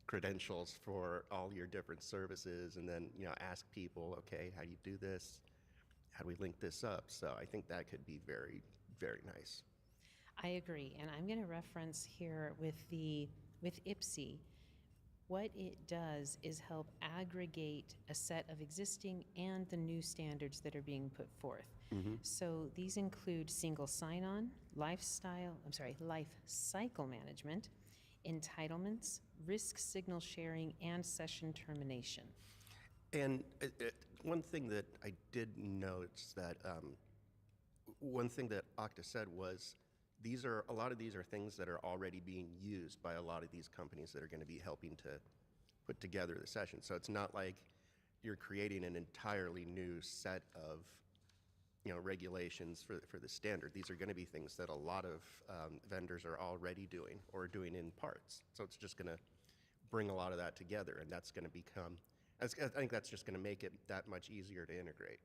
credentials for all your different services, and then, ask people, okay, how do you do this? How do we link this up? So I think that could be very, very nice. I agree, and I'm going to reference here with IPSI. What it does is help aggregate a set of existing and the new standards that are being put forth. So these include single sign-on, life cycle management, entitlements, risk signal sharing, and session termination. And one thing that I did notice that one thing that Okta said was a lot of these are things that are already being used by a lot of these companies that are going to be helping to put together the session. So it's not like you're creating an entirely new set of regulations for the standard. These are going to be things that a lot of vendors are already doing or doing in parts. So it's just going to bring a lot of that together, and that's going to become, I think that's just going to make it that much easier to integrate.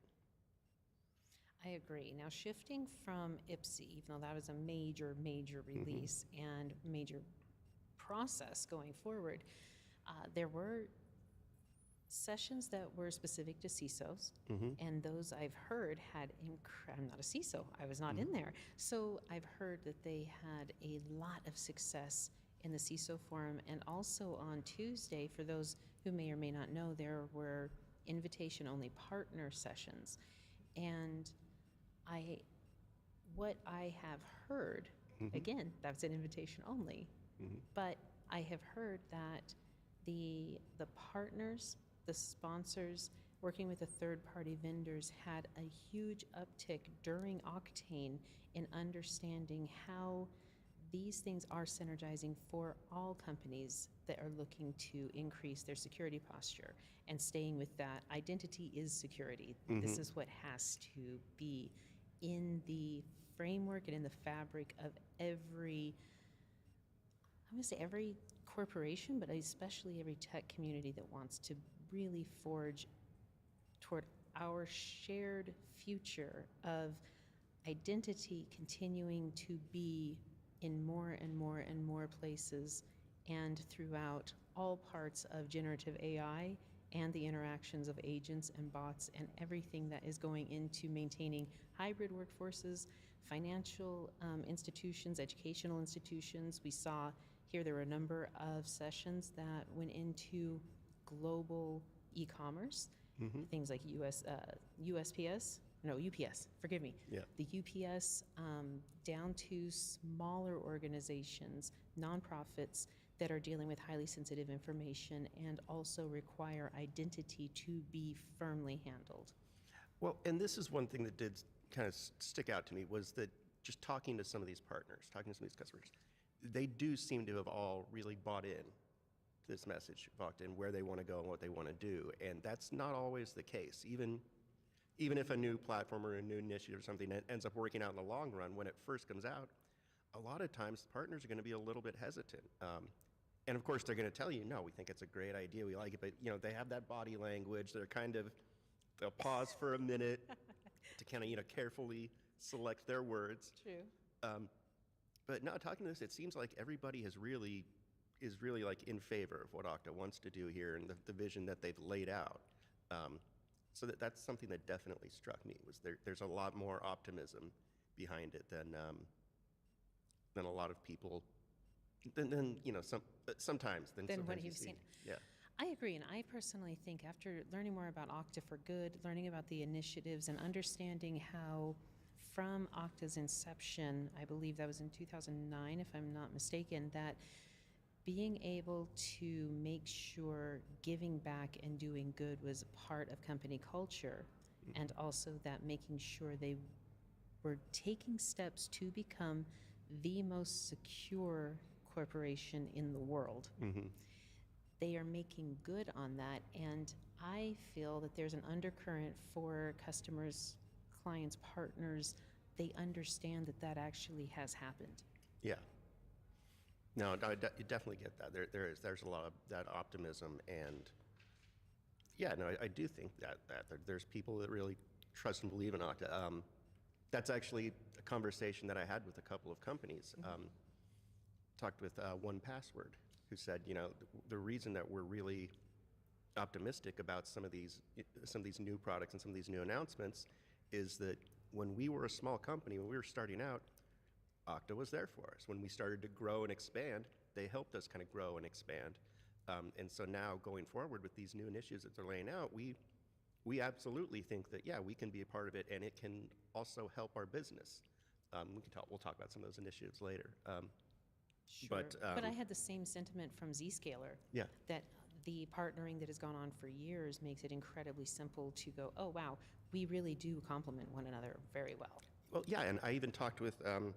I agree. Now, shifting from IPSI, even though that was a major release and major process going forward, there were sessions that were specific to CISOs, and those I've heard had, I'm not a CISO, I was not in there, so I've heard that they had a lot of success in the CISO forum, and also on Tuesday, for those who may or may not know, there were invitation-only partner sessions. And what I have heard, again, that's an invitation only, but I have heard that the partners, the sponsors, working with the third-party vendors had a huge uptick during Oktane in understanding how these things are synergizing for all companies that are looking to increase their security posture and staying with that. Identity is security. This is what has to be in the framework and in the fabric of every corporation, but especially every tech community that wants to really forge toward our shared future of identity continuing to be in more and more and more places and throughout all parts of generative AI and the interactions of agents and bots and everything that is going into maintaining hybrid workforces, financial institutions, educational institutions. We saw here there were a number of sessions that went into global e-commerce, things like USPS, no, UPS, forgive me. Yeah. The UPS down to smaller organizations, nonprofits that are dealing with highly sensitive information and also require identity to be firmly handled. Well, and this is one thing that did kind of stick out to me was that just talking to some of these partners, talking to some of these customers, they do seem to have all really bought in to this message of Okta and where they want to go and what they want to do. And that's not always the case. Even if a new platform or a new initiative or something ends up working out in the long run, when it first comes out, a lot of times the partners are going to be a little bit hesitant. And of course, they're going to tell you, no, we think it's a great idea, we like it, but they have that body language. They'll pause for a minute to kind of carefully select their words. True. But now talking to this, it seems like everybody is really like in favor of what Okta wants to do here and the vision that they've laid out. So that's something that definitely struck me was there's a lot more optimism behind it than a lot of people sometimes Than what you you've see. seen. Yeah. I agree, and I personally think after learning more about Okta for Good, learning about the initiatives and understanding how from Okta's inception, I believe that was in 2009 if I'm not mistaken, that being able to make sure giving back and doing good was part of company culture, and also that making sure they were taking steps to become the most secure corporation in the world. They are making good on that, and I feel that there's an undercurrent for customers, clients, partners. They understand that that actually has happened. Yeah. No, you definitely get that. There's a lot of that optimism, and yeah, no, I do think that there's people that really trust and believe in Okta. That's actually a conversation that I had with a couple of companies. Talked with 1Password, who said, the reason that we're really optimistic about some of these new products and some of these new announcements is that when we were a small company, when we were starting out, Okta was there for us. When we started to grow and expand, they helped us kind of grow and expand. And so now going forward with these new initiatives that they're laying out, we absolutely think that, yeah, we can be a part of it, and it can also help our business. We'll talk about some of those initiatives later. Sure. But I had the same sentiment from Zscaler. Yeah. That the partnering that has gone on for years makes it incredibly simple to go, oh, wow, we really do complement one another very well. Well, yeah, and I even talked with, a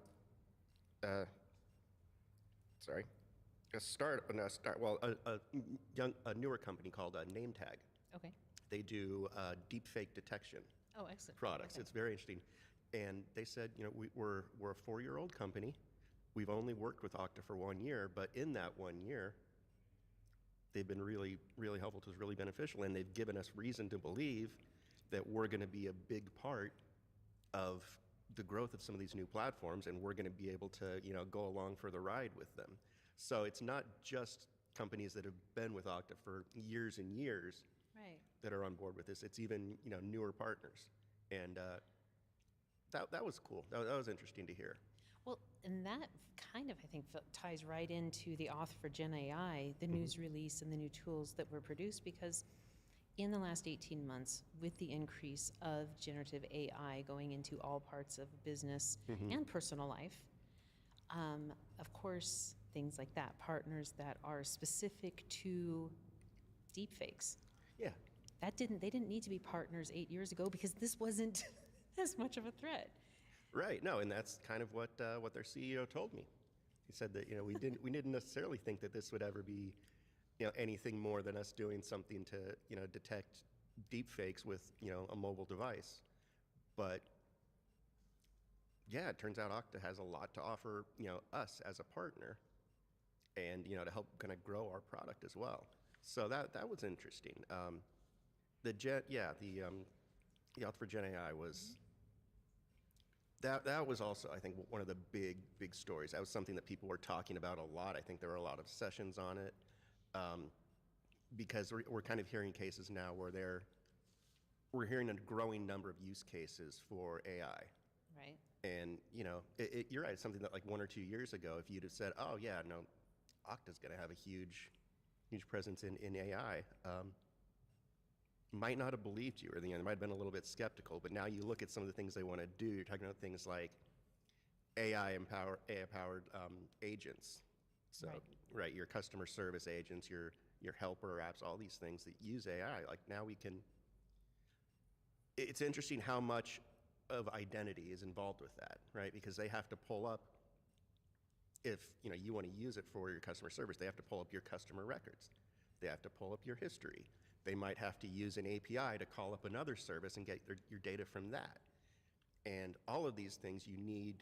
newer company called NameTag. Okay. They do deepfake detection Oh, excellent. products. Okay. It's very interesting. And they said, we're a 4-year-old company. We've only worked with Okta for 1 year, but in that 1 year, they've been really, really helpful to us, really beneficial, and they've given us reason to believe that we're going to be a big part of the growth of some of these new platforms, and we're going to be able to, go along for the ride with them. So it's not just companies that have been with Okta for years and years Right. that are on board with this. It's even, newer partners. And that was cool. That was interesting to hear. Well, and that kind of, I think, ties right into the Auth for Gen AI, the news release and the new tools that were produced, because in the last 18 months, with the increase of generative AI going into all parts of business and personal life, of course, things like that, partners that are specific to deepfakes. Yeah. They didn't need to be partners 8 years ago because this wasn't as much of a threat. Right. No, and that's kind of what their CEO told me. He said that we didn't necessarily think that this would ever be anything more than us doing something to detect deepfakes with a mobile device. But yeah, it turns out Okta has a lot to offer us as a partner, and to help kind of grow our product as well. So that was interesting. The Auth for Gen AI was. That was also, I think, one of the big stories. That was something that people were talking about a lot. I think there were a lot of sessions on it, because we're kind of hearing cases now where we're hearing a growing number of use cases for AI. Right. And, you know, you're right, it's something that like 1 or 2 years ago, if you'd have said, oh yeah, no, Okta's going to have a huge presence in AI, might not have believed you, or they might have been a little bit skeptical. But now you look at some of the things they want to do. You're talking about things like AI-powered agents. So, right, your customer service agents, your helper apps, all these things that use AI. Like now we can. It's interesting how much of identity is involved with that, right? Because they have to pull up. If you know you want to use it for your customer service, they have to pull up your customer records. They have to pull up your history. They might have to use an API to call up another service and get your data from that. And all of these things, you need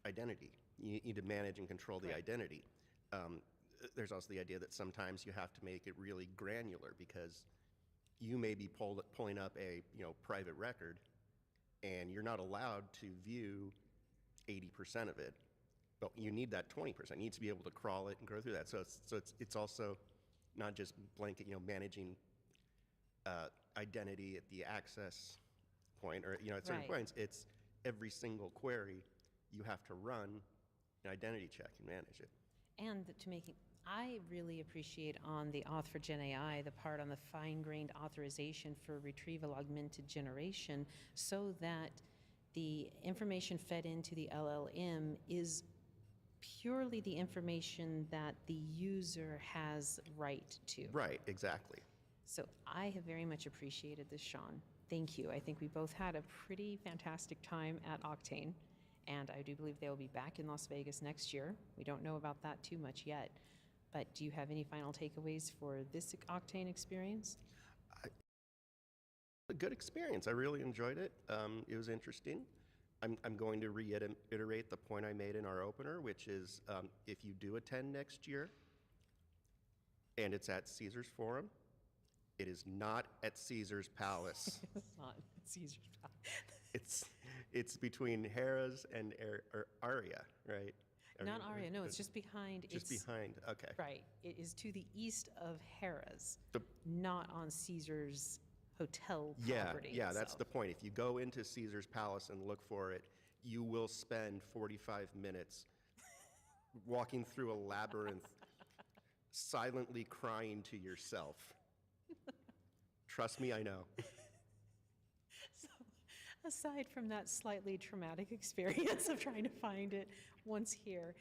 identity. You need to manage and control the identity. There's also the idea that sometimes you have to make it really granular, because you may be pulling up a private record, and you're not allowed to view 80% of it, but you need that 20%. You need to be able to crawl it and go through that. So it's also not just blanket, managing identity at the access point, or at certain points. It's every single query you have to run an identity check and manage it. And I really appreciate on the Auth for Gen AI, the part on the fine-grained authorization for retrieval augmented generation, so that the information fed into the LLM is purely the information that the user has right to. Right, exactly. So I have very much appreciated this, Shaun. Thank you. I think we both had a pretty fantastic time at Oktane, and I do believe they'll be back in Las Vegas next year. We don't know about that too much yet, but do you have any final takeaways for this Oktane experience? A good experience. I really enjoyed it. It was interesting. I'm going to reiterate the point I made in our opener, which is if you do attend next year and it's at Caesars Forum, it is not at Caesars Palace. It's not at Caesars Palace. It's between Harrah's and Aria, right? Not Aria, no, it's just behind. Just behind, okay. Right, it is to the east of Harrah's, not on Caesars hotel property. Yeah, that's the point. If you go into Caesars Palace and look for it, you will spend 45 minutes walking through a labyrinth, silently crying to yourself. Trust me, I know. So, aside from that slightly traumatic experience of trying to find it once here,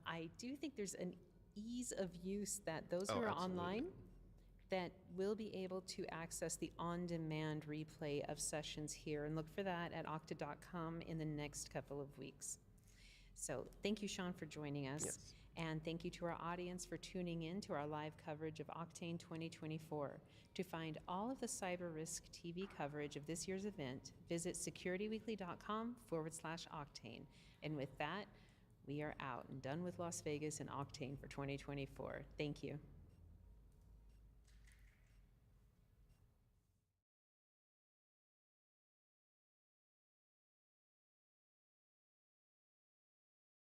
I do think there's an ease of use that those who are online that will be able to access the on-demand replay of sessions here, and look for that at okta.com in the next couple of weeks. So thank you, Shaun, for joining us. Yes. And thank you to our audience for tuning in to our live coverage of Oktane 2024. To find all of the CyberRisk TV coverage of this year's event, visit securityweekly.com/Oktane. And with that, we are out and done with Las Vegas and Oktane for 2024. Thank you.